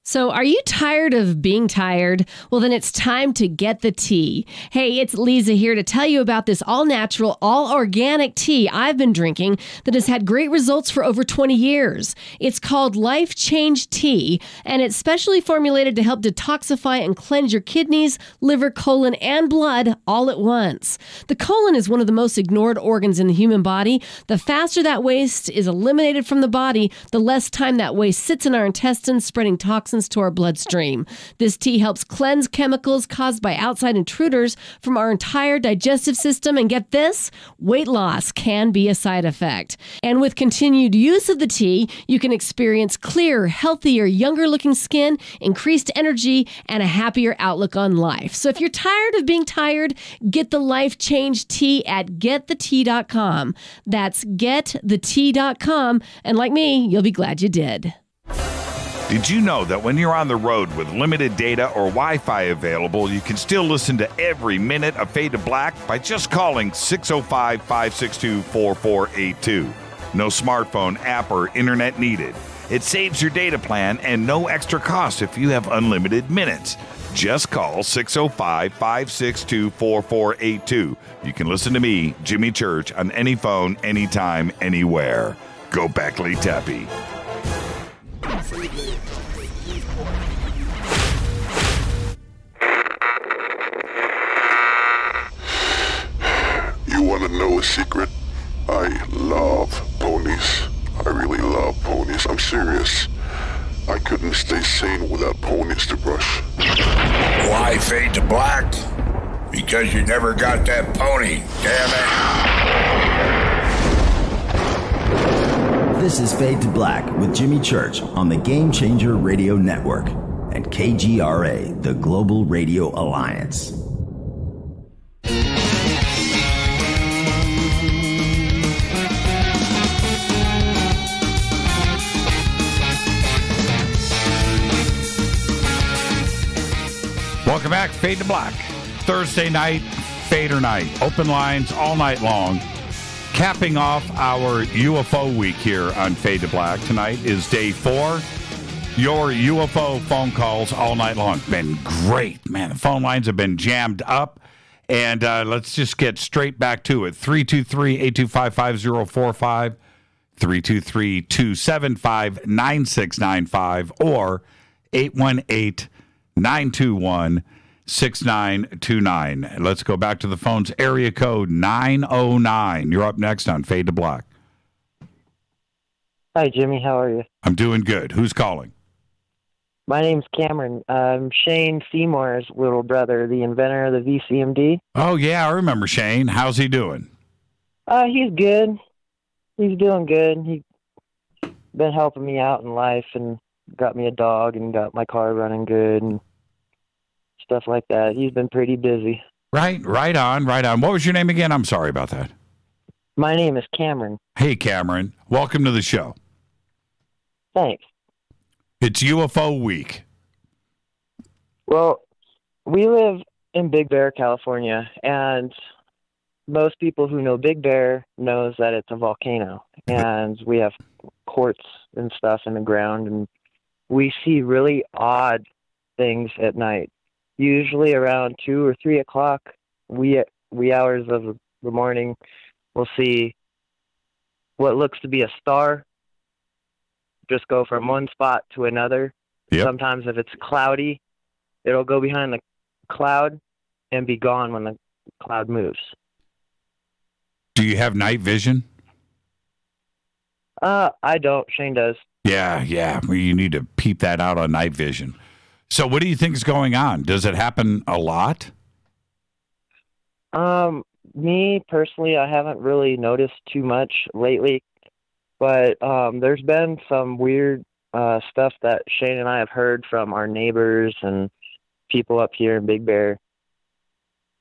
So are you tired of being tired? Well, then it's time to get the tea. Hey, it's Lisa here to tell you about this all-natural, all-organic tea I've been drinking that has had great results for over 20 years. It's called Life Change Tea, and it's specially formulated to help detoxify and cleanse your kidneys, liver, colon, and blood all at once. The colon is one of the most ignored organs in the human body. The faster that waste is eliminated from the body, the less time that waste sits in our intestines, spreading toxins to our bloodstream. This tea helps cleanse chemicals caused by outside intruders from our entire digestive system. And get this, weight loss can be a side effect. And with continued use of the tea, you can experience clearer, healthier, younger looking skin, increased energy, and a happier outlook on life. So if you're tired of being tired, get the Life Change Tea at getthetea.com. That's getthetea.com. And like me, you'll be glad you did. Did you know that when you're on the road with limited data or Wi-Fi available, you can still listen to every minute of Fade to Black by just calling 605-562-4482. No smartphone, app, or internet needed. It saves your data plan and no extra cost if you have unlimited minutes. Just call 605-562-4482. You can listen to me, Jimmy Church, on any phone, anytime, anywhere. Go Beckley Tappy. You want to know a secret? I love ponies. I really love ponies. I'm serious. I couldn't stay sane without ponies to brush. Why Why fade to black? Because you never got that pony, damn it. This is Fade to Black with Jimmy Church on the Game Changer Radio Network and KGRA, the Global Radio Alliance. Welcome back, Fade to Black. Thursday night, Fader Night. Open lines all night long. Capping off our UFO week here on Fade to Black. Tonight is day 4. Your UFO phone calls all night long. Been great. Man, the phone lines have been jammed up. And let's just get straight back to it. 323-825-5045, 323-275-9695, or 818-921-6929. Let's go back to the phones. Area code 909. You're up next on Fade to Black. Hi, Jimmy. How are you? I'm doing good. Who's calling? My name's Cameron. I'm Shane Seymour's little brother, the inventor of the VCMD. Oh, yeah, I remember Shane. How's he doing? He's good. He's doing good. He's been helping me out in life and got me a dog and got my car running good and stuff like that. He's been pretty busy. Right on. What was your name again? I'm sorry about that. My name is Cameron. Hey, Cameron. Welcome to the show. Thanks. It's UFO week. Well, we live in Big Bear, California, and most people who know Big Bear knows that it's a volcano, and we have quartz and stuff in the ground, and we see really odd things at night. Usually around 2 or 3 o'clock, wee hours of the morning, we'll see what looks to be a star just go from one spot to another. Yep. Sometimes if it's cloudy, it'll go behind the cloud and be gone when the cloud moves. Do you have night vision? I don't. Shane does. Yeah. Well, you need to peep that out on night vision. So what do you think is going on? Does it happen a lot? Me personally, I haven't really noticed too much lately, but there's been some weird stuff that Shane and I have heard from our neighbors and people up here in Big Bear.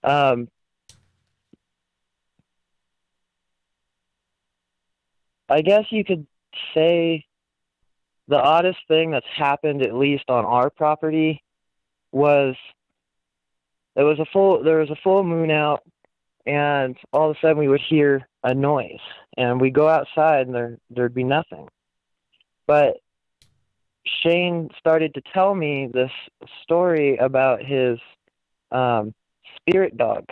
I guess you could say the oddest thing that's happened, at least on our property, was there was a full moon out, and all of a sudden we would hear a noise, and we go outside and there'd be nothing. But Shane started to tell me this story about his spirit dog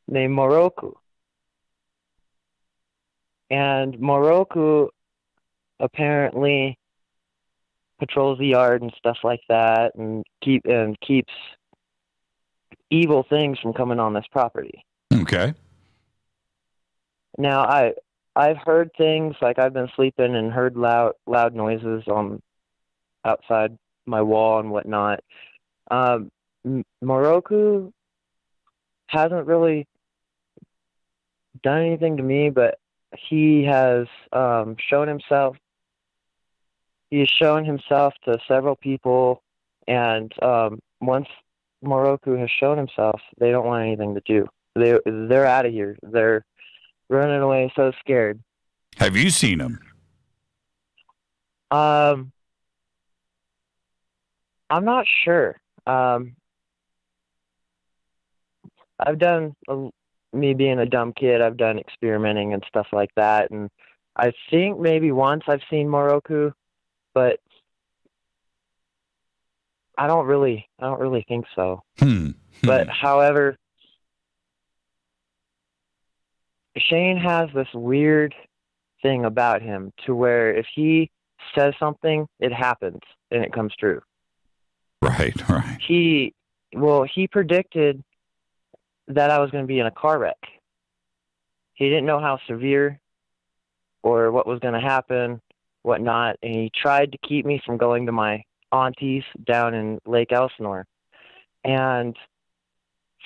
named Moroku. And Moroku apparently patrols the yard and stuff like that, and keeps evil things from coming on this property. Okay. Now I've heard things, like I've been sleeping and heard loud noises on outside my wall and whatnot. Moroku hasn't really done anything to me, but he has shown himself. He has shown himself to several people, and once Moroku has shown himself, they don't want anything to do. They're out of here. They're running away so scared. Have you seen him? I'm not sure. I've done, me being a dumb kid, I've done experimenting and stuff like that, and I think maybe once I've seen Moroku, but I don't really think so. But however, Shane has this weird thing about him to where if he says something, it happens and it comes true. Right. He predicted that I was going to be in a car wreck. He didn't know how severe or what was going to happen, whatnot, and he tried to keep me from going to my auntie's down in Lake Elsinore. And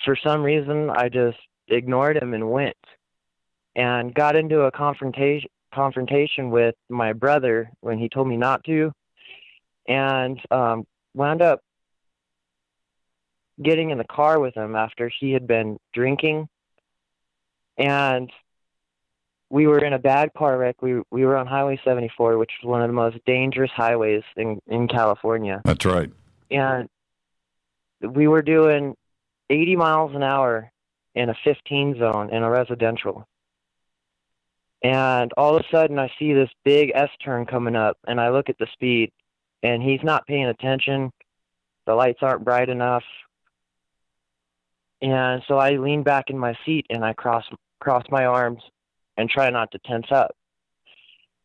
for some reason, I just ignored him and went and got into a confrontation with my brother when he told me not to, and wound up getting in the car with him after he had been drinking. And we were in a bad car wreck. We were on Highway 74, which is one of the most dangerous highways in California. That's right. And we were doing 80 miles an hour in a 15 zone in a residential. And all of a sudden I see this big S-turn coming up, and I look at the speed, and he's not paying attention. The lights aren't bright enough. And so I lean back in my seat, and I cross my arms and try not to tense up.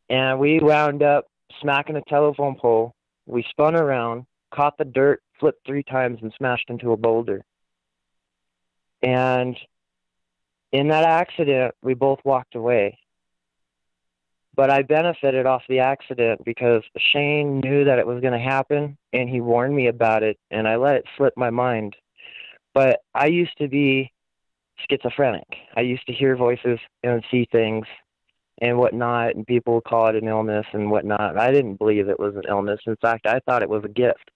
And we wound up smacking a telephone pole. We spun around, caught the dirt, flipped 3 times, and smashed into a boulder. And in that accident, we both walked away. But I benefited off the accident because Shane knew that it was going to happen, and he warned me about it, and I let it slip my mind. But I used to be schizophrenic. I used to hear voices and see things and whatnot, and people would call it an illness and whatnot. I didn't believe it was an illness. In fact, I thought it was a gift.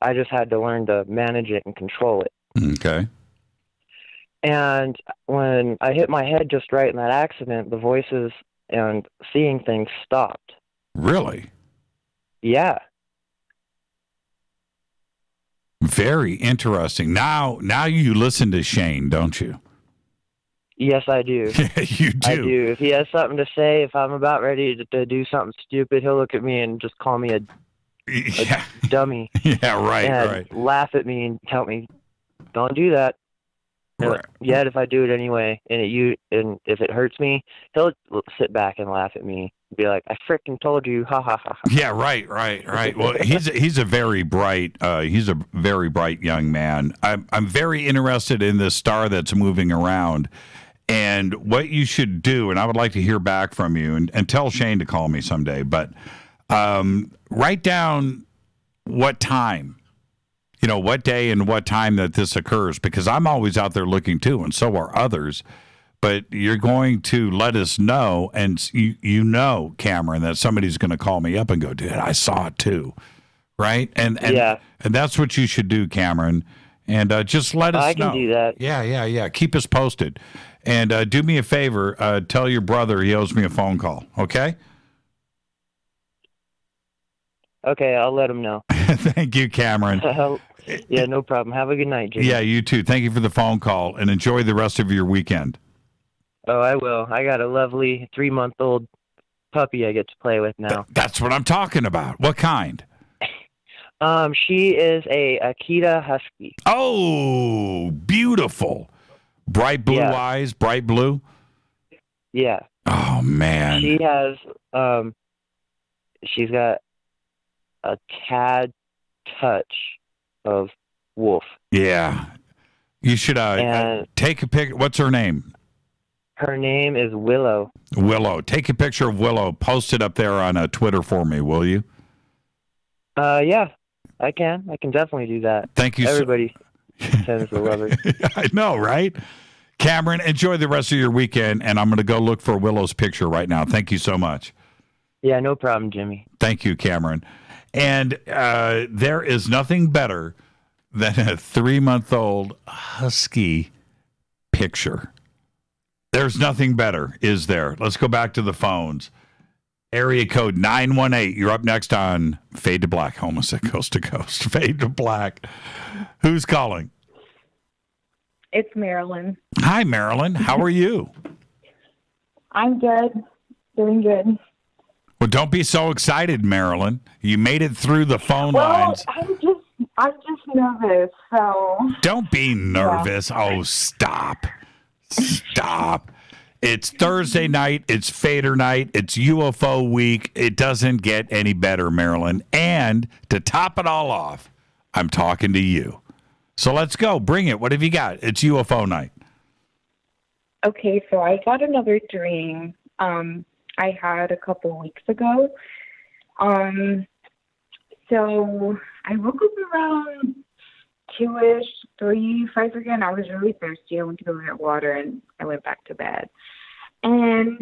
I just had to learn to manage it and control it. Okay. And when I hit my head just right in that accident, the voices and seeing things stopped. Really? Yeah. Very interesting. Now you listen to Shane, don't you? Yes, I do. You do. I do. If he has something to say, if I'm about ready to do something stupid, he'll look at me and just call me a dummy. Yeah, right, and right. laugh at me and tell me, don't do that. Right. Yet if I do it anyway, and if it hurts me, he'll sit back and laugh at me, and be like, "I frickin' told you!" Ha ha ha. Yeah, right. Well, he's a very bright young man. I'm very interested in this star that's moving around, and what you should do. And I would like to hear back from you, and tell Shane to call me someday. But write down what time. You know, what day and what time that this occurs, because I'm always out there looking too, and so are others. But you're going to let us know, and you know, Cameron, that somebody's going to call me up and go, "Dude, I saw it too," right? And yeah, and that's what you should do, Cameron. And just let us know. I can do that. Yeah. Keep us posted, and do me a favor. Tell your brother he owes me a phone call. Okay. Okay, I'll let him know. Thank you, Cameron. Yeah, no problem. Have a good night, Jimmy. Yeah, you too. Thank you for the phone call, and enjoy the rest of your weekend. Oh, I will. I got a lovely 3-month-old puppy I get to play with now. That's what I'm talking about. What kind? She is a Akita Husky. Oh, beautiful. Bright blue eyes, bright blue? Yeah. Oh, man. She has, she's got a tad touch of wolf. Yeah. You should take a pic. What's her name? Her name is Willow. Willow. Take a picture of Willow. Post it up there on Twitter for me, will you? Yeah, I can. I can definitely do that. Thank you. Everybody tends to love her. I know, right? Cameron, enjoy the rest of your weekend, and I'm going to go look for Willow's picture right now. Thank you so much. Yeah, no problem, Jimmy. Thank you, Cameron. And there is nothing better than a 3-month-old husky picture. There's nothing better, is there? Let's go back to the phones. Area code 918. You're up next on Fade to Black. Almost at Coast to Coast. Fade to Black. Who's calling? It's Marilyn. Hi, Marilyn. How are you? I'm good. Doing good. Well, don't be so excited, Marilyn. You made it through the phone lines. I'm just nervous, so. Don't be nervous. Yeah. Oh, stop. Stop. It's Thursday night. It's Fader night. It's UFO week. It doesn't get any better, Marilyn. And to top it all off, I'm talking to you. So let's go. Bring it. What have you got? It's UFO night. Okay, so I got another dream I had a couple weeks ago. So I woke up around 2-ish, 3, if I forget. And I was really thirsty. I went to go get water, and I went back to bed. And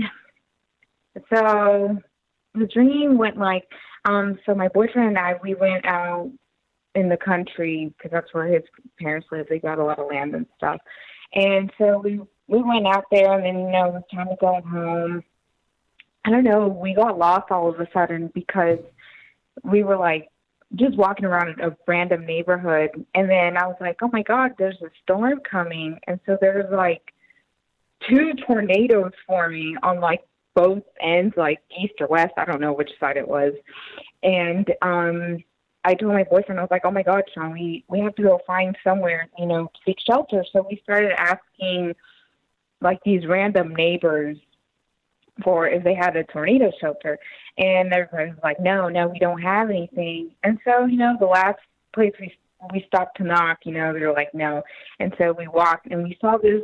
so the dream went like, so my boyfriend and I, we went out in the country because that's where his parents live. They got a lot of land and stuff. And so we went out there, and then, you know, it was time to go home. I don't know, we got lost all of a sudden because we were like just walking around a random neighborhood. And then I was like, oh my God, there's a storm coming. And so there was like 2 tornadoes forming on like both ends, like east or west. I don't know which side it was. And I told my boyfriend, I was like, oh my God, Sean, we have to go find somewhere, you know, seek shelter. So we started asking like these random neighbors for if they had a tornado shelter. And everybody was like, no, we don't have anything. And so, you know, the last place we stopped to knock, you know, they were like, no. And so we walked, and we saw this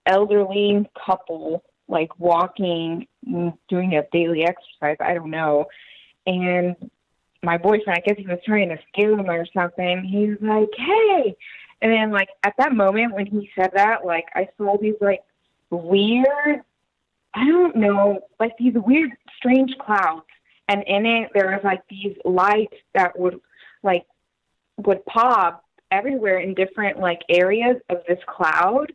elderly couple like walking, doing a daily exercise. I don't know. And my boyfriend, I guess he was trying to scare them or something. He was like, hey. And then like at that moment when he said that, like I saw these like weird, I don't know, like these weird, strange clouds. And in it, there was like these lights that would pop everywhere in different like areas of this cloud.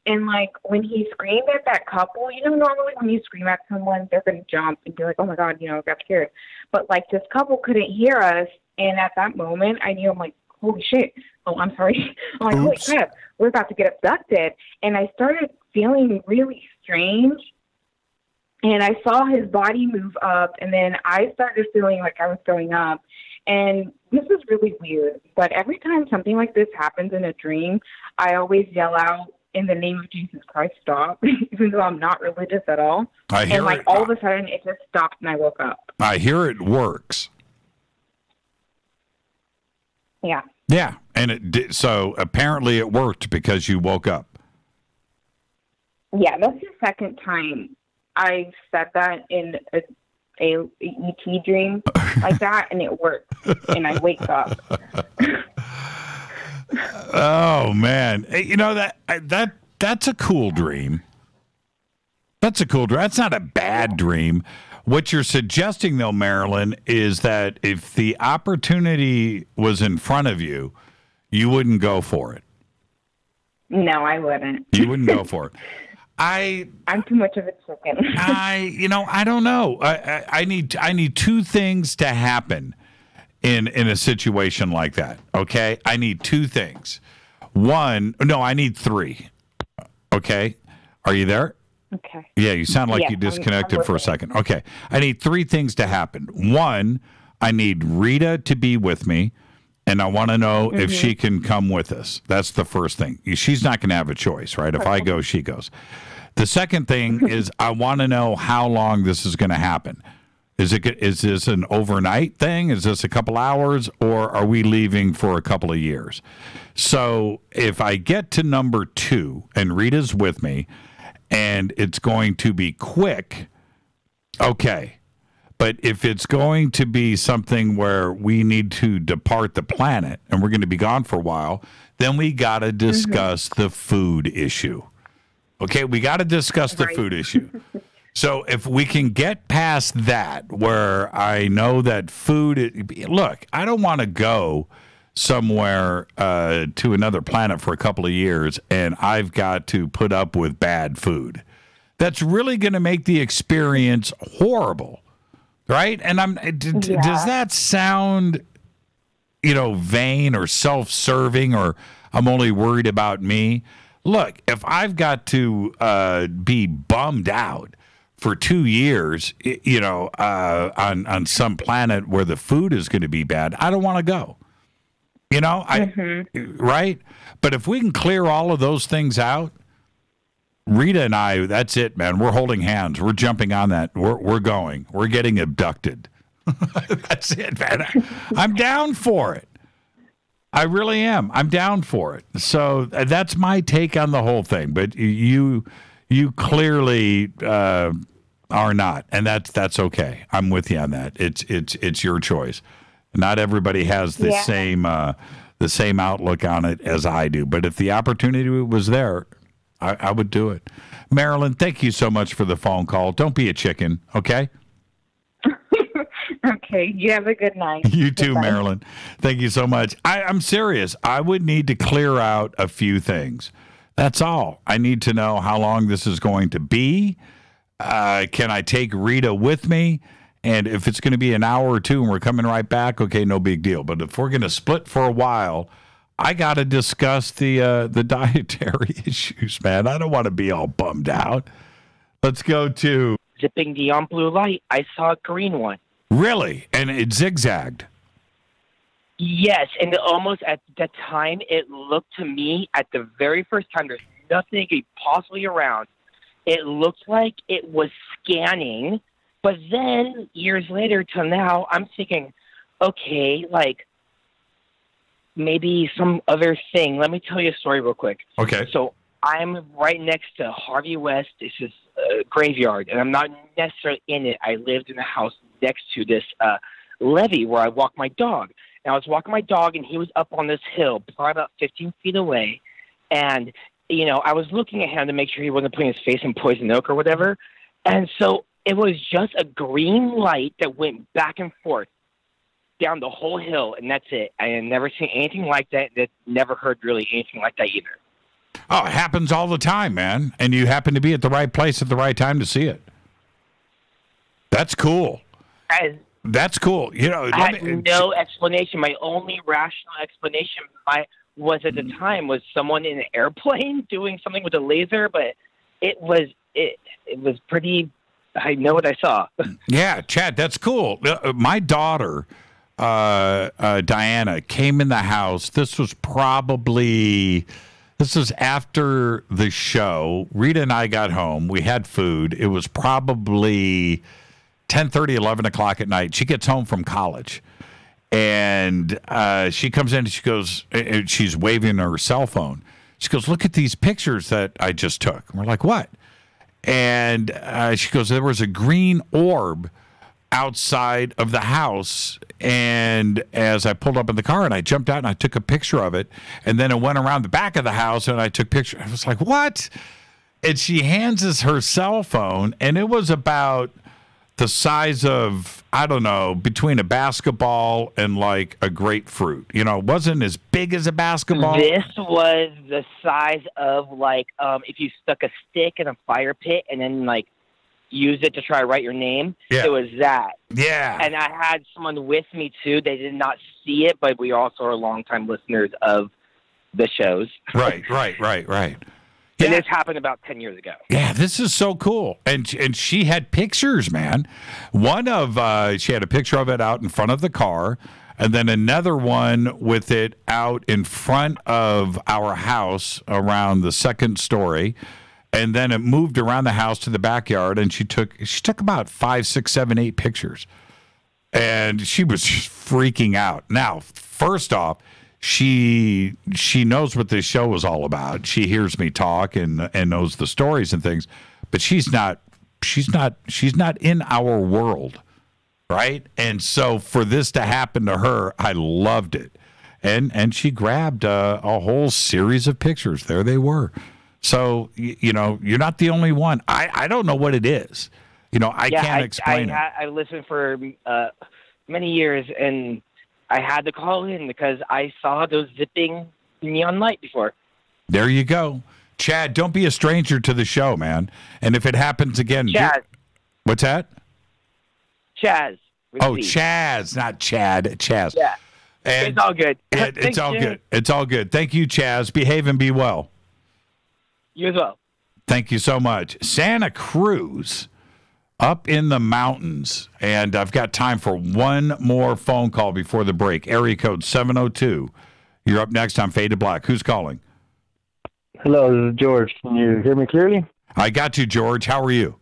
And like when he screamed at that couple, you know, normally when you scream at someone, they're going to jump and be like, oh my God, you know, I got scared. But like this couple couldn't hear us. And at that moment, I knew, I'm like, holy shit. Oh, I'm sorry. I'm like, holy crap, we're about to get abducted. And I started feeling really strange. And I saw his body move up. And then I started feeling like I was going up. And this is really weird. But every time something like this happens in a dream, I always yell out, in the name of Jesus Christ, stop, even though I'm not religious at all. And like all of a sudden it just stopped and I woke up. I hear it works. Yeah. Yeah. And it did, so apparently it worked because you woke up. Yeah, that's the second time I've said that in a ET dream like that, and it worked, and I wake up. Oh man, you know that's a cool dream. That's a cool dream. That's not a bad dream. What you're suggesting, though, Marilyn, is that if the opportunity was in front of you, you wouldn't go for it. No, I wouldn't. You wouldn't go for it. I'm too much of a chicken. I don't know. I need 2 things to happen in a situation like that. Okay, I need 2 things. I need 3. Okay, are you there? Okay. Yeah, you sound like you disconnected for a second. Okay, I need 3 things to happen. 1, I need Rita to be with me, and I want to know if she can come with us. That's the first thing. She's not going to have a choice, right? If I go, she goes. The second thing is I want to know how long this is going to happen. Is this an overnight thing? Is this a couple hours, or are we leaving for a couple of years? So if I get to number 2 and Rita's with me and it's going to be quick, okay. But if it's going to be something where we need to depart the planet and we're going to be gone for a while, then we got to discuss the food issue. Okay, we got to discuss the food issue. So if we can get past that, where I know that look, I don't want to go somewhere to another planet for a couple of years and I've got to put up with bad food. That's really going to make the experience horrible, right? And does that sound, vain or self-serving, or I'm only worried about me? Look, if I've got to be bummed out for 2 years, on some planet where the food is going to be bad, I don't want to go. Right? But if we can clear all of those things out, Rita and I, that's it, man. We're holding hands. We're jumping on that. We're going. We're getting abducted. That's it, man. I'm down for it. I really am. I'm down for it. So that's my take on the whole thing. But you clearly are not, and that's okay. I'm with you on that. It's your choice. Not everybody has the the same outlook on it as I do. But if the opportunity was there, I would do it. Marilyn, thank you so much for the phone call. Don't be a chicken, okay? Okay, you have a good night. You too, Goodbye. Marilyn. Thank you so much. I'm serious. I would need to clear out a few things. That's all. I need to know how long this is going to be. Can I take Rita with me? And if it's going to be an hour or two and we're coming right back, okay, no big deal. But if we're going to split for a while, I got to discuss the dietary issues, man. I don't want to be all bummed out. Let's go to... Zipping beyond blue light, I saw a green one. Really? And it zigzagged? Yes, and almost at the time, it looked to me, at the very first time, there's nothing possibly around. It looked like it was scanning, but then years later till now, I'm thinking, okay, like maybe some other thing. Let me tell you a story real quick. Okay. So I'm right next to Harvey West. This is a graveyard, and I'm not necessarily in it. I lived in a house next to this levee where I walk my dog. And I was walking my dog, and he was up on this hill, probably about 15 feet away. And, you know, I was looking at him to make sure he wasn't putting his face in poison oak or whatever. And so it was just a green light that went back and forth down the whole hill, and that's it. I had never seen anything like that. Never heard really anything like that either. Oh, it happens all the time, man. And you happen to be at the right place at the right time to see it. That's cool. That's cool. You know, I had no explanation. My only rational explanation was at the time was someone in an airplane doing something with a laser, but it was pretty. I know what I saw. Yeah, Chad, that's cool. My daughter, Diana, came in the house. This was after the show. Rita and I got home. We had food. It was probably 10:30, 11 o'clock at night. She gets home from college, and she comes in and she goes, she's waving her cell phone. She goes, look at these pictures that I just took. And we're like, what? And she goes, there was a green orb outside of the house. And as I pulled up in the car and I jumped out and I took a picture of it, and then it went around the back of the house and I took pictures. I was like, what? And she hands us her cell phone, and it was about the size of, I don't know, between a basketball and like a grapefruit. You know, it wasn't as big as a basketball. This was the size of like if you stuck a stick in a fire pit and then like use it to try to write your name. Yeah. It was that. Yeah. And I had someone with me too. They did not see it, but we also are longtime listeners of the shows. Right. And this happened about 10 years ago. Yeah, this is so cool. And she had pictures, man. One of, she had a picture of it out in front of the car, and then another one with it out in front of our house around the second story. And then it moved around the house to the backyard, and she took about 5, 6, 7, 8 pictures. And she was just freaking out. Now, first off, she knows what this show is all about. She hears me talk and knows the stories and things, but she's not in our world, right? And so for this to happen to her, I loved it. And she grabbed a whole series of pictures. There they were. So, you know, you're not the only one. I don't know what it is. You know, I can't explain it. I listened for many years, and I had to call in because I saw those zipping neon light before. There you go. Chad, don't be a stranger to the show, man. And if it happens again... Chaz. What's that? Chaz. Oh, Chaz, not Chad. Chaz. Yeah. And it's all good. It's all good. It's all good. Thank you, Chaz. Behave and be well. You as well. Thank you so much. Santa Cruz, up in the mountains, and I've got time for one more phone call before the break. Area code 702. You're up next on Fade to Black. Who's calling? Hello, this is George. Can you hear me clearly? I got you, George. How are you?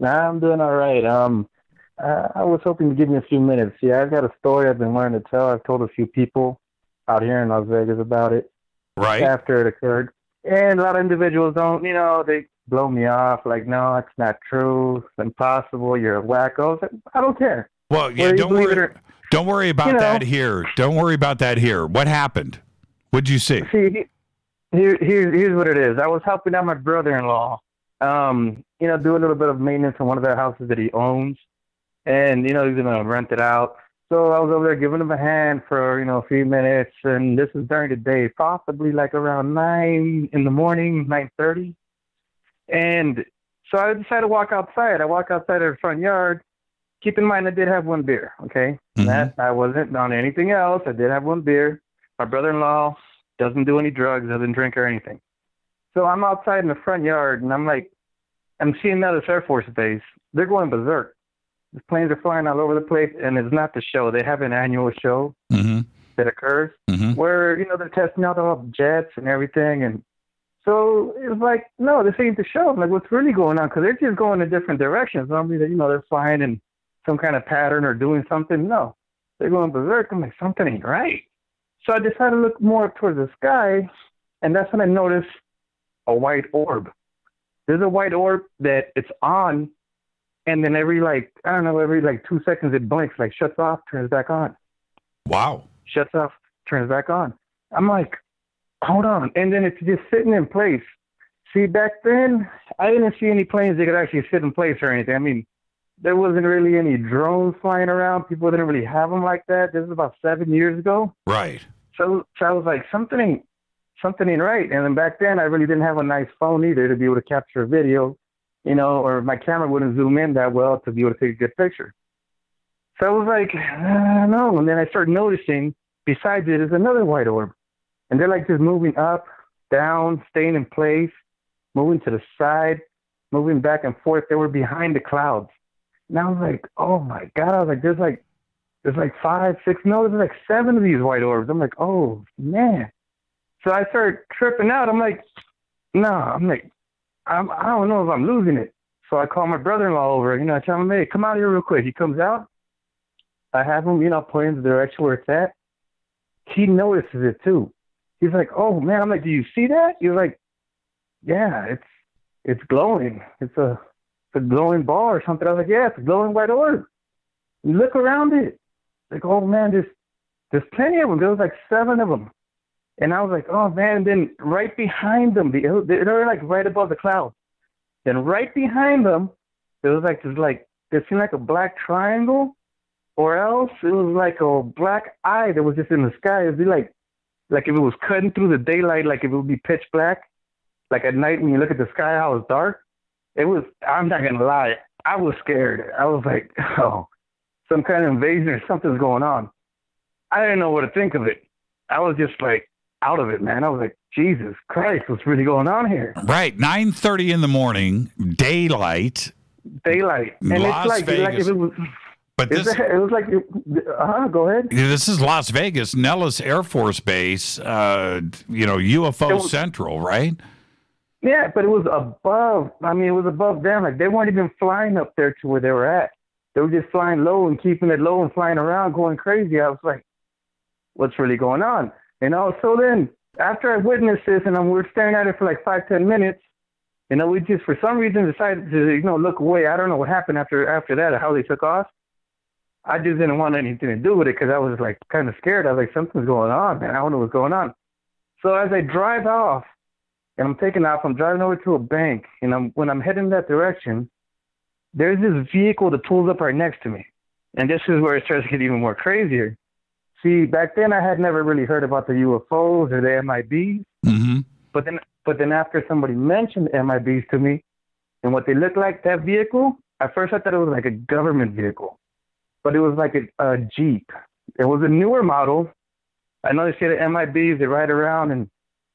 I'm doing all right. I was hoping to give me a few minutes. Yeah, I've got a story I've been wanting to tell. I've told a few people out here in Las Vegas about it. Right. After it occurred. And a lot of individuals don't, you know, they blow me off like, no, it's not true. It's impossible. You're a wacko. I don't care. Well, yeah, don't Don't worry about that here. Don't worry about that here. What happened? What'd you see? See, here's what it is. I was helping out my brother-in-law, do a little bit of maintenance on one of the houses that he owns. And, he's going to rent it out. So I was over there giving him a hand for, a few minutes. And this was during the day, possibly like around 9 in the morning, 9:30. And so I decided to walk outside. I walk outside of the front yard. Keep in mind, I did have one beer, okay? Mm-hmm. That I wasn't on anything else. I did have one beer. My brother-in-law doesn't do any drugs, doesn't drink or anything. So I'm outside in the front yard, and I'm seeing now this Air Force base. They're going berserk. The planes are flying all over the place, and it's not the show. They have an annual show that occurs where, they're testing out all the jets and everything. And so it's like, no, this ain't the show. I'm like, what's really going on? Because they're just going in different directions. Normally, they're flying in some kind of pattern or doing something. No, they're going berserk. I'm like, something ain't right. So I decided to look more up towards the sky, and that's when I noticed a white orb. There's a white orb that it's on, and then every 2 seconds it blinks, shuts off, turns back on. Wow. Shuts off, turns back on. I'm like, hold on. And then it's just sitting in place. See, back then, I didn't see any planes that could actually sit in place or anything. I mean, there wasn't really any drones flying around. People didn't really have them like that. This is about 7 years ago. Right. So I was like, something ain't right. And then back then, I really didn't have a nice phone either to be able to capture a video, or my camera wouldn't zoom in that well to be able to take a good picture. So I was like, I don't know. And then I started noticing, besides it, is another white orb. And they're just moving up, down, staying in place, moving to the side, moving back and forth. They were behind the clouds. And I was like, oh my God. I was like, there's 5, 6, no, there's 7 of these white orbs. I'm like, oh man. So I started tripping out. I'm like, no, I don't know if I'm losing it. So I call my brother-in-law over, I tell him, hey, come out here real quick. He comes out. I have him, point in the direction where it's at. He notices it too. He's like, oh man. I'm like, do you see that? He's like, yeah, it's glowing. It's a glowing ball or something. I was like, yeah, it's a glowing white orb. You look around it. Like, oh man, there's plenty of them. There was 7 of them. And I was like, oh man. And then right behind them, they're right above the clouds. Then right behind them, there was it seemed like a black triangle, or else it was like a black eye that was just in the sky. It'd be like if it was cutting through the daylight, like if it would be pitch black, like at night when you look at the sky, how it's dark. It was, I'm not going to lie, I was scared. I was like, oh, some kind of invasion or something's going on. I didn't know what to think of it. I was just out of it, man. I was like, Jesus Christ, what's really going on here? Right. 9:30 in the morning, daylight. And Las it's Vegas. like if it was... But this, it was go ahead. This is Las Vegas, Nellis Air Force Base, UFO Central, right? Yeah, but it was above. I mean, it was above them. They weren't even flying up there to where they were at. They were just flying low and keeping it low and flying around, going crazy. I was like, what's really going on? So then after I witnessed this and we were staring at it for 5-10 minutes, we just, for some reason, decided to, look away. I don't know what happened after that or how they took off. I just didn't want anything to do with it because I was kind of scared. I was like, something's going on, man. I don't know what's going on. So as I drive off and I'm taking off, I'm driving over to a bank. And when I'm heading that direction, there's this vehicle that pulls up right next to me. And this is where it starts to get even more crazier. See, back then I had never really heard about the UFOs or the MIBs. Mm-hmm. But then after somebody mentioned MIBs to me and what they looked like, that vehicle, at first I thought it was like a government vehicle. But it was like a Jeep. It was a newer model. I know they say the MIBs, they ride around in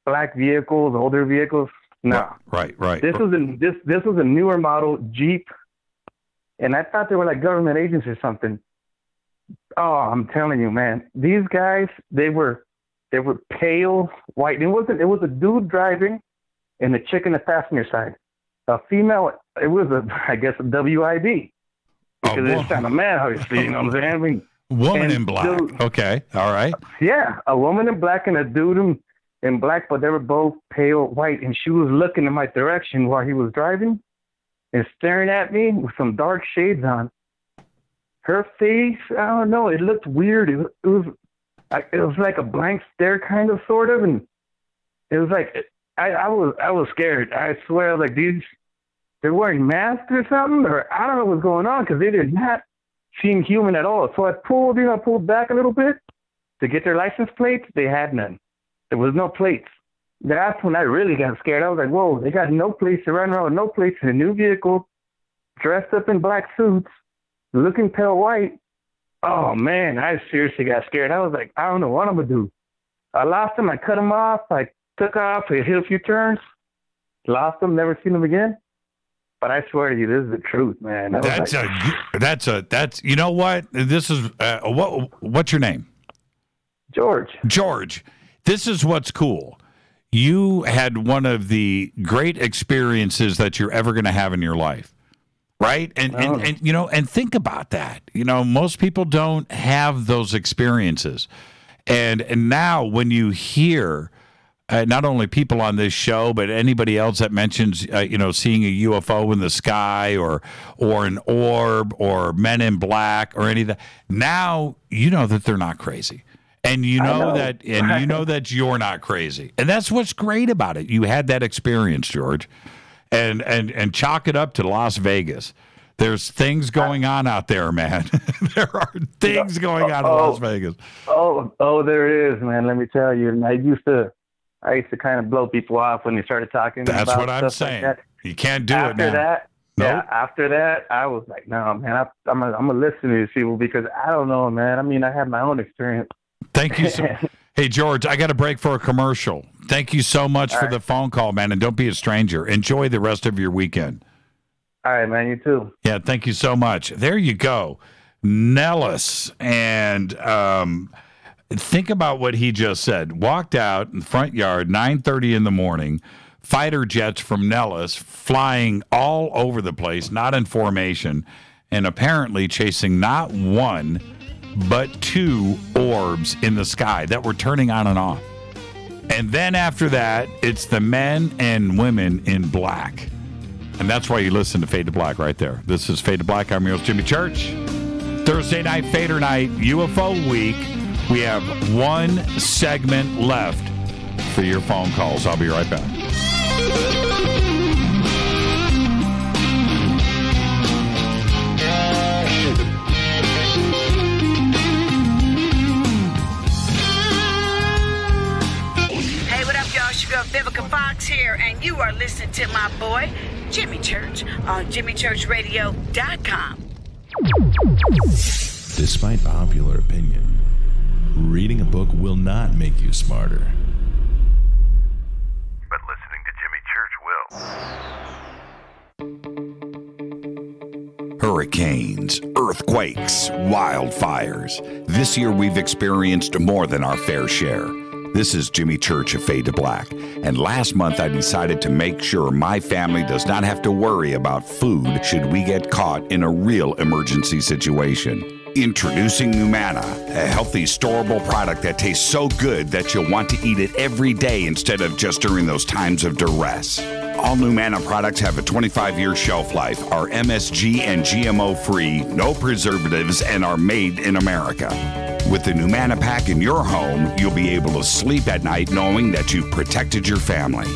black vehicles, older vehicles. No. Right. This was a newer model Jeep. And I thought they were government agents or something. Oh, I'm telling you, man. These guys, they were pale white. It was a dude driving and a chick in the passenger side. A female, it was a WIB. Because it's kind of man, obviously, you know what I'm saying? I mean, woman in black. Okay, all right. Yeah, a woman in black and a dude in black, but they were both pale white. And she was looking in my direction while he was driving and staring at me with some dark shades on. her face, I don't know, it looked weird. It was like a blank stare, kind of, sort of, and it was like I was scared. I swear, like they're wearing masks or something, or I don't know what's going on, because they did not seem human at all. So I pulled back a little bit to get their license plates. They had none. There was no plates. That's when I really got scared. I was like, whoa, they got no place to run around with no plates in a new vehicle, dressed up in black suits, looking pale white. Oh, man, I seriously got scared. I was like, I don't know what I'm going to do. I lost them. I cut them off. I took off. I hit a few turns. Lost them. Never seen them again. But I swear to you, this is the truth, man. That's you know what? This is, what's your name? George. George. This is what's cool. You had one of the great experiences that you're ever going to have in your life, right? And you know, and think about that. You know, most people don't have those experiences, and now when you hear not only people on this show, but anybody else that mentions you know, seeing a UFO in the sky or an orb or Men in Black or any of that, now you know that they're not crazy. And you know that you're not crazy. And that's what's great about it. You had that experience, George. And chalk it up to Las Vegas. There's things going on out there, man. There are things going on in Las Vegas. Oh, there is, man. Let me tell you. And I used to kind of blow people off when they started talking. That's about what I'm saying. Like you can't do it now. After that, I was like, no, man, I'm gonna listen to these people, because I don't know, man. I mean, I have my own experience. Thank you. Hey, George, I got to break for a commercial. Thank you so much for the phone call, man, and don't be a stranger. Enjoy the rest of your weekend. All right, man, you too. Yeah, thank you so much. There you go. Nellis, and think about what he just said. Walked out in the front yard, 9:30 in the morning, fighter jets from Nellis flying all over the place, not in formation, and apparently chasing not one, but two orbs in the sky that were turning on and off. And then after that, it's the men and women in black. And that's why you listen to Fade to Black right there. This is Fade to Black. I'm your host, Jimmy Church. Thursday night, Fader Night, UFO Week. We have one segment left for your phone calls. I'll be right back. Vivica Fox here, and you are listening to my boy, Jimmy Church, on JimmyChurchRadio.com. Despite popular opinion, reading a book will not make you smarter. But listening to Jimmy Church will. Hurricanes, earthquakes, wildfires. This year we've experienced more than our fair share. This is Jimmy Church of Fade to Black, and last month I decided to make sure my family does not have to worry about food should we get caught in a real emergency situation. Introducing Numana, a healthy, storable product that tastes so good that you'll want to eat it every day instead of just during those times of duress. All Numana products have a 25-year shelf life, are MSG and GMO-free, no preservatives, and are made in America. With the Numana pack in your home, you'll be able to sleep at night knowing that you've protected your family.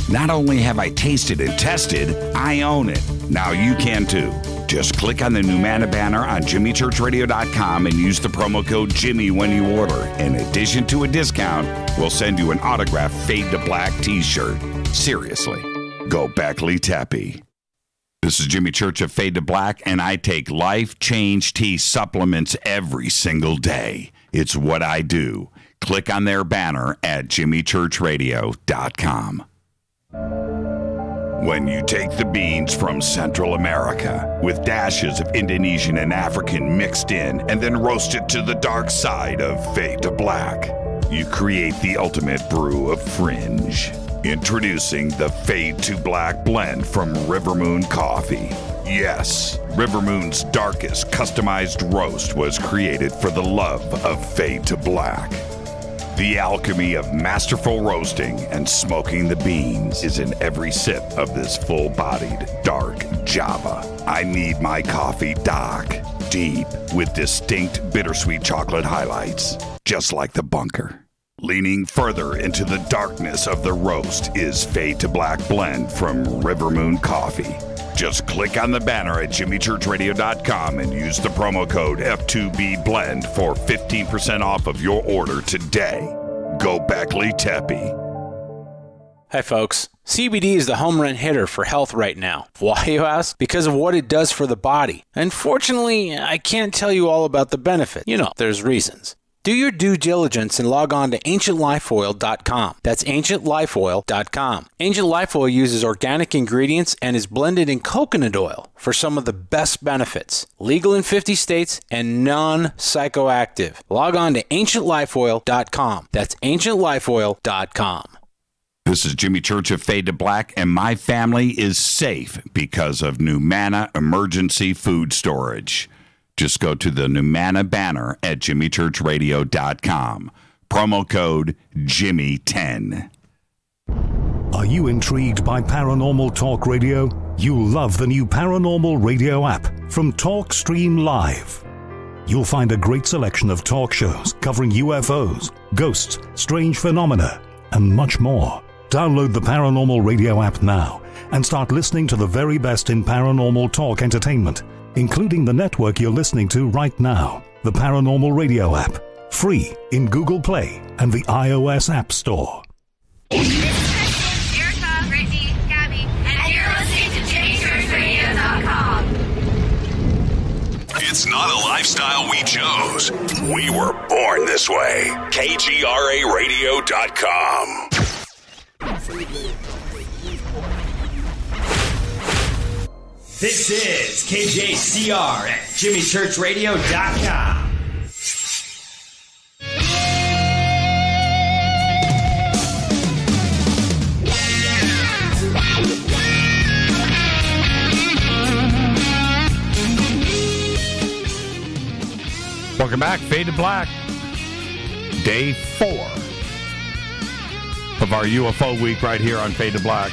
Not only have I tasted and tested, I own it. Now you can too. Just click on the Numana banner on JimmyChurchRadio.com and use the promo code Jimmy when you order. In addition to a discount, we'll send you an autographed Fade to Black t-shirt. Seriously, go Beckley Tappy. This is Jimmy Church of Fade to Black, and I take Life Change Tea supplements every single day. It's what I do. Click on their banner at JimmyChurchRadio.com. When you take the beans from Central America with dashes of Indonesian and African mixed in and then roast it to the dark side of Fade to Black, you create the ultimate brew of fringe. Introducing the Fade to Black blend from River Moon Coffee. Yes, River Moon's darkest customized roast was created for the love of Fade to Black. The alchemy of masterful roasting and smoking the beans is in every sip of this full-bodied dark Java. I need my coffee dark, deep, with distinct bittersweet chocolate highlights, just like the bunker. Leaning further into the darkness of the roast is Fade to Black Blend from Rivermoon Coffee. Just click on the banner at jimmychurchradio.com and use the promo code F2B Blend for 15% off of your order today. Go Beckley Teppy. Hi folks, CBD is the home run hitter for health right now. Why, you ask? Because of what it does for the body. Unfortunately, I can't tell you all about the benefit. You know, there's reasons. Do your due diligence and log on to ancientlifeoil.com. That's ancientlifeoil.com. Ancient Life Oil uses organic ingredients and is blended in coconut oil for some of the best benefits. Legal in 50 states and non-psychoactive. Log on to ancientlifeoil.com. That's ancientlifeoil.com. This is Jimmy Church of Fade to Black, and my family is safe because of Numana Emergency Food Storage. Just go to the Numana banner at jimmychurchradio.com. Promo code Jimmy10. Are you intrigued by Paranormal Talk Radio? You'll love the new Paranormal Radio app from TalkStream Live. You'll find a great selection of talk shows covering UFOs, ghosts, strange phenomena, and much more. Download the Paranormal Radio app now and start listening to the very best in paranormal talk entertainment, including the network you're listening to right now, the Paranormal Radio app, free in Google Play and the iOS App Store. This is Kristen, Erica, Brittany, Gabby, and you're listening to JimmyChurchRadio.com. It's not a lifestyle we chose. We were born this way. KGRARadio.com. This is KJCR at JimmyChurchRadio.com. Welcome back. Fade to Black. Day 4 of our UFO week right here on Fade to Black.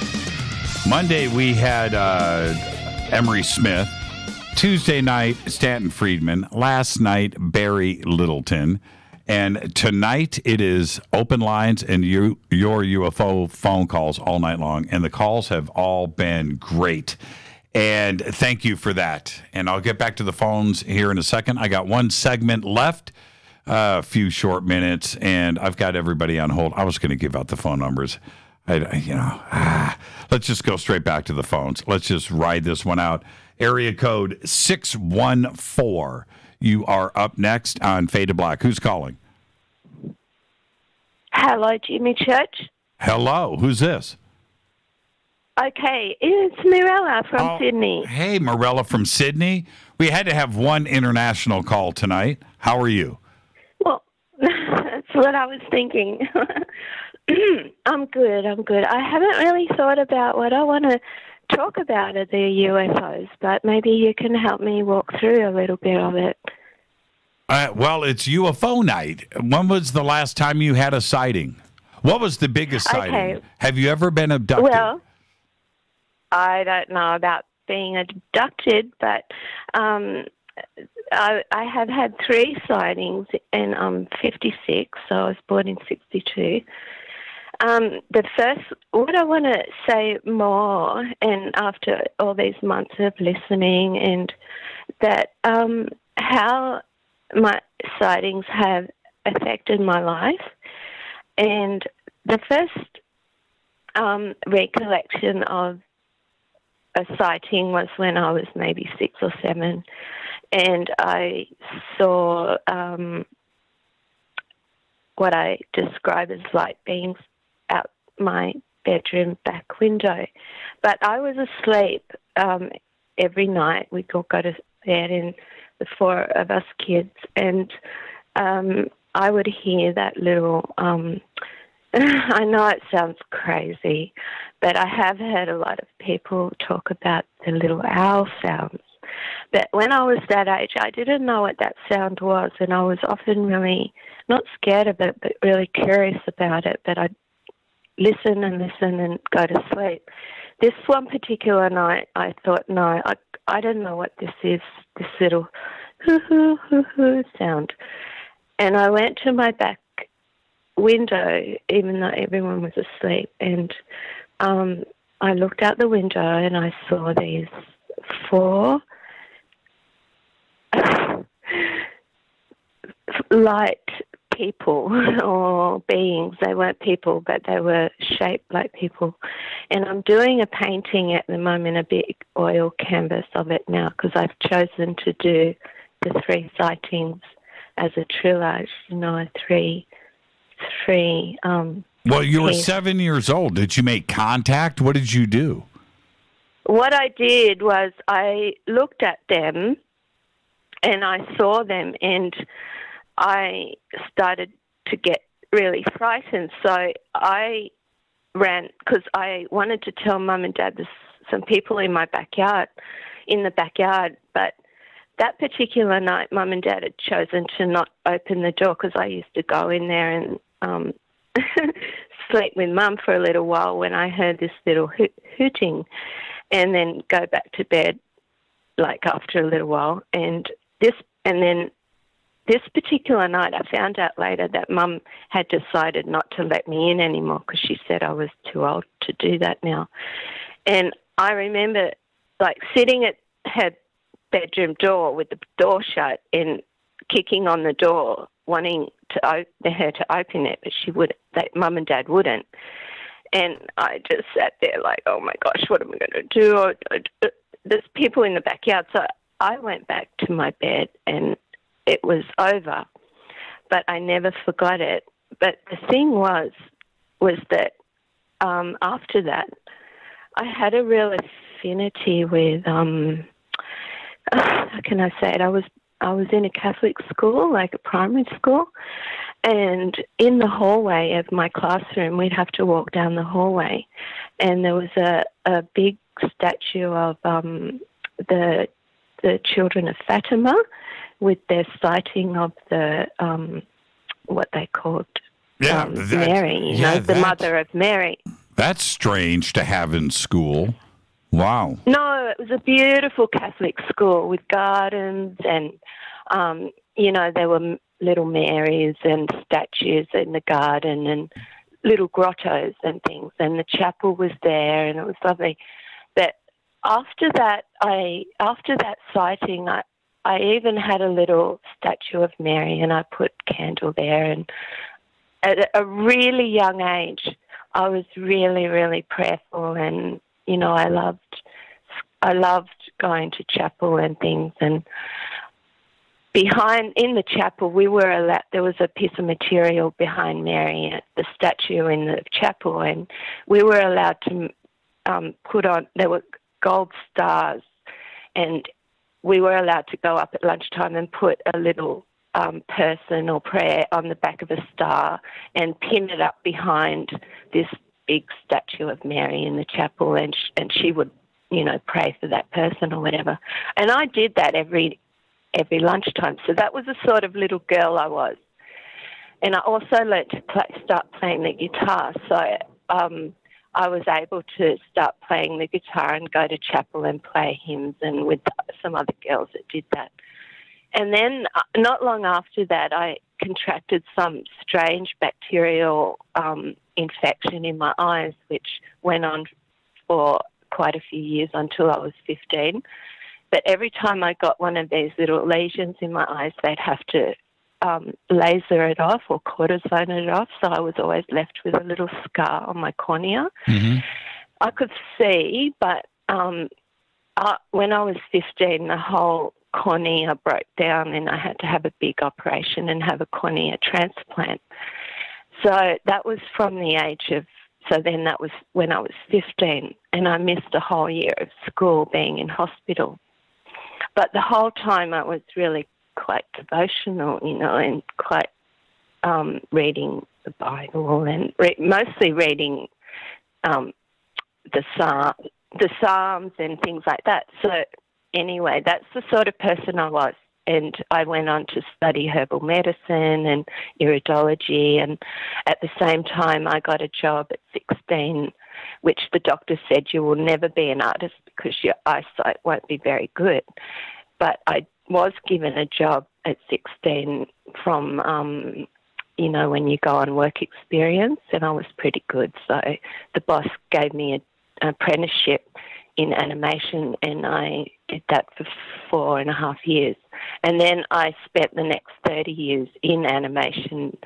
Monday we had Emery Smith. Tuesday night, Stanton Friedman. Last night, Barry Littleton. And tonight, it is open lines and your UFO phone calls all night long. And the calls have all been great. And thank you for that. And I'll get back to the phones here in a second. I got one segment left, a few short minutes, and I've got everybody on hold. I was going to give out the phone numbers. Let's just go straight back to the phones. Let's just ride this one out. Area code 614. You are up next on Fade to Black. Who's calling? Hello, Jimmy Church. Hello. Who's this? Okay, it's Mirella from Sydney. Hey, Mirella from Sydney. We had to have one international call tonight. How are you? Well, that's what I was thinking. I'm good. I haven't really thought about what I want to talk about at the UFOs, but maybe you can help me walk through a little bit of it. Well, it's UFO night. When was the last time you had a sighting? What was the biggest sighting? Have you ever been abducted? Well, I don't know about being abducted, but I have had 3 sightings, and I'm 56, so I was born in 62. The first, what I want to say more, and after all these months of listening, and that how my sightings have affected my life. And the first recollection of a sighting was when I was maybe 6 or 7, and I saw what I describe as light beams out my bedroom back window. But I was asleep every night. We'd all go to bed, and the 4 of us kids, and I would hear that little, I know it sounds crazy, but I have heard a lot of people talk about the little owl sounds. But when I was that age, I didn't know what that sound was, and I was often really not scared of it, but really curious about it. But I'd listen and go to sleep. This one particular night, I thought, no, I don't know what this is, this little hoo-hoo sound. And I went to my back window, even though everyone was asleep, and I looked out the window and I saw these 4 light people or beings. They weren't people, but they were shaped like people. And I'm doing a painting at the moment, a big oil canvas of it now, because I've chosen to do the 3 sightings as a trilogy, three. Well, you were 7 years old. Did you make contact? What did you do? What I did was I looked at them and I saw them, and I started to get really frightened. So I ran, because I wanted to tell Mum and Dad there's some people in the backyard, but that particular night, Mum and Dad had chosen to not open the door, because I used to go in there and sleep with Mum for a little while when I heard this little hooting, and then go back to bed like after a little while. And then this particular night, I found out later that Mum had decided not to let me in anymore, because she said I was too old to do that now. And I remember sitting at her bedroom door with the door shut and kicking on the door, wanting her to open it, but she wouldn't. Mum and Dad wouldn't. And I just sat there like, oh my gosh, what am I going to do? There's people in the backyard. So I went back to my bed and it was over, but I never forgot it. But the thing was that after that, I had a real affinity with, how can I say it? I was in a Catholic school, like a primary school, and in the hallway of my classroom, we'd have to walk down the hallway, and there was a big statue of the children of Fatima, with their sighting of the what they called Mary, the mother of Mary. That's strange to have in school. Wow. No, it was a beautiful Catholic school with gardens and, there were little Marys and statues in the garden and little grottos and things, and the chapel was there, and it was lovely. But after that sighting, I even had a little statue of Mary, and I put candle there. And at a really young age, I was really, really prayerful, and I loved going to chapel and things. And in the chapel, there was a piece of material behind Mary, the statue in the chapel, and we were allowed to there were gold stars, and we were allowed to go up at lunchtime and put a little person or prayer on the back of a star and pin it up behind this big statue of Mary in the chapel, and she would, pray for that person or whatever. And I did that every lunchtime. So that was the sort of little girl I was. And I also learned to start playing the guitar. So I was able to start playing the guitar and go to chapel and play hymns, and with some other girls that did that. And then not long after that, I contracted some strange bacterial infection in my eyes, which went on for quite a few years until I was 15. But every time I got one of these little lesions in my eyes, they'd have to laser it off or cortisone it off. So I was always left with a little scar on my cornea. Mm-hmm. I could see, but when I was 15, the whole cornea broke down, and I had to have a big operation and have a cornea transplant. So that was from the age of, then that was when I was 15, and I missed a whole year of school being in hospital. But the whole time I was really quite devotional, and quite reading the Bible and mostly reading the Psalms and things like that. So anyway, that's the sort of person I was. And I went on to study herbal medicine and iridology. And at the same time, I got a job at 16, which the doctor said, you will never be an artist because your eyesight won't be very good. But I was given a job at 16 from, when you go on work experience, and I was pretty good. So the boss gave me an apprenticeship in animation, and I did that for 4.5 years. And then I spent the next 30 years in animation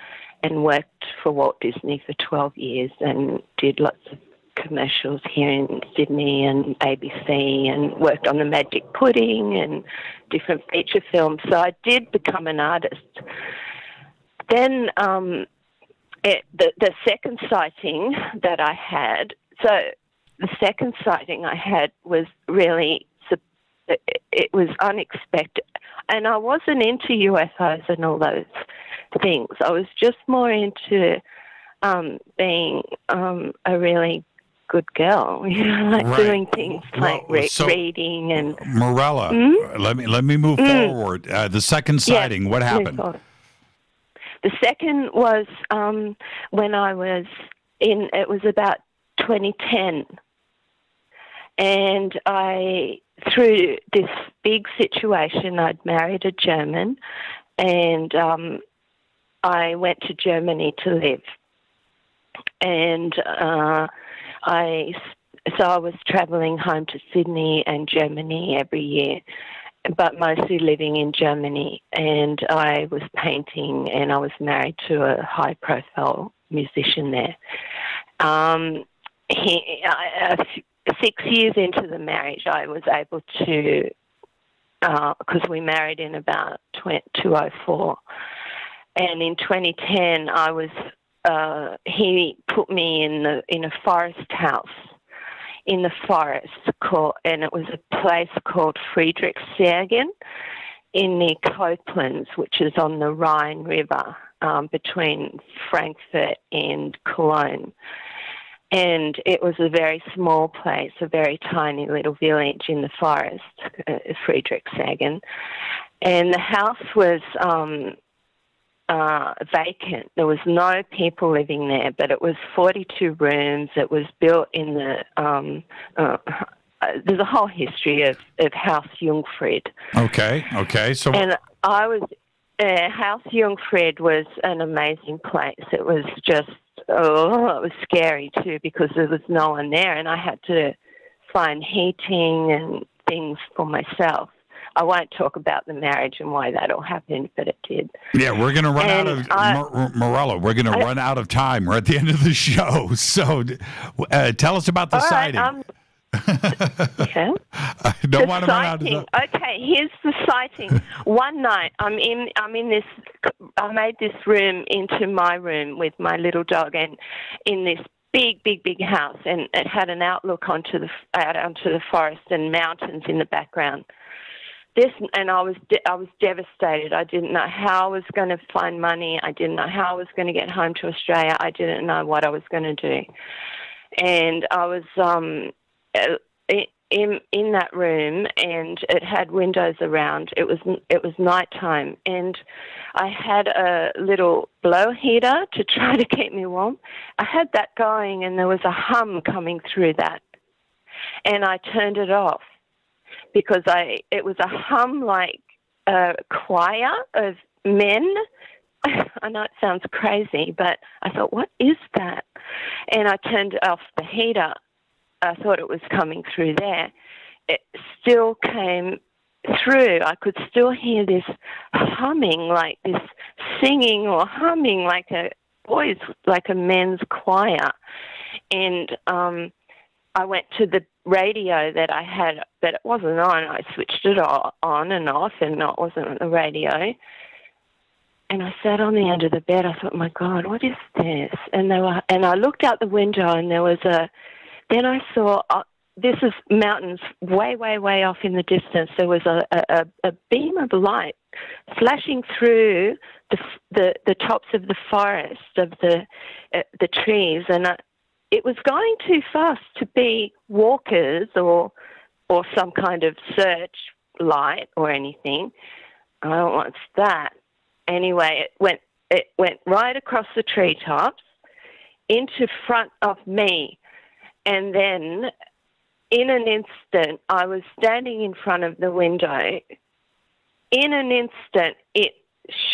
and worked for Walt Disney for 12 years and did lots of commercials here in Sydney and ABC, and worked on the Magic Pudding and different feature films. So I did become an artist. Then the second sighting that I had, was really, it was unexpected. And I wasn't into UFOs and all those things. I was just more into being a really good girl, doing things like reading and... Morella, let me move forward. The second sighting, what happened? The second was when I was it was about 2010. And through this big situation, I'd married a German, and I went to Germany to live. And I was travelling home to Sydney and Germany every year, but mostly living in Germany. And I was painting, and I was married to a high-profile musician there. 6 years into the marriage, I was able to, because we married in about 2004, and in 2010, he put me in a forest house in the forest, and it was a place called Friedrichshagen in the Copelands, which is on the Rhine River between Frankfurt and Cologne. And it was a very small place, a very tiny little village in the forest, Friedrichshagen. And the house was vacant. There was no people living there, but it was 42 rooms. It was built in the... there's a whole history of Haus Jungfried. Okay. So, and I was... Haus Jungfried was an amazing place. It was just... it was scary too because there was no one there, and I had to find heating and things for myself. I won't talk about the marriage and why that all happened, but it did. Yeah, we're going to run out of Morella. We're going to run out of time. We're at the end of the show, so tell us about the sighting. Okay. I don't want to run out of time. Okay, here's the sighting. One night, I'm in this. I made this room into my room with my little dog, and in this big house, and it had an outlook onto the forest and mountains in the background. And I was devastated. I didn't know how I was going to find money. I didn't know how I was going to get home to Australia. I didn't know what I was going to do, and I was in that room, and it had windows around. It was nighttime, and I had a little blow heater to try to keep me warm. I had that going, and there was a hum coming through that, and I turned it off because it was a hum like a choir of men. I know it sounds crazy, but I thought, what is that? And I turned off the heater. I thought it was coming through there. It still came through. I could still hear this humming, like this singing or humming like a men's choir. And I went to the radio that I had, but it wasn't on. I switched it on and off, and it wasn't on the radio. And I sat on the end of the bed. I thought, my God, what is this? And I looked out the window, and there was then I saw, this is mountains way, way, way off in the distance. There was a beam of light flashing through the tops of the forest, of the trees, and it was going too fast to be walkers or some kind of search light or anything. I don't want that. Anyway, it went right across the treetops into front of me. And then in an instant, I was standing in front of the window. In an instant, it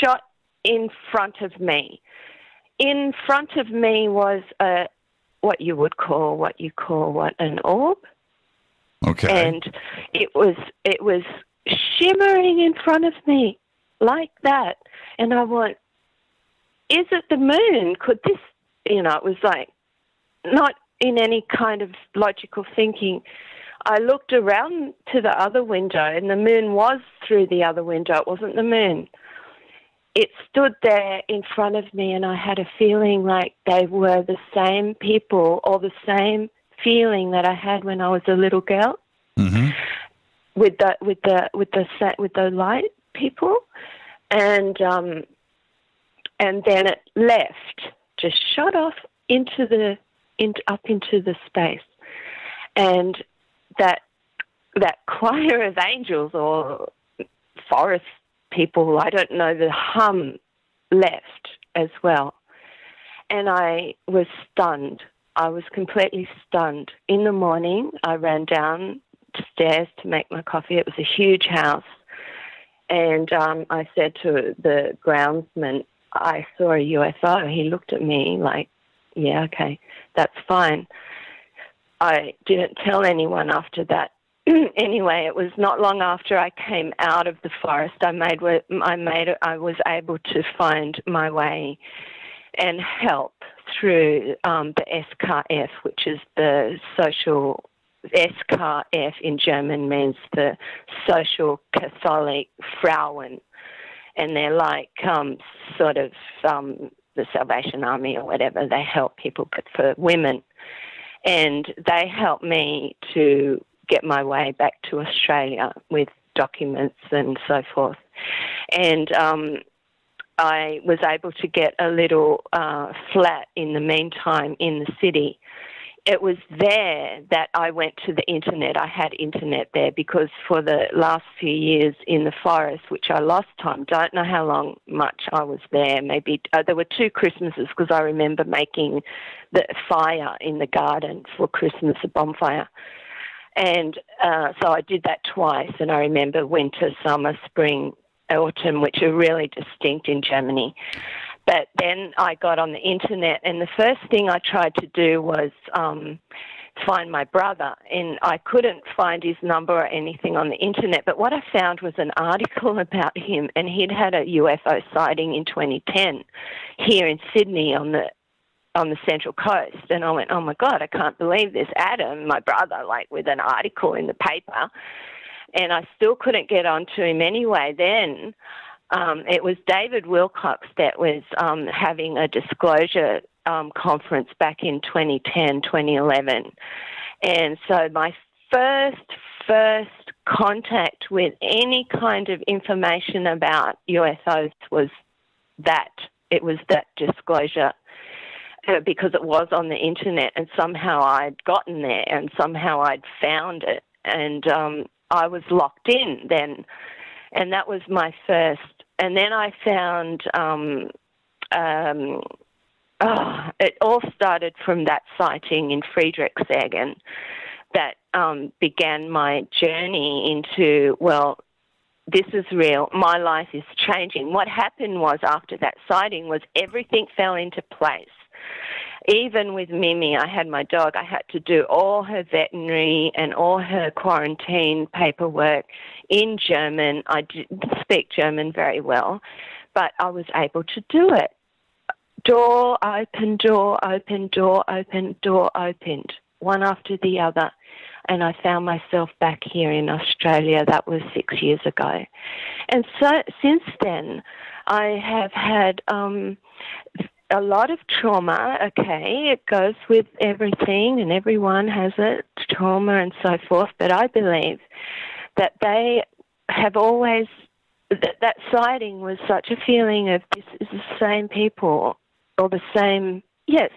shot in front of me. In front of me was what you call an orb. Okay. And it was shimmering in front of me like that. And I went, is it the moon? Could this, it was like not in any kind of logical thinking. I looked around to the other window and the moon was through the other window. It wasn't the moon. It stood there in front of me and I had a feeling like they were the same people or the same feeling that I had when I was a little girl. Mm-hmm. With the light people, and then it left, just shot off up into the space, and that choir of angels or forest people, I don't know, the hum left as well, and I was stunned. I was completely stunned. In the morning, I ran downstairs to make my coffee. It was a huge house. And I said to the groundsman, I saw a UFO. He looked at me like, yeah, okay, that's fine. I didn't tell anyone after that. Anyway, it was not long after I came out of the forest. I was able to find my way and help through the SKF, which is the social. SKF in German means the Social Catholic Frauen, and they're like sort of the Salvation Army or whatever. They help people, but for women. And they helped me to get my way back to Australia with documents and so forth. And I was able to get a little flat in the meantime in the city. It was there that I went to the internet. I had internet there because for the last few years in the forest, which I lost time, don't know how much I was there. Maybe there were 2 Christmases because I remember making the fire in the garden for Christmas, a bonfire. And so I did that twice, and I remember winter, summer, spring, autumn, which are really distinct in Germany. But then I got on the internet, and the first thing I tried to do was find my brother, and I couldn't find his number or anything on the internet. But what I found was an article about him, and he'd had a UFO sighting in 2010 here in Sydney on the Central Coast. And I went, oh my God, I can't believe this. Adam, my brother, like with an article in the paper, and I still couldn't get onto him anyway. Then it was David Wilcox that was having a disclosure conference back in 2010, 2011. And so my first contact with any kind of information about UFOs was that. It was that disclosure because it was on the internet, and somehow I'd gotten there and somehow I'd found it. And I was locked in then. And that was my first. And then I found, it all started from that sighting in Friedrichshagen that began my journey into, well, this is real. My life is changing. What happened was after that sighting was everything fell into place. Even with Mimi, I had my dog. I had to do all her veterinary and all her quarantine paperwork in German. I didn't speak German very well, but I was able to do it. Door open, door open, door open, door opened, one after the other. And I found myself back here in Australia. That was 6 years ago. And so since then, I have had a lot of trauma. Okay, it goes with everything and everyone has it, trauma and so forth. But I believe that they have always, that sighting was such a feeling of this is the same people or the same, yes,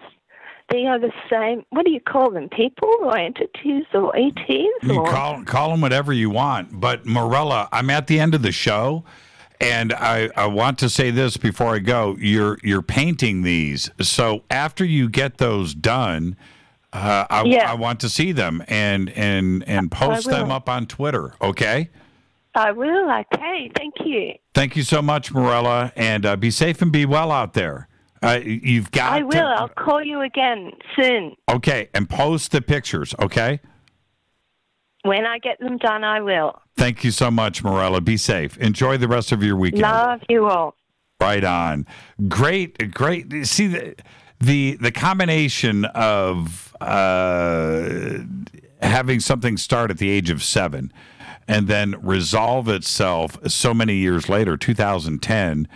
they are the same. What do you call them? People or entities or ETs? You Or? call them whatever you want. But, Morella, I'm at the end of the show, and I want to say this before I go. You're painting these. So after you get those done, I want to see them and post them up on Twitter, okay? I will. Okay. Thank you. Thank you so much, Morella, and be safe and be well out there. You've got I will. I'll call you again soon. Okay, and post the pictures, okay? When I get them done, I will. Thank you so much, Morella. Be safe. Enjoy the rest of your weekend. Love you all. Right on. Great. See, the combination of having something start at the age of 7 and then resolve itself so many years later, 2010,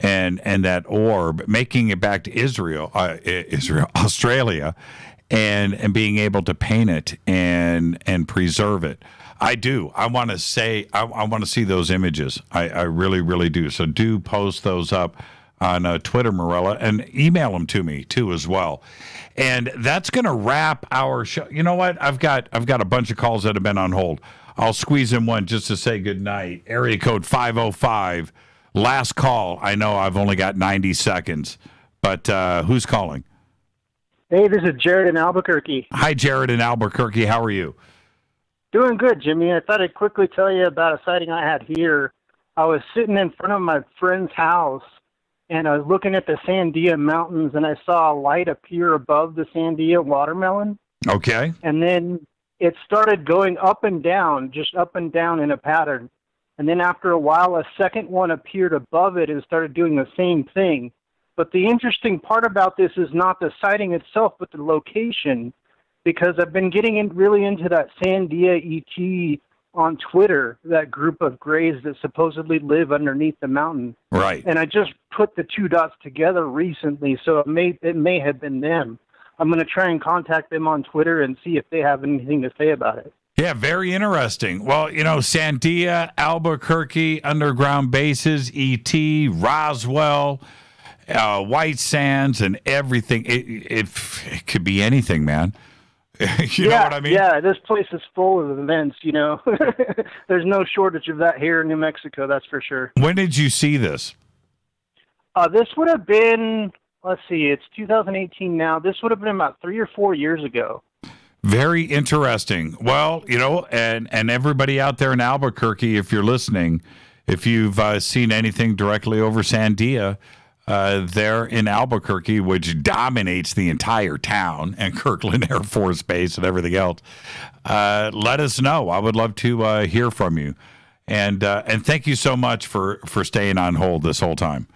and that orb making it back to Australia, and being able to paint it and preserve it. I do. I want to say I want to see those images. I really, really do. So do post those up on Twitter, Morella, and email them to me too as well. And that's going to wrap our show. You know what? I've got a bunch of calls that have been on hold. I'll squeeze in one just to say good night. Area code 505. Last call. I know I've only got 90 seconds, but who's calling? Hey, this is Jared in Albuquerque. Hi, Jared in Albuquerque. How are you? Doing good, Jimmy. I thought I'd quickly tell you about a sighting I had here. I was sitting in front of my friend's house, and I was looking at the Sandia Mountains, and I saw a light appear above the Sandia watermelon. Okay. And then it started going up and down, just up and down in a pattern. And then after a while, a second one appeared above it and started doing the same thing. But the interesting part about this is not the sighting itself, but the location, because I've been getting really into that Sandia ET on Twitter, that group of grays that supposedly live underneath the mountain. Right. And I just put the two dots together recently, so it may have been them. I'm going to try and contact them on Twitter and see if they have anything to say about it. Yeah, very interesting. Well, Sandia, Albuquerque, underground bases, ET, Roswell, White Sands, and everything. It could be anything, man. You know what I mean? Yeah, this place is full of events, There's no shortage of that here in New Mexico, that's for sure. When did you see this? This would have been, let's see, it's 2018 now. This would have been about 3 or 4 years ago. Very interesting. Well, and everybody out there in Albuquerque, if you're listening, if you've seen anything directly over Sandia, there in Albuquerque, which dominates the entire town, and Kirkland Air Force Base and everything else, let us know. I would love to hear from you. And thank you so much for staying on hold this whole time.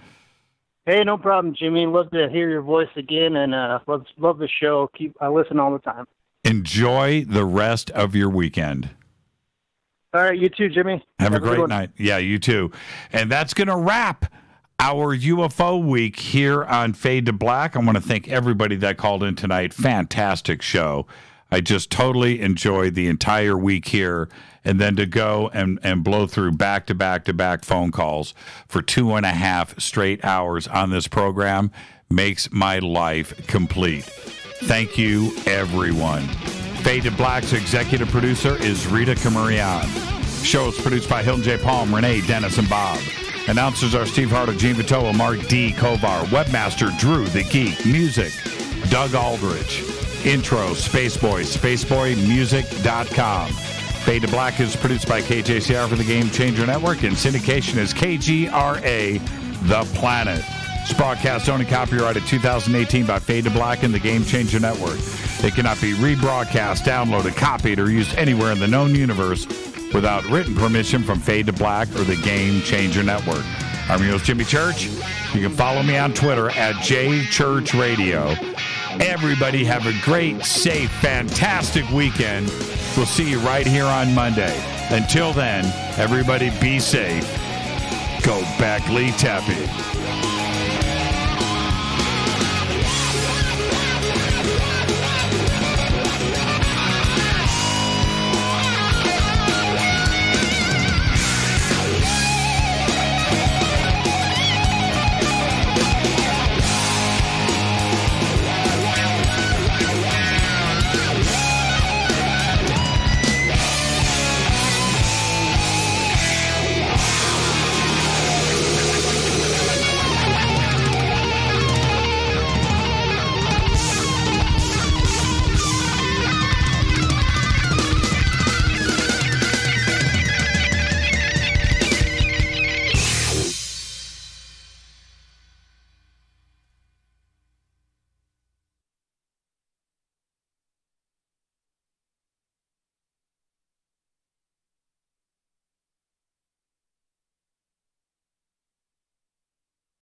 Hey, no problem, Jimmy. Love to hear your voice again, and love the show. I listen all the time. Enjoy the rest of your weekend. All right, you too, Jimmy. Have a great night. Yeah, you too. And that's going to wrap our UFO week here on Fade to Black. I want to thank everybody that called in tonight. Fantastic show. I just totally enjoyed the entire week here. And then to go and blow through back-to-back-to-back phone calls for 2.5 straight hours on this program makes my life complete. Thank you, everyone. Fade to Black's executive producer is Rita Camarion. Show is produced by Hilton J. Palm, Renee, Dennis, and Bob. Announcers are Steve Harder, Gene Vitoa, Mark D. Kovar. Webmaster, Drew the Geek. Music, Doug Aldrich. Intro, Spaceboy, spaceboymusic.com. Fade to Black is produced by KJCR for the Game Changer Network, and syndication is KGRA, The Planet. This broadcast only copyrighted 2018 by Fade to Black and the Game Changer Network. It cannot be rebroadcast, downloaded, copied, or used anywhere in the known universe without written permission from Fade to Black or the Game Changer Network. I'm your host, Jimmy Church. You can follow me on Twitter at JChurchRadio. Everybody have a great, safe, fantastic weekend. We'll see you right here on Monday. Until then, everybody be safe. Go back, Lee Tappy.